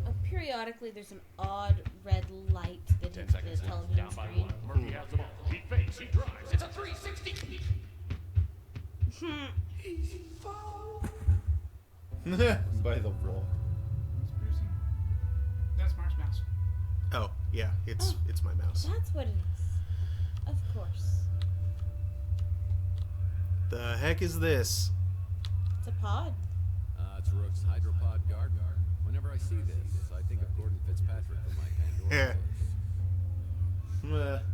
out. Periodically, there's an odd red light that hits the television Down by screen. one. Murphy has the ball. He fakes. He drives. It's a 360. Easy foul. By the roll. That's Mark's mouse. Oh, yeah, it's my mouse. That's what it is. Of course. The heck is this? It's a pod. It's Rook's hydropod garden. Whenever I see this, I think of Gordon Fitzpatrick from my Pandora list.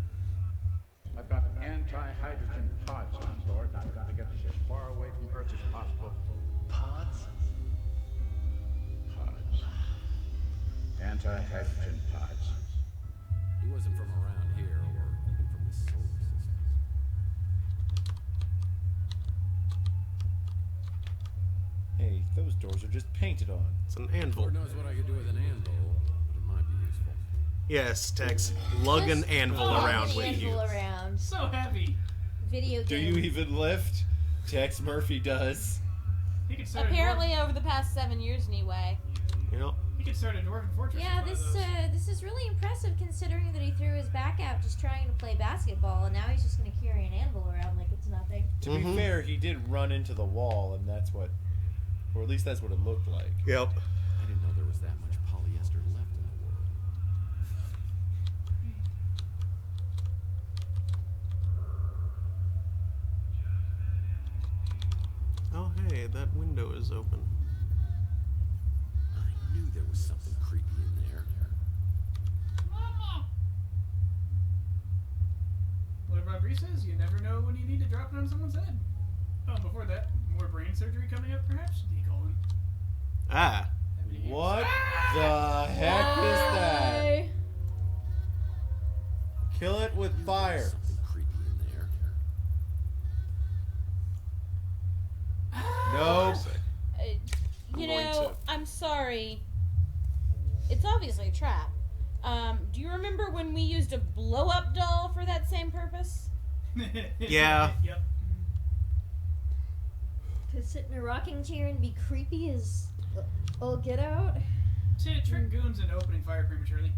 I've got anti-hydrogen pods on board, and I've got to get this as far away from Earth as possible. Pods? Pods. Anti-hydrogen pods. He wasn't from around here or even from this solar system. Hey, those doors are just painted on. It's an anvil. Lord knows what I could do with an anvil, but it might be useful. Yes, Tex. Lug an anvil around with you. Around. So heavy. Video Do game. you even lift? Tex Murphy does. He could start Apparently, over the past 7 years, anyway. Yep. He could start a Dwarven Fortress. Yeah, with one of those. this is really impressive considering that he threw his back out just trying to play basketball, and now he's just going to carry an anvil around like it's nothing. To be fair, he did run into the wall, and that's what, or at least that's what it looked like. Yep. I didn't know there was that much polyester left in the world. Oh, hey, that window is open. I knew there was something creepy in there. What Bob Reese says, you never know when you need to drop it on someone's head. Oh, before that, more brain surgery coming up, perhaps? D-colon. Ah. What the heck is that? Kill it with fire. Something creepy in there. Nope. You know, I'm sorry. It's obviously a trap. Do you remember when we used a blow-up doll for that same purpose? Yeah. Yep. To sit in a rocking chair and be creepy is all get out. To trick goons into opening fire prematurely.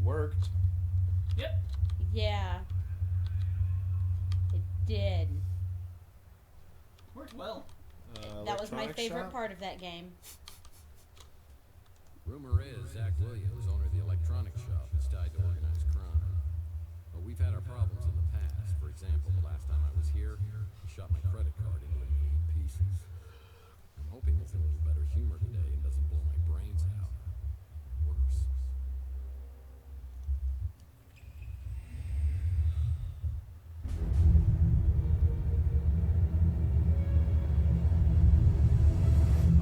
Worked. Yep. Yeah. It did. Worked well. That was my Electronic favorite shop? part of that game. Rumor is Zach Williams, owner of the electronics shop, is tied to organized crime. But we've had our problems in the past. For example, the last time I was here, he shot my credit card into a million pieces. I'm hoping he's in a little better humor today and doesn't blow my brains out. Worse.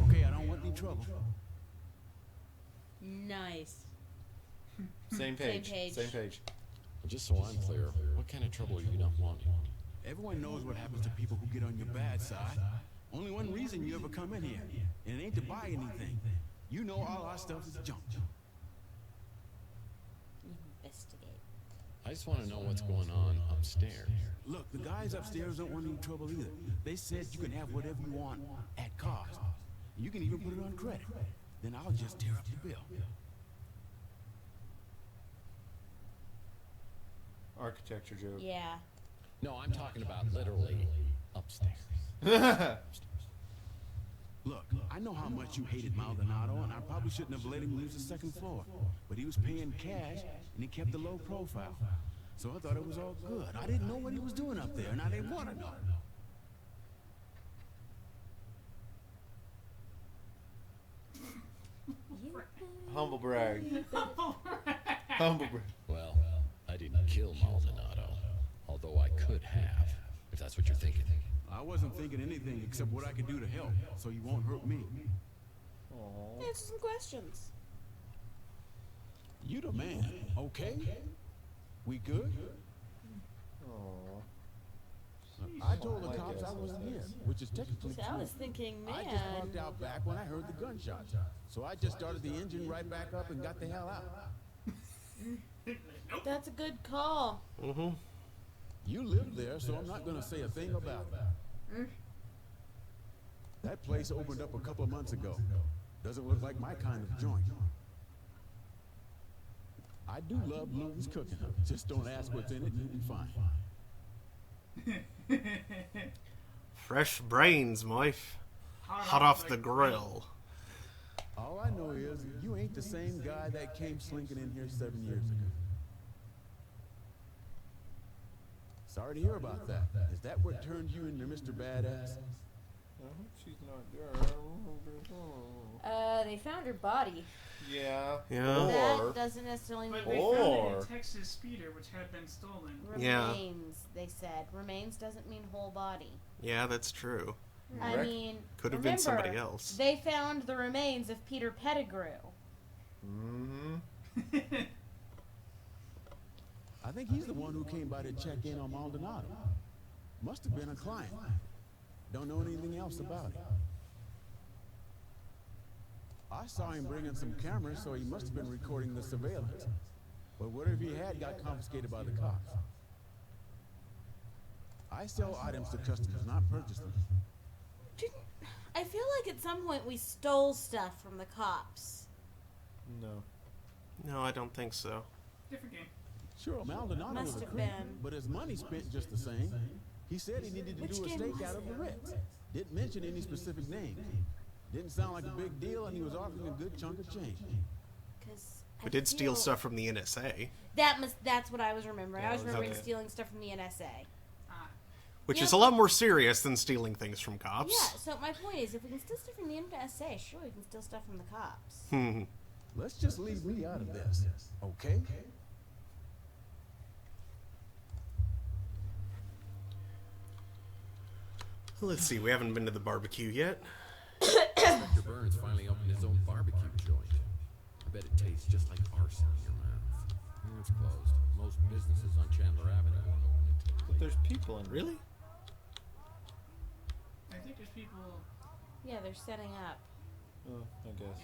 Okay, I don't want any trouble. Nice. Same page. page. Same page. Just so I'm clear, what kind of trouble are you not wanting? Everyone knows what happens to people who get on your bad side. Only one reason you ever come in here, and it ain't to buy anything. You know all our stuff is junk. I just want to know what's going on upstairs. Look, the guys upstairs don't want any trouble either. They said you can have whatever you want at cost. You can even put it on credit. Then I'll just tear up the bill. Architecture joke. Yeah. No, I'm talking about literally upstairs. Look, I know how much you hated Maldonado, and I probably shouldn't have let him use the second floor. But he was paying cash, and he kept a low profile. So I thought it was all good. I didn't know what he was doing up there, and I didn't want to know. Humble brag. Humble brag. Well, I didn't kill Maldonado, although I could have, if that's what you're thinking. I wasn't thinking anything except what I could do to help, so you won't hurt me. Answer some questions. You the man, okay? We good? I told the cops I wasn't here, which is technically See, true. I was thinking, man. I just parked out back when I heard the gunshots. So I just started the engine right back up and got the hell out. That's a good call. Mm-hmm. You lived there, so I'm not gonna say a thing about it. That place opened up a couple of months ago. Doesn't look like my kind of joint. I do love Lou's cooking. Just don't ask what's in it, you'll be fine. Fresh brains, wife. Hot off the grill. All I know is you ain't the same guy that came slinking in here 7 years ago. Sorry to hear about that. Is that what turned you into Mr. Badass? She's not They found her body. Yeah. That doesn't necessarily mean But they found it in a Texas speeder, which had been stolen. Remains, they said. Remains doesn't mean whole body. Yeah, that's true. I mean, could have been somebody remember, else. They found the remains of Peter Pettigrew. Mm-hmm. I think he's the one who came by to check in on Maldonado. Must have been a client. Don't know anything else about it. I saw him bringing some cameras, so he must have been recording the surveillance. But whatever he had got confiscated by the cops. I sell items to customers, not purchase them. I feel like at some point we stole stuff from the cops. No. No, I don't think so. Different game. Sure, Maldonado Must was a have crook, been. but his money spent just the same. He said he needed to Which do a game stake was out of the it? Ritz. Didn't mention any specific name. Didn't sound like a big deal, and he was offering a good chunk of change. We did steal stuff from the NSA, That's what I was remembering. I was remembering okay. stealing stuff from the NSA. which Yeah, is a lot more serious than stealing things from cops. Yeah, so my point is, if we can steal stuff from the NSA, sure, we can steal stuff from the cops. Let's just leave me out of this, okay? Let's see, we haven't been to the barbecue yet. Inspector Burns finally opened his own barbecue joint. I bet it tastes just like arson in your mouth. It's closed. Most businesses on Chandler Avenue won't open until But there's people in it. Really? I think there's people. Yeah, they're setting up. Oh, I guess.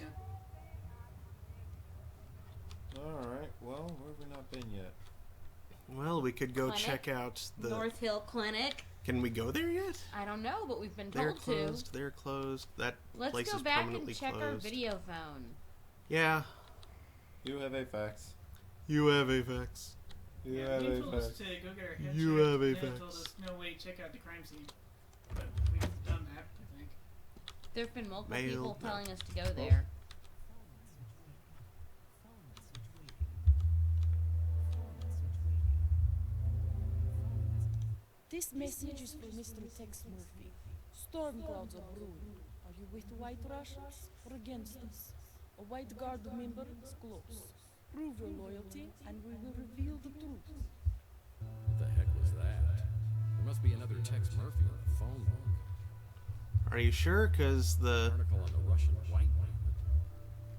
Yeah. Alright, well, where have we not been yet? Well, we could go Clinic? check out the... North Hill Clinic. Can we go there yet? I don't know, but we've been They're told closed. to. They're closed. That Let's place go is back and permanently check closed. our video phone. Yeah. You have a fax. You have AVAX. You Yeah, have they a told us fax. to go get our head You checked, have and a then fax. told us, no, wait, check out the crime scene. But we've done that, I think. There have been multiple Mail, people no. telling us to go there. This message is for Mr. Tex Murphy. Storm clouds are brewing. Are you with the White Russians or against us? A White Guard member is close. Prove your loyalty, and we will reveal the truth. What the heck was that? There must be another Tex Murphy on the phone book. Are you sure? Because the... Article on the Russian white movement.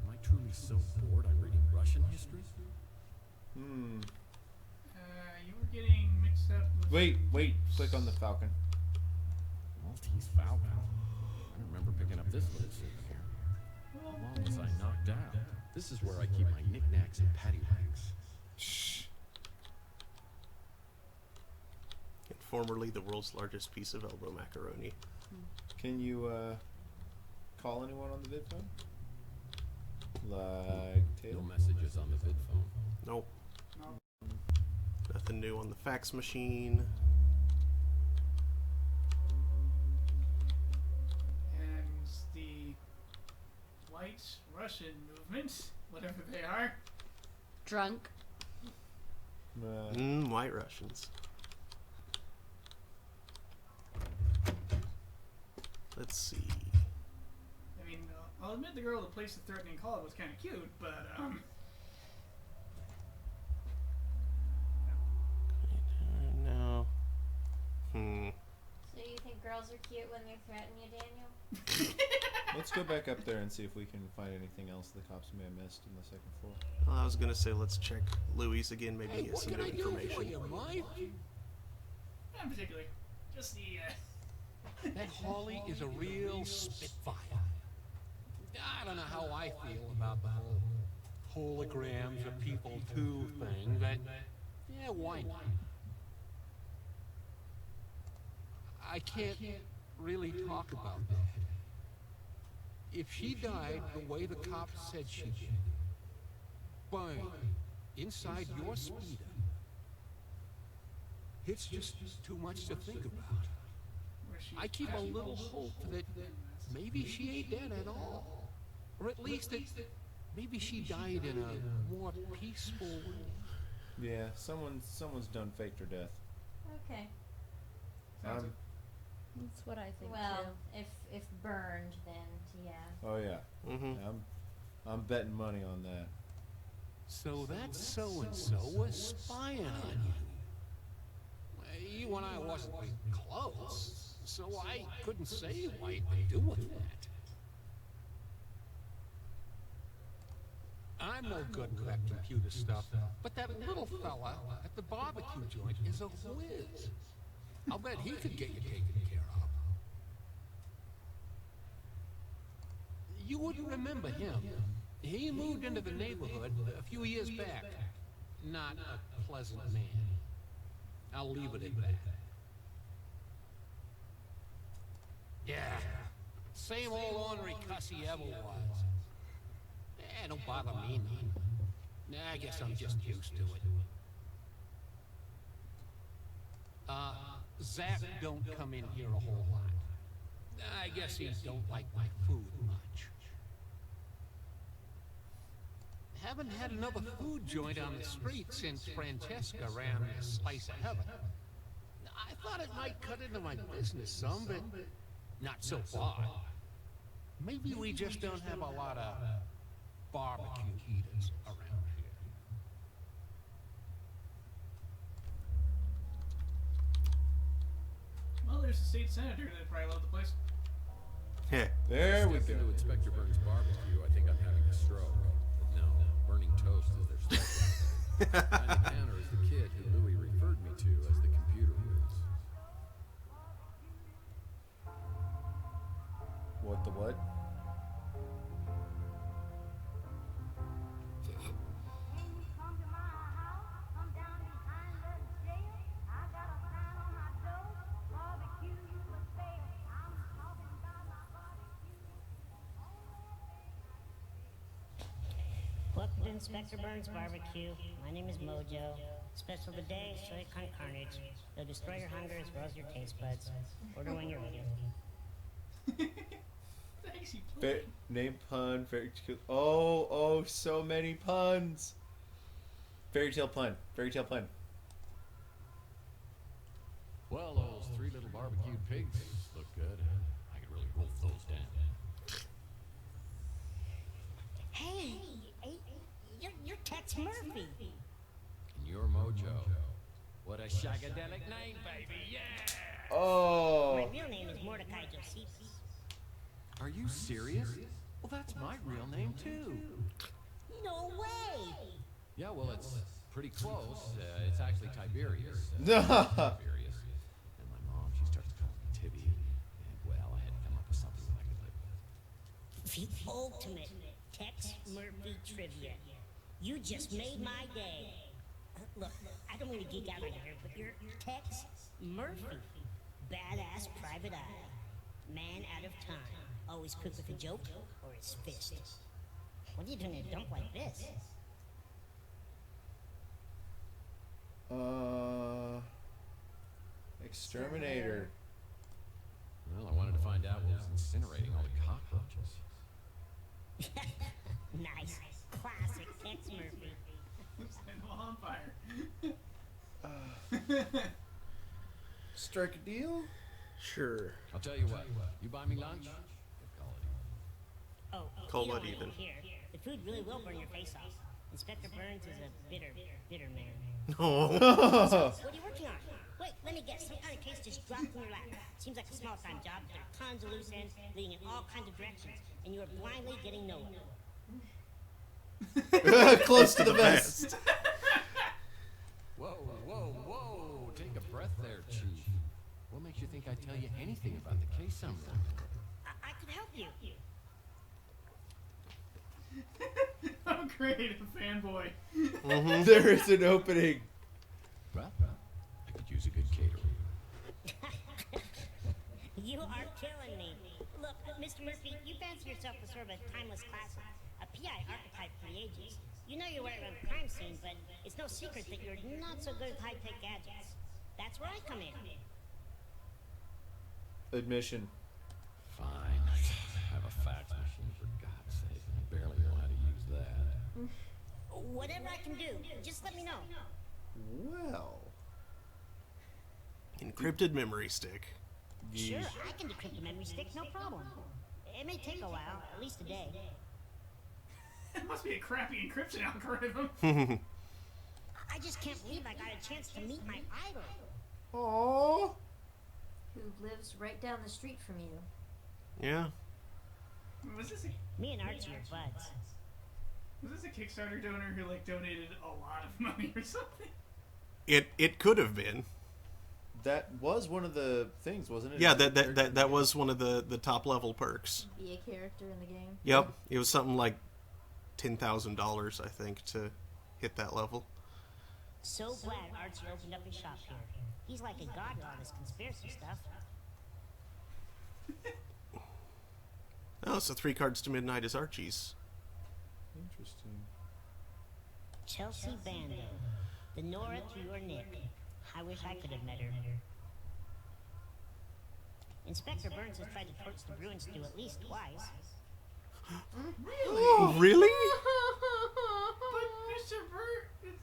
Am I truly so bored I'm reading Russian history? You were getting mixed up with... Wait, click on the Falcon. Maltese Falcon. I don't remember picking up this little souvenir. How long was I knocked out? This is where I keep my knickknacks and paddywhacks. Shh. formerly the world's largest piece of elbow macaroni. Can you call anyone on the vid phone? Like Taylor? No messages on the vid phone. Nope. Nothing new on the fax machine. And the White Russian movement, whatever they are. Drunk. White Russians. Let's see. I mean, I'll admit the girl that placed the threatening call was kind of cute, but No. So you think girls are cute when they threaten you, Daniel? Let's go back up there and see if we can find anything else the cops may have missed in the second floor. Well, I was gonna say let's check Louis again. Maybe he has some new information. not particularly. Just the That Holly is a real spitfire. I don't know how I feel about the whole holograms of people too thing, but yeah, why not? I can't really talk about that. If she died the way the cops said she did, burned inside your speeder, it's just too much to think about. I keep a little hope that maybe she ain't dead at all. Or at least that maybe she died in a more peaceful way. Yeah, someone's done faked her death. Okay. That's what I think Well, too. if burned, then yeah. Oh yeah. Mm-hmm. I'm betting money on that. So that so-and-so was spying on you. You and I wasn't really close, so I couldn't say why you'd been doing that. I'm no good with that computer stuff, but that little fella at the barbecue joint is a whiz. I'll bet he could get you taken care of. You wouldn't remember him. He moved into the neighborhood a few years back. Not a pleasant man. I'll leave it at that. Yeah, same old ornery cuss he ever was. Don't bother me none. I guess I'm just used to it. Zach don't come in here a whole lot. I guess he don't like my food much. Haven't had another food joint on the street since Francesca ran a Slice of Heaven. I thought it might cut into my business some, but not so far. Maybe we just don't have a lot of barbecue eaters around here. well, there's a state senator that probably loved the place. There we Step go. into Inspector Burns' barbecue, I think I'm having a stroke. But no, burning toast is their specialty. Behind the counter is the kid who Louis referred me to as the computer whiz. What the what? Welcome to Inspector Burns Barbecue. My name is Mojo. Special today, soy con carnage. They'll destroy your hunger as well as your taste buds. Order when you're ready. Thanks, you played. Name pun, fairy tale. Oh, so many puns. Fairy tale pun. Fairy tale pun. Well, those 3 little barbecued pigs look good. I could really wolf those down. Hey, you're Tex Murphy. And you're Mojo. What a shagadelic name, baby, yeah! Oh. My real name is Mordecai Josephus. Are you serious? Well, that's my real name, too. No way! Yeah, well, it's pretty close. It's actually Tiberius. No. Tiberius. And my mom, she starts to call me Tibby. And, well, I had to come up with something that I could live with. The ultimate Tex Murphy trivia. You just made my day. Look, I don't mean to geek out on you here, but you're Tex Murphy. Badass private eye. Man out of time. Always quick with a joke or his fist. What are you doing in a dump like this? Exterminator. Well, I wanted to find out what was incinerating all the cockroaches. Nice. Classic Tex Murphy. Set them all on fire. Strike a deal? Sure. I'll tell you what. You buy me lunch? Oh, Call you know it what? even. Here, the food really will burn your face off. Inspector Burns is a bitter man. Oh. So, what are you working on? Wait, let me guess. Some kind of case just dropped in your lap. Seems like a small-time job. There are tons of loose ends leading in all kinds of directions, and you are blindly getting nowhere. Close to the vest. Whoa, whoa, whoa. Take a breath there, Chief. What makes you think I'd tell you anything about the case I'm working on? I could help you. Oh, great, a fanboy. There is an opening. Well, I could use a good catering. You are killing me. Look, Mr. Murphy, you fancy yourself as sort of a timeless classic, a PI archetype for the ages. You know you're right around the crime scene, but it's no secret that you're not so good with high-tech gadgets. That's where I come in. Admission. Fine. I have a fax machine, for God's sake. I barely know how to use that. Whatever I can do, just let me know. Well. Encrypted memory stick. Sure, I can decrypt a memory stick, no problem. It may take a while, at least a day. It must be a crappy encryption algorithm. I just can't believe I got a chance to meet my idol. Aww. Who lives right down the street from you. Yeah. Was this Me and Archie are buds. a Kickstarter donor who like donated a lot of money or something? It could have been. That was one of the things, wasn't it? Yeah, that was one of the top level perks. Be a character in the game. Yep, it was something like $10,000, I think, to hit that level. So glad Archie opened up his shop here. He's like a god to all this conspiracy stuff. Oh, so 3 cards to midnight is Archie's. Interesting. Chelsea Bando. The Nora to your Nick. I wish I could have met her. Inspector Burns has tried to torch the Bruin stew at least twice. Oh, really? But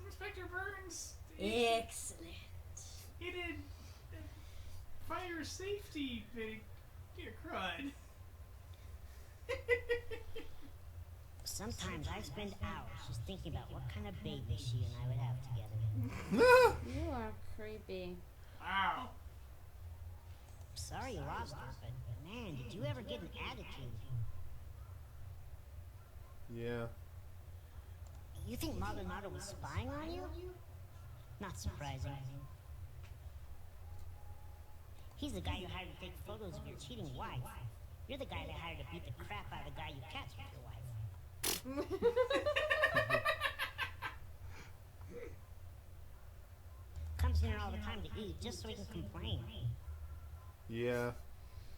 Inspector Burns. Excellent. He did fire safety bit of crud. Sometimes I spend hours just thinking about what kind of baby she and I would have together. You are creepy. Wow. Sorry you lost her, but man, did you ever get an attitude? Yeah. You think Maldonado was spying on you? Not surprising. He's the guy you hired to take photos of your cheating wife. You're the guy they hired to beat the crap out of the guy you catch with your wife. Comes here all the time to eat just so he can complain. Yeah.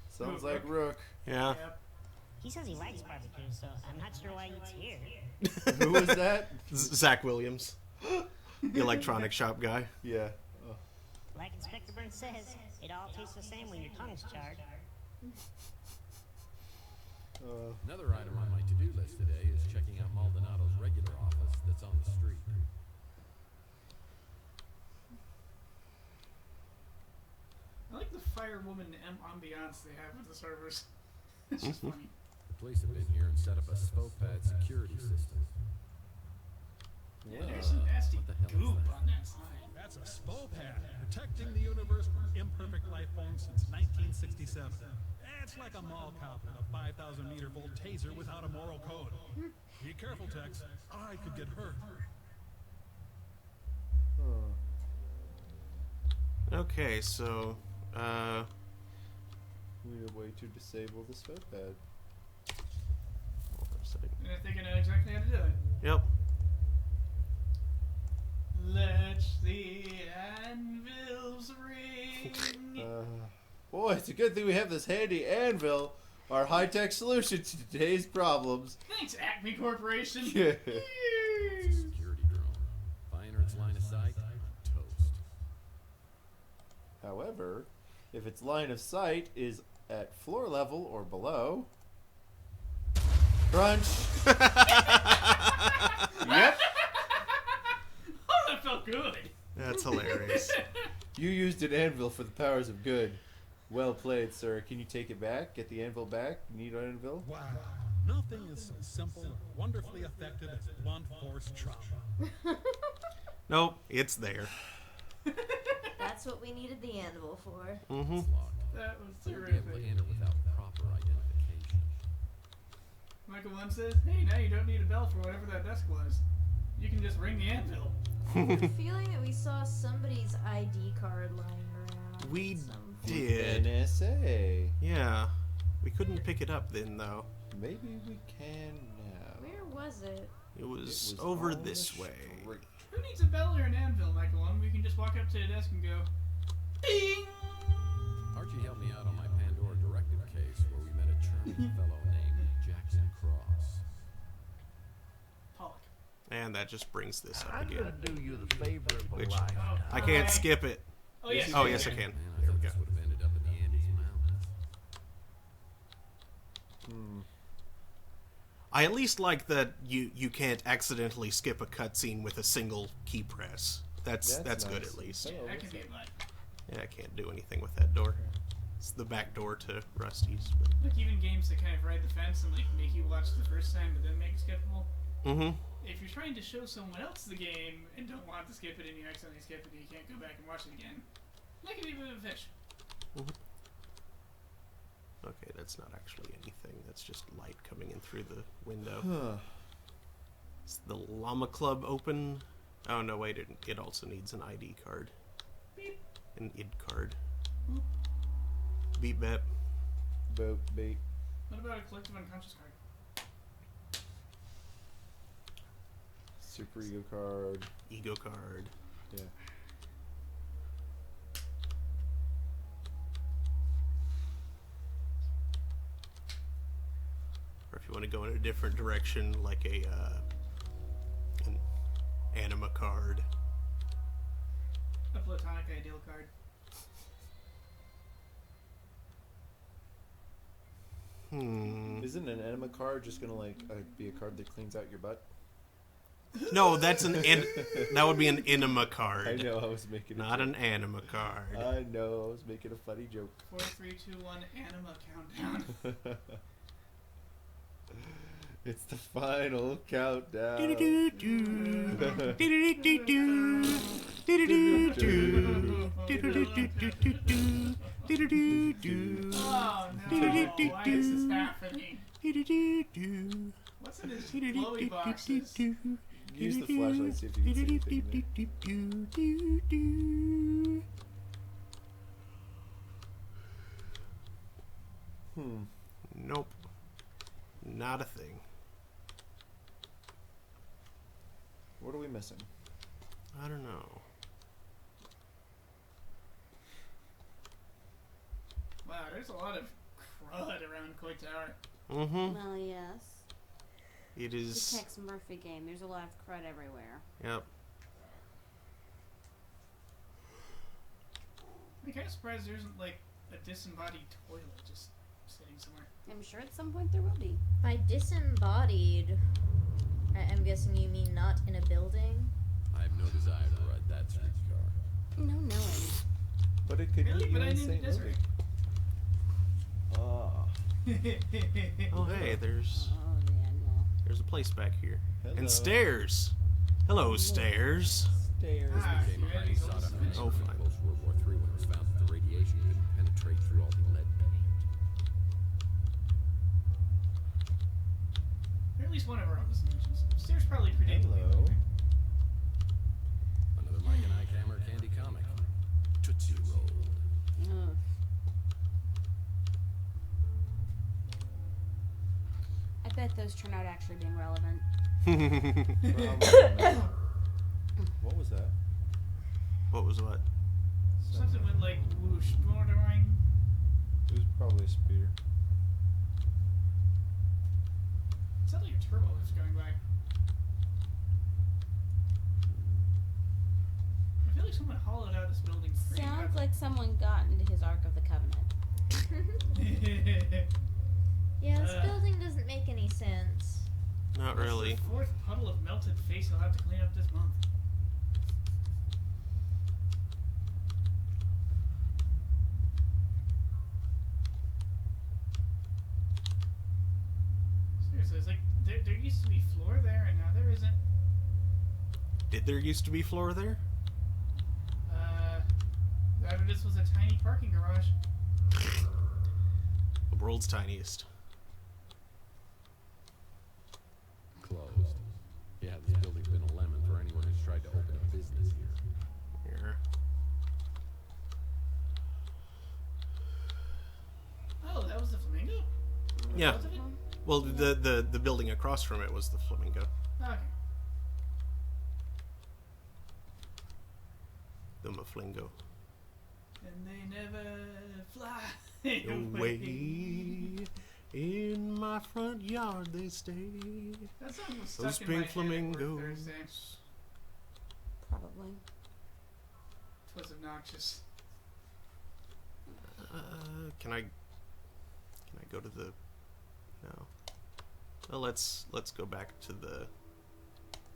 Sounds like Rook. Yeah. He says he likes barbecue, so I'm not sure why he eats here. Who was that? Zach Williams. The electronic shop guy. Yeah. Oh. Like Inspector Burns says, it all tastes the same when your tongue's charred. Another item on my to-do list today is checking out Maldonado's regular office that's on the street. I like the firewoman ambiance they have with the servers. It's just funny. The police have been here and set up a SPOPAD security system. Yeah, there's some nasty What the hell is goop that? on that sign. That's a SPOPAD, protecting the universe from imperfect life forms since 1967. It's like a mall cop with a 5,000-meter volt taser without a moral code. Be careful, Tex. I could get hurt. Okay, so we need a way to disable the SPOPAD. And I think I know exactly how to do it. Yep. Let the anvils ring. Boy, it's a good thing we have this handy anvil, our high-tech solution to today's problems. Thanks, Acme Corporation. Yeah. Security drone. If I enter its line of sight, I'm toast. However, if its line of sight is at floor level or below... Crunch! Yep. Oh, that felt good. That's hilarious. You used an anvil for the powers of good. Well played, sir. Can you take it back? Get the anvil back? You need an anvil? Wow. Nothing is so simple, wonderfully effective as blunt force trauma. Nope, it's there. That's what we needed the anvil for. Mm-hmm. That was So you'll be able to terrific. enter without proper identification. Michael 1 says, hey, now you don't need a bell for whatever that desk was. You can just ring the anvil. I have a feeling that we saw somebody's ID card lying around. We at some point. did. NSA. Yeah. We couldn't pick it up then, though. Maybe we can now. Where was it? It was on over the this way. street. Who needs a bell or an anvil, Michael 1? We can just walk up to the desk and go, ding! Archie helped me out on my Pandora directive case where we met a charming fellow named Jackson Cross. Pollock. And that just brings this up I'm again. gonna do you the favor of a Which lifetime. I can't skip it. Oh, yes, Oh, you yes, I can. can. Man, I There thought we go. this would have ended up in the Andes Mountains. I at least like that you can't accidentally skip a cutscene with a single key press. That's good nice. at least. Hello, That what's can be up? a button. Yeah, I can't do anything with that door. It's the back door to Rusty's. Like even games that kind of ride the fence and like make you watch the first time but then make it skippable. Mm-hmm. If you're trying to show someone else the game and don't want to skip it and you accidentally skip it and you can't go back and watch it again, that can be a bit of a fish. Okay, that's not actually anything. That's just light coming in through the window. Huh. Is the Llama Club open? Oh no, wait, it also needs an ID card. Beep. An ID card. Boop. Beep bep. Boat bait. What about a collective unconscious card? Super ego card. Ego card. Yeah. Or if you want to go in a different direction, like an anima card. A platonic ideal card. Isn't an enema card just gonna like be a card that cleans out your butt? No, that's that would be an enema card. I know, I was making not a an anima card. I know, I was making a funny joke. 4, 3, 2, 1, anima countdown. It's the final countdown. Oh no, why is this happening? What's in his glowy boxes? Use the flashlight, see if you can see anything in there. Nope. Not a thing. What are we missing? I don't know. Wow, there's a lot of crud around Koi Tower. Mm-hmm. Well, yes. It It's a is. Tex Murphy game. There's a lot of crud everywhere. Yep. I'm kind of surprised there isn't like a disembodied toilet just sitting somewhere. I'm sure at some point there will be. By disembodied, I'm guessing you mean not in a building? I have no desire to ride that streetcar. No knowing. But it could Really? be But you I in need St. the desert. Louis. Ah. Oh, hey, there's a place back here. Hello. And stairs. Hello, stairs. Stairs. Ah, Became you a ready? highly sought after Oh, instrument fine. post World War III when it was found that the radiation couldn't penetrate through all the lead paint. Or at least one of our own solutions. Stairs probably predate. Hello. Another Mike and Ike Hammer candy comic. Tootsie Roll. Ugh. I bet those turn out actually being relevant. What was that? What was what? Something with like whoosh, bordering. It was probably a speeder. It sounded like a turbo was going by. I feel like someone hollowed out this building. pretty Sounds badly. like someone got into his Ark of the Covenant. Yeah, this building doesn't make any sense. Not That's really. the fourth puddle of melted face I'll have to clean up this month. Seriously, it's like there used to be floor there and now there isn't. Did there used to be floor there? That or this was a tiny parking garage. The world's tiniest. Closed. Yeah, this building's been a lemon for anyone who's tried to open a business here. Here. Oh, that was the flamingo? Yeah. Was it? Well, the building across from it was the Flamingo. Okay. The Maflingo. And they never fly Away in my front yard they stay. That song was Those stuck in pink my head at work flamingos. Thursday. Probably. It was obnoxious. Can I go to the? No. Well, let's go back to the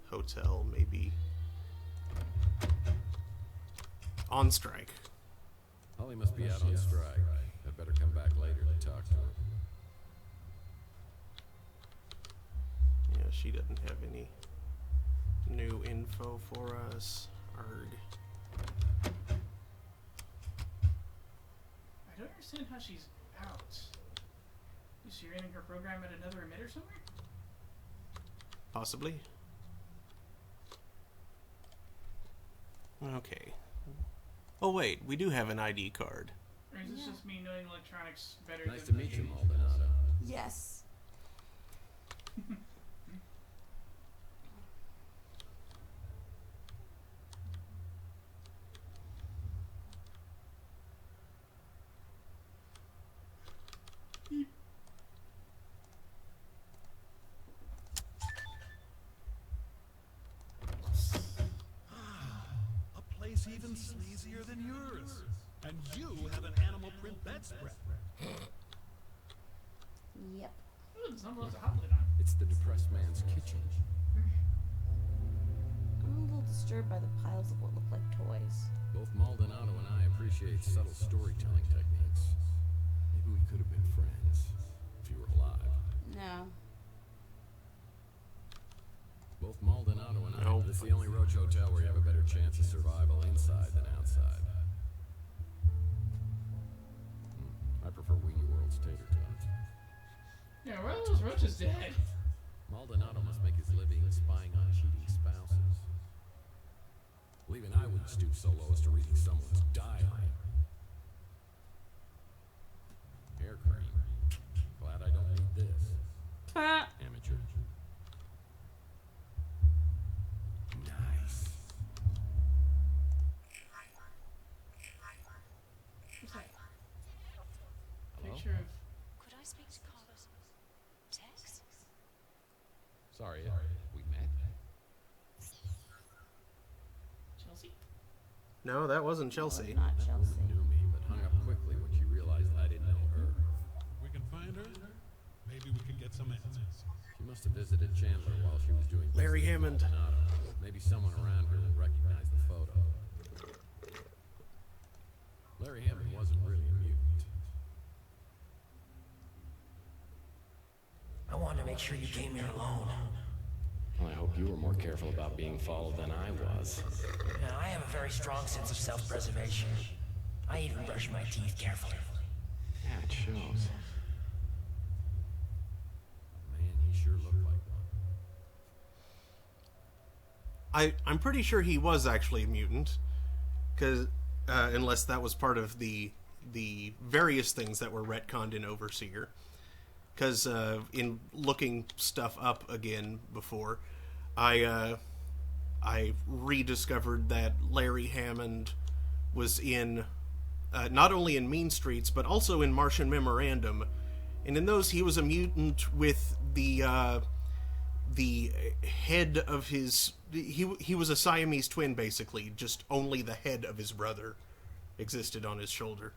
hotel. Maybe on strike. Holly must be out on strike. I'd better come back later to talk to her. Yeah, she doesn't have any new info for us. Arg. I don't understand how she's out. Is she running her program at another emitter somewhere? Possibly. Okay. Oh wait, we do have an ID card. Or is this just me knowing electronics better Nice to than meet you, the Maldonado. Yes. A place even sleazier than yours. And you have an animal print bedspread. Yep. Ooh, there's almost a hot lid on. It's the depressed man's kitchen. I'm a little disturbed by the piles of what look like toys. Both Maldonado and I appreciate subtle storytelling techniques. Maybe we could have been friends if you were alive. No. Both Maldonado and I. No. It's the only roach hotel where you have a better chance of survival inside than outside. I prefer Weenie World's tater tots. Yeah, where are those roaches dead? Maldonado must make his living spying on cheating spouses. Well, even I wouldn't stoop so low as to reading someone's diary. Hair cream. Glad I don't need this. Amateur. Nice. What's that? Hello? Picture of. Could I speak to Carlos? Tex? Sorry, we met. Chelsea? No, that wasn't Chelsea. Not That Chelsea. woman knew me, but hung up quickly when she realized I didn't know her. We can find her. Maybe we can get some answers. She must have visited Chandler while she was doing business Larry with Hammond. Maldonado. Maybe someone around here will recognize the photo. Larry Hammond wasn't really a mutant. I wanted to make sure you came here alone. Well, I hope you were more careful about being followed than I was. Now, I have a very strong sense of self-preservation. I even brush my teeth carefully. Yeah, it shows. Man, he sure looked like one. I'm pretty sure he was actually a mutant, because unless that was part of the various things that were retconned in Overseer. Because in looking stuff up again before, I I rediscovered that Larry Hammond was in, not only in Mean Streets, but also in Martian Memorandum. And in those, he was a mutant with the head of his... He was a Siamese twin, basically. Just only the head of his brother existed on his shoulder.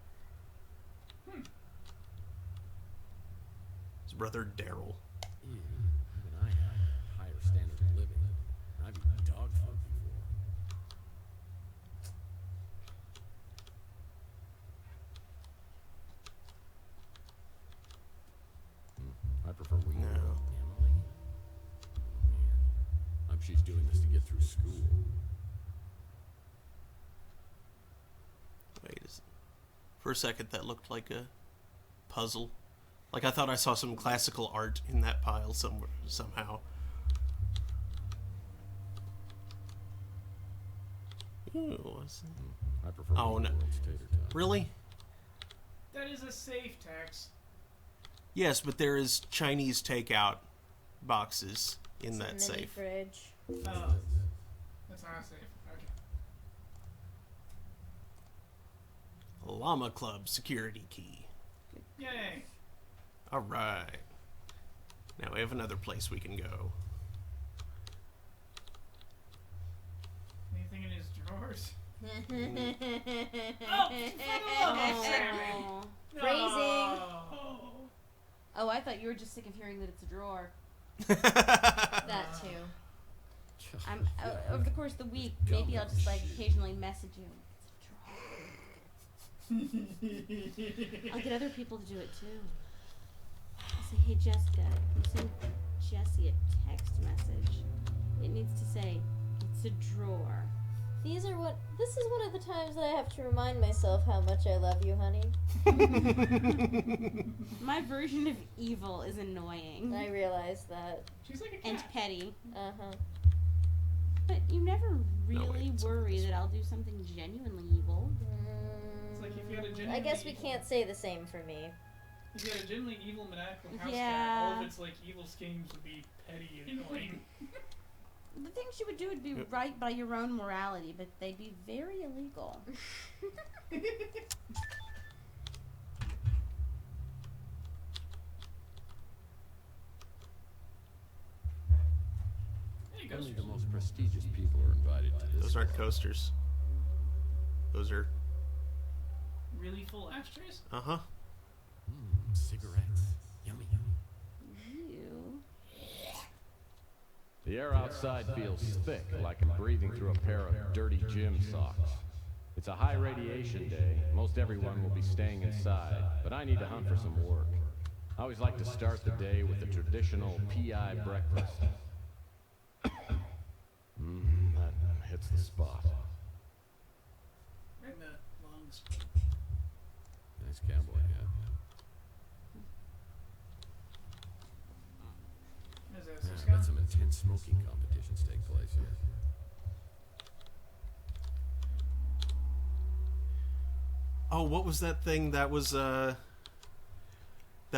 His brother, Daryl. Even I have a higher standard of living. I've eaten dog food before. I prefer wheat. No. Emily? Oh, man. I hope she's doing this to get through school. Wait, for a second that looked like a puzzle. Like I thought I saw some classical art in that pile somewhere, somehow. Ooh, what's that? I prefer Oh, no. roast tater tots. Really? That is a safe text. Yes, but there is Chinese takeout boxes in that Mini safe. fridge. Oh. That's not safe. Okay. Llama Club security key. Yay. All right. Now we have another place we can go. Anything in his drawers? Oh, Sammy. Phrasing. Oh, I thought you were just sick of hearing that it's a drawer. That too. I'm over the course of the week. Maybe I'll just like occasionally message you. It's a drawer. I'll get other people to do it too. I'll say, hey Jessica, you send Jessie a text message. It needs to say, it's a drawer. This is one of the times that I have to remind myself how much I love you, honey. My version of evil is annoying. I realize that. She's like a cat. And petty. Uh-huh. But you never really worry that I'll do something genuinely evil. It's like if you had a I genuinely guess we evil- can't say the same for me. If you had a genuinely evil maniacal house cat, Yeah. all of its like evil schemes would be petty and annoying. The things you would do would be right by your own morality, but they'd be very illegal. Only the most prestigious people are invited to this. Those aren't coasters. Those are... Really full ashtrays? Uh-huh. Cigarettes. Yummy, yummy. Ew. The air outside feels thick, like I'm breathing through a pair of dirty gym socks. It's a high radiation day. Most everyone will be staying inside, but I need to hunt for some work. I always like to start the day with a traditional PI breakfast. That hits the spot. Right in the lungs. Nice cowboy hat. Is that Yeah, I Cisco? bet some intense smoking competitions take place here. Oh, what was that thing that was, that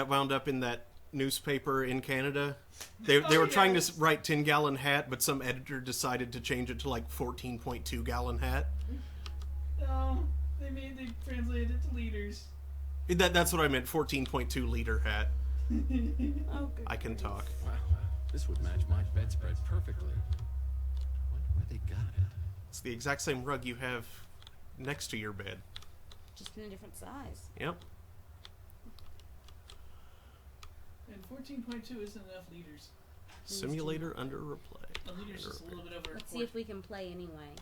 wound up in that newspaper in Canada? They were trying to write 10-gallon hat, but some editor decided to change it to like 14.2-gallon hat. No, they translated it to liters. That's what I meant, 14.2 liter hat. Oh, good. I can talk. Wow, this would match my bedspread perfectly. Wonder where they got it. It's the exact same rug you have next to your bed. Just in a different size. Yep. And 14.2 isn't enough liters. Simulator under replay. A liter's just a little bit over. Let's see if we can play anyway.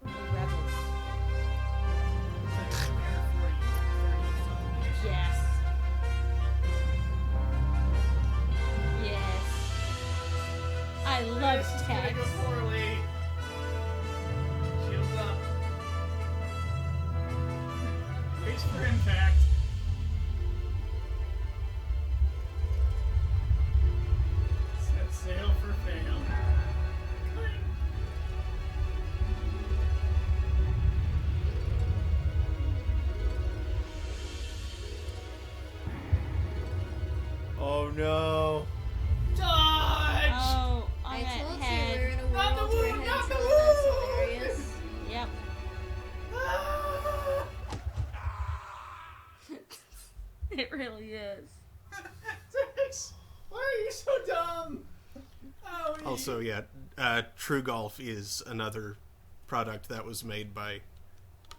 We're rebels. Yes. Yes. I love This is gonna text. go poorly. Shields up. Brace for impact. Set sail for fail. Oh no. Dodge! Oh, on I that told head. you we're in a Not the world where wound, heads not the will It really is. Tex, why are you so dumb? Oh, Also, yeah, True Golf is another product that was made by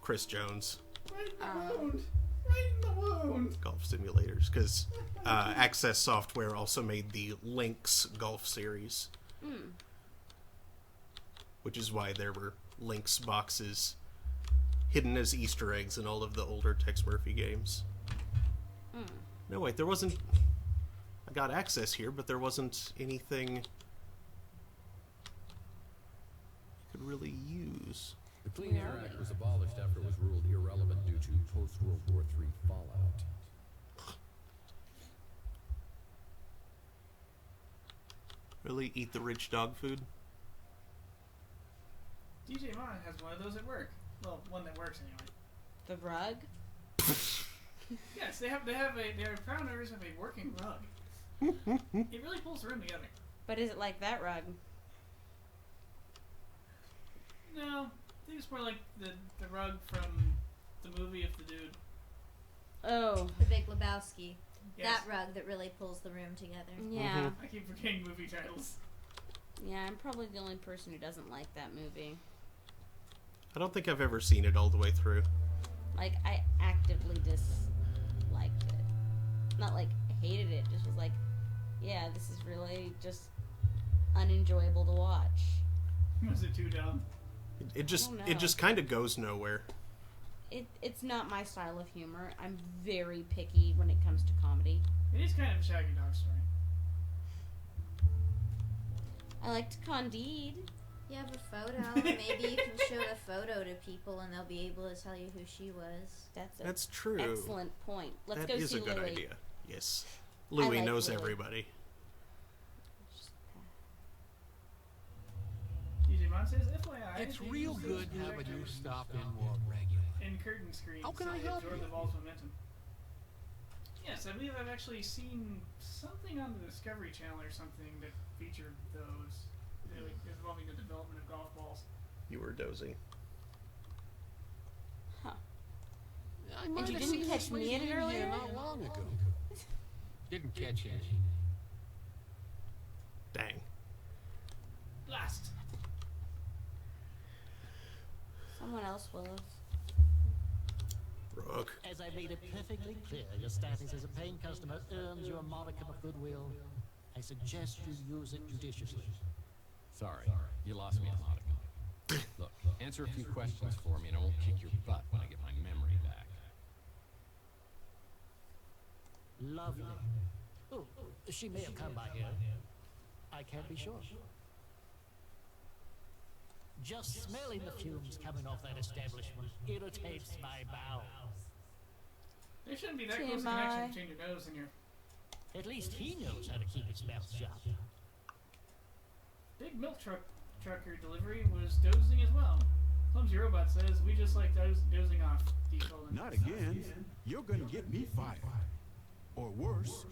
Chris Jones. Right in the wound. Right in the wound. Golf simulators, because Access Software also made the Lynx Golf series, which is why there were Lynx boxes hidden as Easter eggs in all of the older Tex Murphy games. No, wait, there wasn't... I got Access here, but there wasn't anything you could really use. The Clean Air Act was abolished after it was ruled irrelevant due to post-World War III fallout. Really eat the rich dog food? DJ Mon has one of those at work. Well, one that works anyway. The rug? Yes, they are proud owners of a working rug. It really pulls the room together. But is it like that rug? No, I think it's more like the rug from the movie of the dude. Oh. The Big Lebowski. Yes. That rug that really pulls the room together. Yeah. I keep forgetting movie titles. Yeah, I'm probably the only person who doesn't like that movie. I don't think I've ever seen it all the way through. Like, I actively disliked it. Not like hated it, just was like, yeah, this is really just unenjoyable to watch. Was it too dumb? It just I don't know. kind of goes nowhere. It's not my style of humor. I'm very picky when it comes to comedy. It is kind of a Shaggy Dog story. I liked Candide. You have a photo. Maybe you can show a photo to people and they'll be able to tell you who she was. That's true. Excellent point. Let's That go is see a good Louis. idea. Yes. Louis like knows Louis. everybody. DJ Mon says, FYI, It's they real use good those having you projectors stop in more regularly. and curtain screens How can I to help absorb you? the ball's momentum. Yes, I believe I've actually seen something on the Discovery Channel or something that featured those involving the development of golf balls. You were dozing. I And might you have didn't seen catch this me lady in it here earlier? not long ago. Didn't catch you. Dang. Blast! Someone else will have. Rook. As I made it perfectly clear, your status as a paying customer earns you a modicum of goodwill. I suggest you use it judiciously. Sorry, you lost me a modicum. Look, answer a few questions for me and I won't kick your butt when I get my memory back. Lovely. Oh, she may have come by here. I can't be sure. Just smelling the fumes coming off that establishment irritates my bowels. There shouldn't be that close a connection between your nose and your... At least he knows how to keep his mouth shut. Big milk trucker delivery was dozing as well. Clumsy Robot says, we just like dozing off. Default. Not again. You're gonna get me fired. Or worse.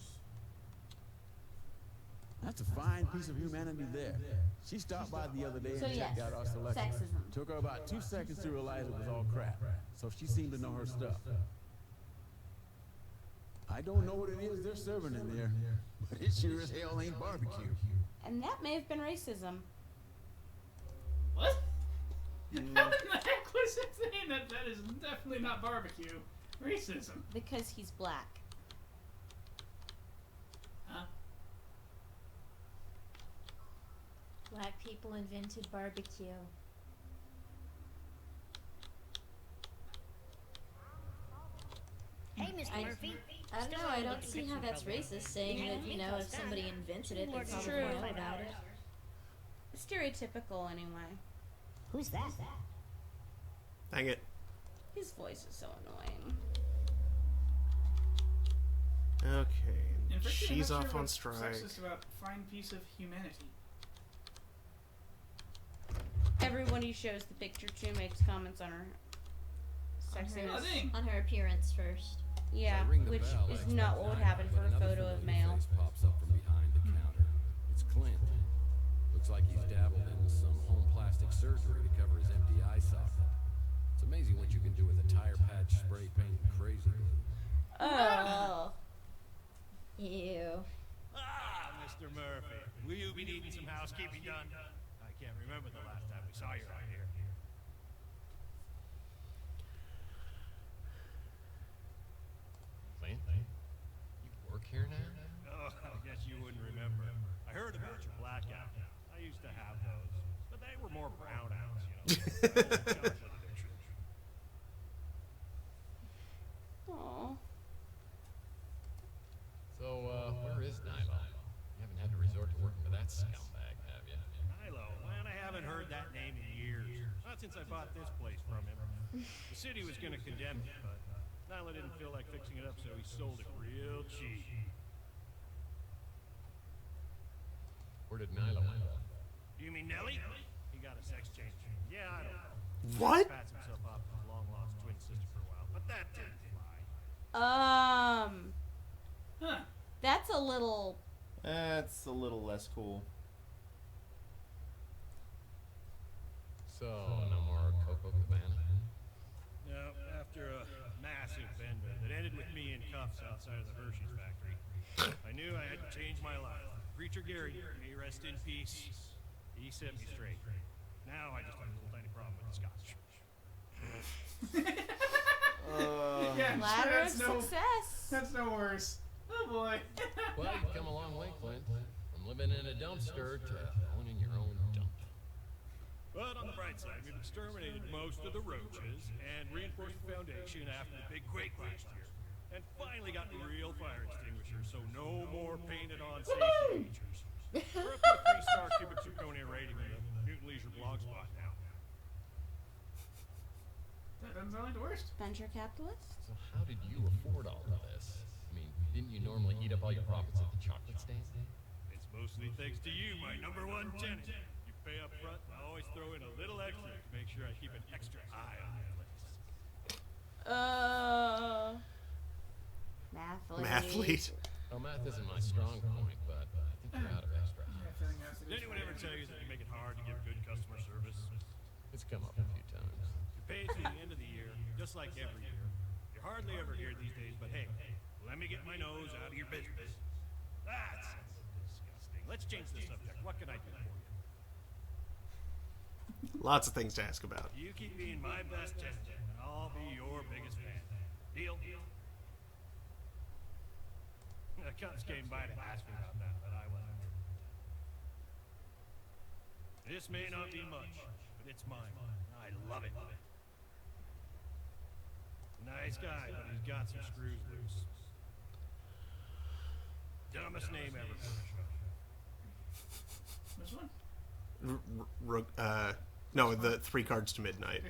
That's a fine piece of humanity there. She stopped by the other day and So checked yes, out our selection. sexism. Took her about 2 seconds to realize it was all crap. So she seemed to know her stuff. I don't know what it is they're serving in there, but it sure as hell ain't barbecue. And that may have been racism. What? How in the heck was it saying that that is definitely not barbecue? Racism. Because he's black. Huh? Black people invented barbecue. Hey, Mr. Murphy. I don't know. I don't see how that's racist. Saying that if somebody invented it, they It's probably true. know about it. Stereotypical, anyway. Who's that? Dang it. His voice is so annoying. Okay. And frankly, I'm She's not off sure on what's strike. sexist about fine piece of humanity. Everyone he shows the picture to makes comments on her sexiness. Oh, On her appearance first. Yeah, As I ring the which bell, I is expect not what would happen for a another photo of familiar male. face pops up from behind the counter. It's Clint. Looks like he's dabbled in some home plastic surgery to cover his empty eye socket. It's amazing what you can do with a tire patch, spray paint, and crazy glue. Oh. needing some housekeeping done? I can't remember the last time we saw you around here. Clint, you work here now? Oh, I guess you wouldn't remember. I heard about your blackout. I used to have those, but they were more brownouts, you know. My old chocolate addiction. Aww. So, where is Nilo? You haven't had to resort to working with that scumbag, have you? Milo, man, I haven't heard that name in years. Not since I bought this place from him. The city was gonna condemn it, but Nilo didn't feel like fixing it up, so he sold it real cheap. Where did Nilo end up? You mean Nelly? He got a sex change. Yeah, I don't know. What? Pats himself off with his long-lost twin sister for a while, but that didn't fly. That's a little. That's a little less cool. So, no more Coco Cabana? No, after a massive bender that ended with me in cuffs outside of the Hershey's factory, I knew I had to change my life. Preacher Gary, may he rest in peace. He set me straight. Now I just have a little tiny problem with the scotch. Yeah, Ladder of that's no, success. That's no worse. Oh boy. Well, you've come a long way, Clint. From living in a dumpster to owning your own dump. But on the bright side, we've exterminated most of the roaches and reinforced the foundation after the big quake last year. And finally got real fire extinguishers, so no more painted-on safety features. We're up to a 3-star cubic zirconia rating in the Newton Leisure blog spot now. That doesn't sound like the worst. Venture capitalist? So how did you afford all of this? I mean, didn't you normally eat up all your profits at the chocolate stand? It's mostly thanks to you, my #1 tenant. You pay up front, and I always throw in a little extra to make sure I keep an extra eye on the place. Mathlete. Oh, math isn't my strong point, but I think you're out of extra. Did anyone ever tell you that you make it hard to give good customer service? It's come up a few times. You pay at the end of the year, just like every year. You hardly ever hear these days, but hey, let me get my nose out of your business. That's disgusting. Let's change the subject. What can I do for you? Lots of things to ask about. You keep being my best tenant, and I'll be your biggest fan. Deal? The cops came by to ask me about that, but I wasn't. This may not be much, but it's mine. I love it. Nice guy, but he's got some screws loose. Dumbest name ever for a show. Which one? No, the 3 Cards to Midnight.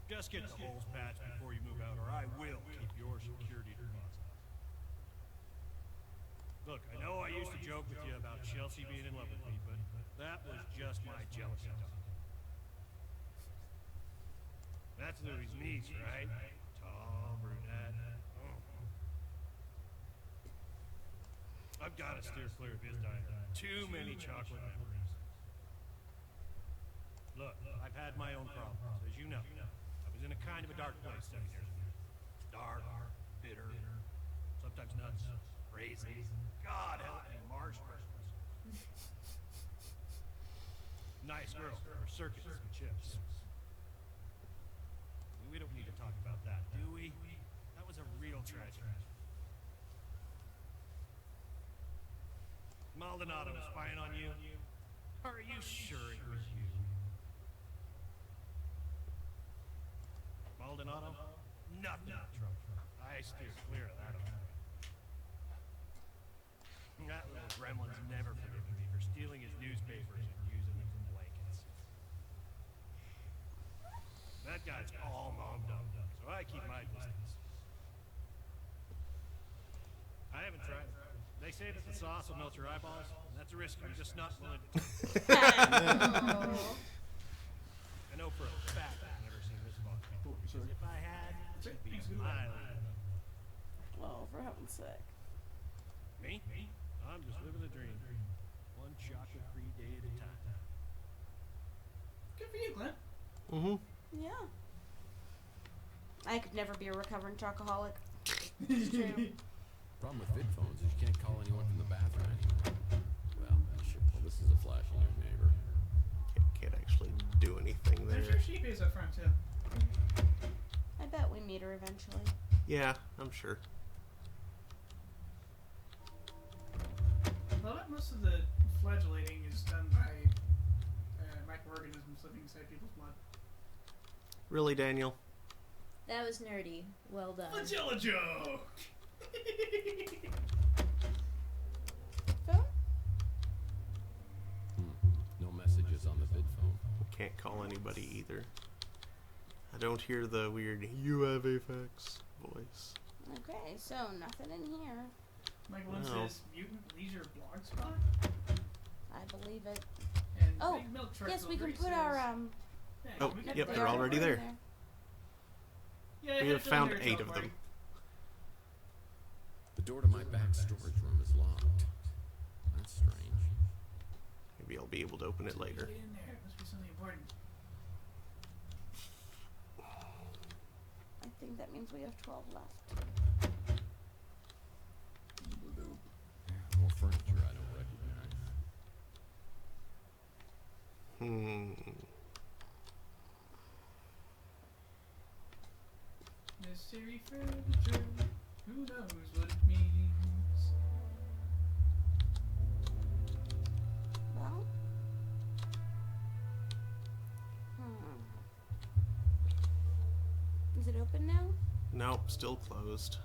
Just get the holes patched before you move out, or I will keep your security deposit. Look, I know I used to joke with you about Chelsea being in love with me, but that was just my jealousy talk. That's Louis' niece, right? Tall, brunette. I've got to steer clear of his diner. Too many chocolate memories. Look, I've had my own problems, as you know. I was in a kind of a dark place 7 years ago. Dark, bitter, sometimes nuts, crazy. God help me, marshmallows. Nice girl for circus and chips. We don't need to talk about that, do we? That was a real tragedy. Maldonado was spying on you? Are you sure it was you? Maldonado? Nothing but trouble. I steer clear of that. That little gremlin's never forgiven me for stealing his newspapers and using them for blankets. That guy's all mommed up, so I keep my distance. I haven't tried it. They say that the sauce will melt your eyeballs, and that's a risk I'm just not willing to take. I know for a fact I've never seen this font before, because if I had, it'd be smiling. Oh, for heaven's sake. Me? I'm just living the dream. One chocolate-free day at a time. Good for you, Glenn. Mm-hmm. Yeah. I could never be a recovering chocoholic. It's true. Problem with VidPhones is you can't call anyone from the bathroom anymore. Well, This is a flash in your neighbor. Can't actually do anything there. There's your sheep is up front too. I bet we meet her eventually. Yeah, I'm sure. Well, most of the flagellating is done by microorganisms living inside people's blood. Really, Daniel? That was nerdy. Well done. Flagella Joe! No messages on the vid phone. Can't call anybody either. I don't hear the weird "you have Apex" voice. Okay, so nothing in here. Michael Lynn No. says Mutant Leisure Blog Spot. I believe it. And Oh, Big Milk Truck yes, we can Delivery put our Yeah, Oh, we can yep, put they're our- already there. Yeah, We have found 8 of them. The door to my back storage room is locked. That's strange. Maybe I'll be able to open it later. Get in there. It must be something important. I think that means we have 12 left. More furniture I don't recognize. Mystery furniture. Who knows what it means? Well. Is it open now? Nope, still closed.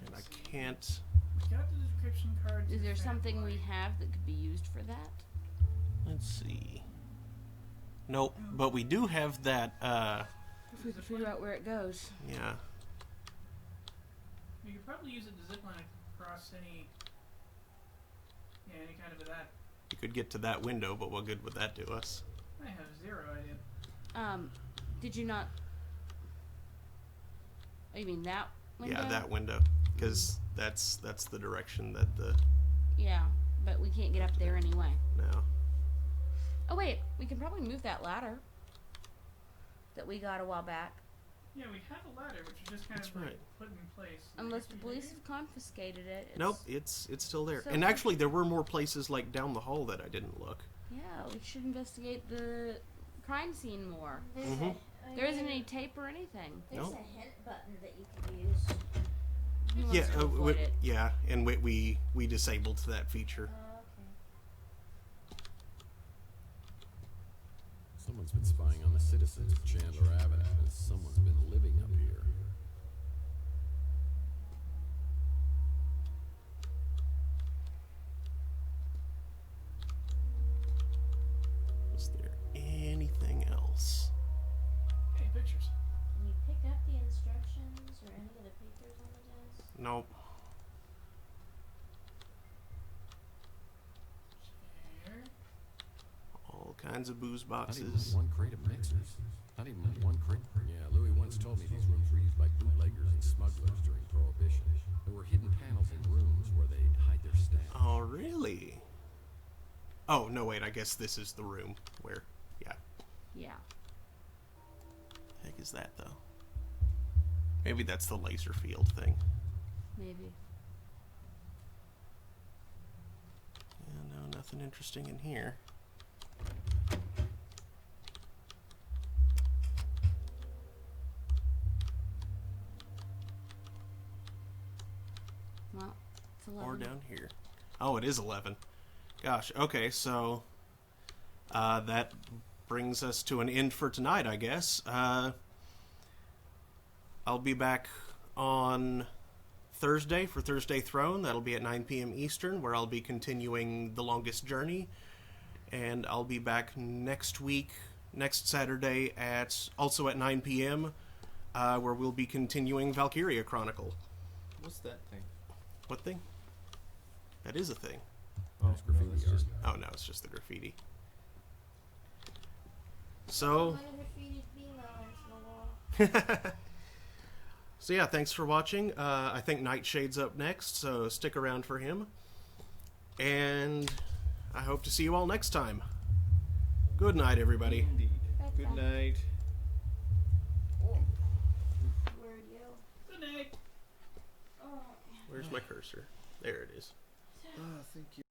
And I can't. Got the description card. Is there something we have that could be used for that? Let's see. Nope, but we do have that. If we could figure out where it goes. Yeah. You could probably use it to zipline across any kind of that. You could get to that window, but what good would that do us? I have zero idea. Did you not? Oh, you mean that window? Yeah, that window, because that's the direction that the. Yeah, but we can't get up there anyway. No. Oh wait, we can probably move that ladder that we got a while back. Yeah, we have a ladder, which is just kind of like put in place. Unless the police have confiscated it. Nope, it's still there. So And much- actually, there were more places like down the hall that I didn't look. Yeah, we should investigate the crime scene more. Mhm. There isn't any tape or anything. There's Nope. a hint button that you could use. He wants Yeah, to avoid it. yeah, and we disabled that feature. Someone's been spying on the citizens of Chandler Avenue, and someone's been living up here. Was there anything else? Hey, pictures. Can you pick up the instructions or any of the papers on the desk? Nope. All kinds of booze Not even boxes. one crate of mixers. Not even one crate. Yeah, Louis once told me these rooms were used by bootleggers and smugglers during Prohibition. There were hidden panels in rooms where they'd hide their stash. Oh, really? Oh, no, wait, I guess this is the room where, yeah. Yeah. The heck is that, though? Maybe that's the laser field thing. Maybe. Yeah, no, nothing interesting in here. Well, it's 11. Or down here. Oh, it is 11. Gosh, okay, so that brings us to an end for tonight, I guess. I'll be back on Thursday for Thursday Throne. That'll be at 9 p.m. Eastern, where I'll be continuing The Longest Journey. And I'll be back next week, next Saturday, also at 9 p.m., where we'll be continuing Valkyria Chronicle. What's that thing? What thing? That is a thing. Oh, no, it's just Oh, no, it's just the graffiti. So... So yeah, thanks for watching. I think Nightshade's up next, so stick around for him. And I hope to see you all next time. Good night, everybody. Indeed. Good night. Word, yo. Good night. Where's my cursor? There it is. Thank you.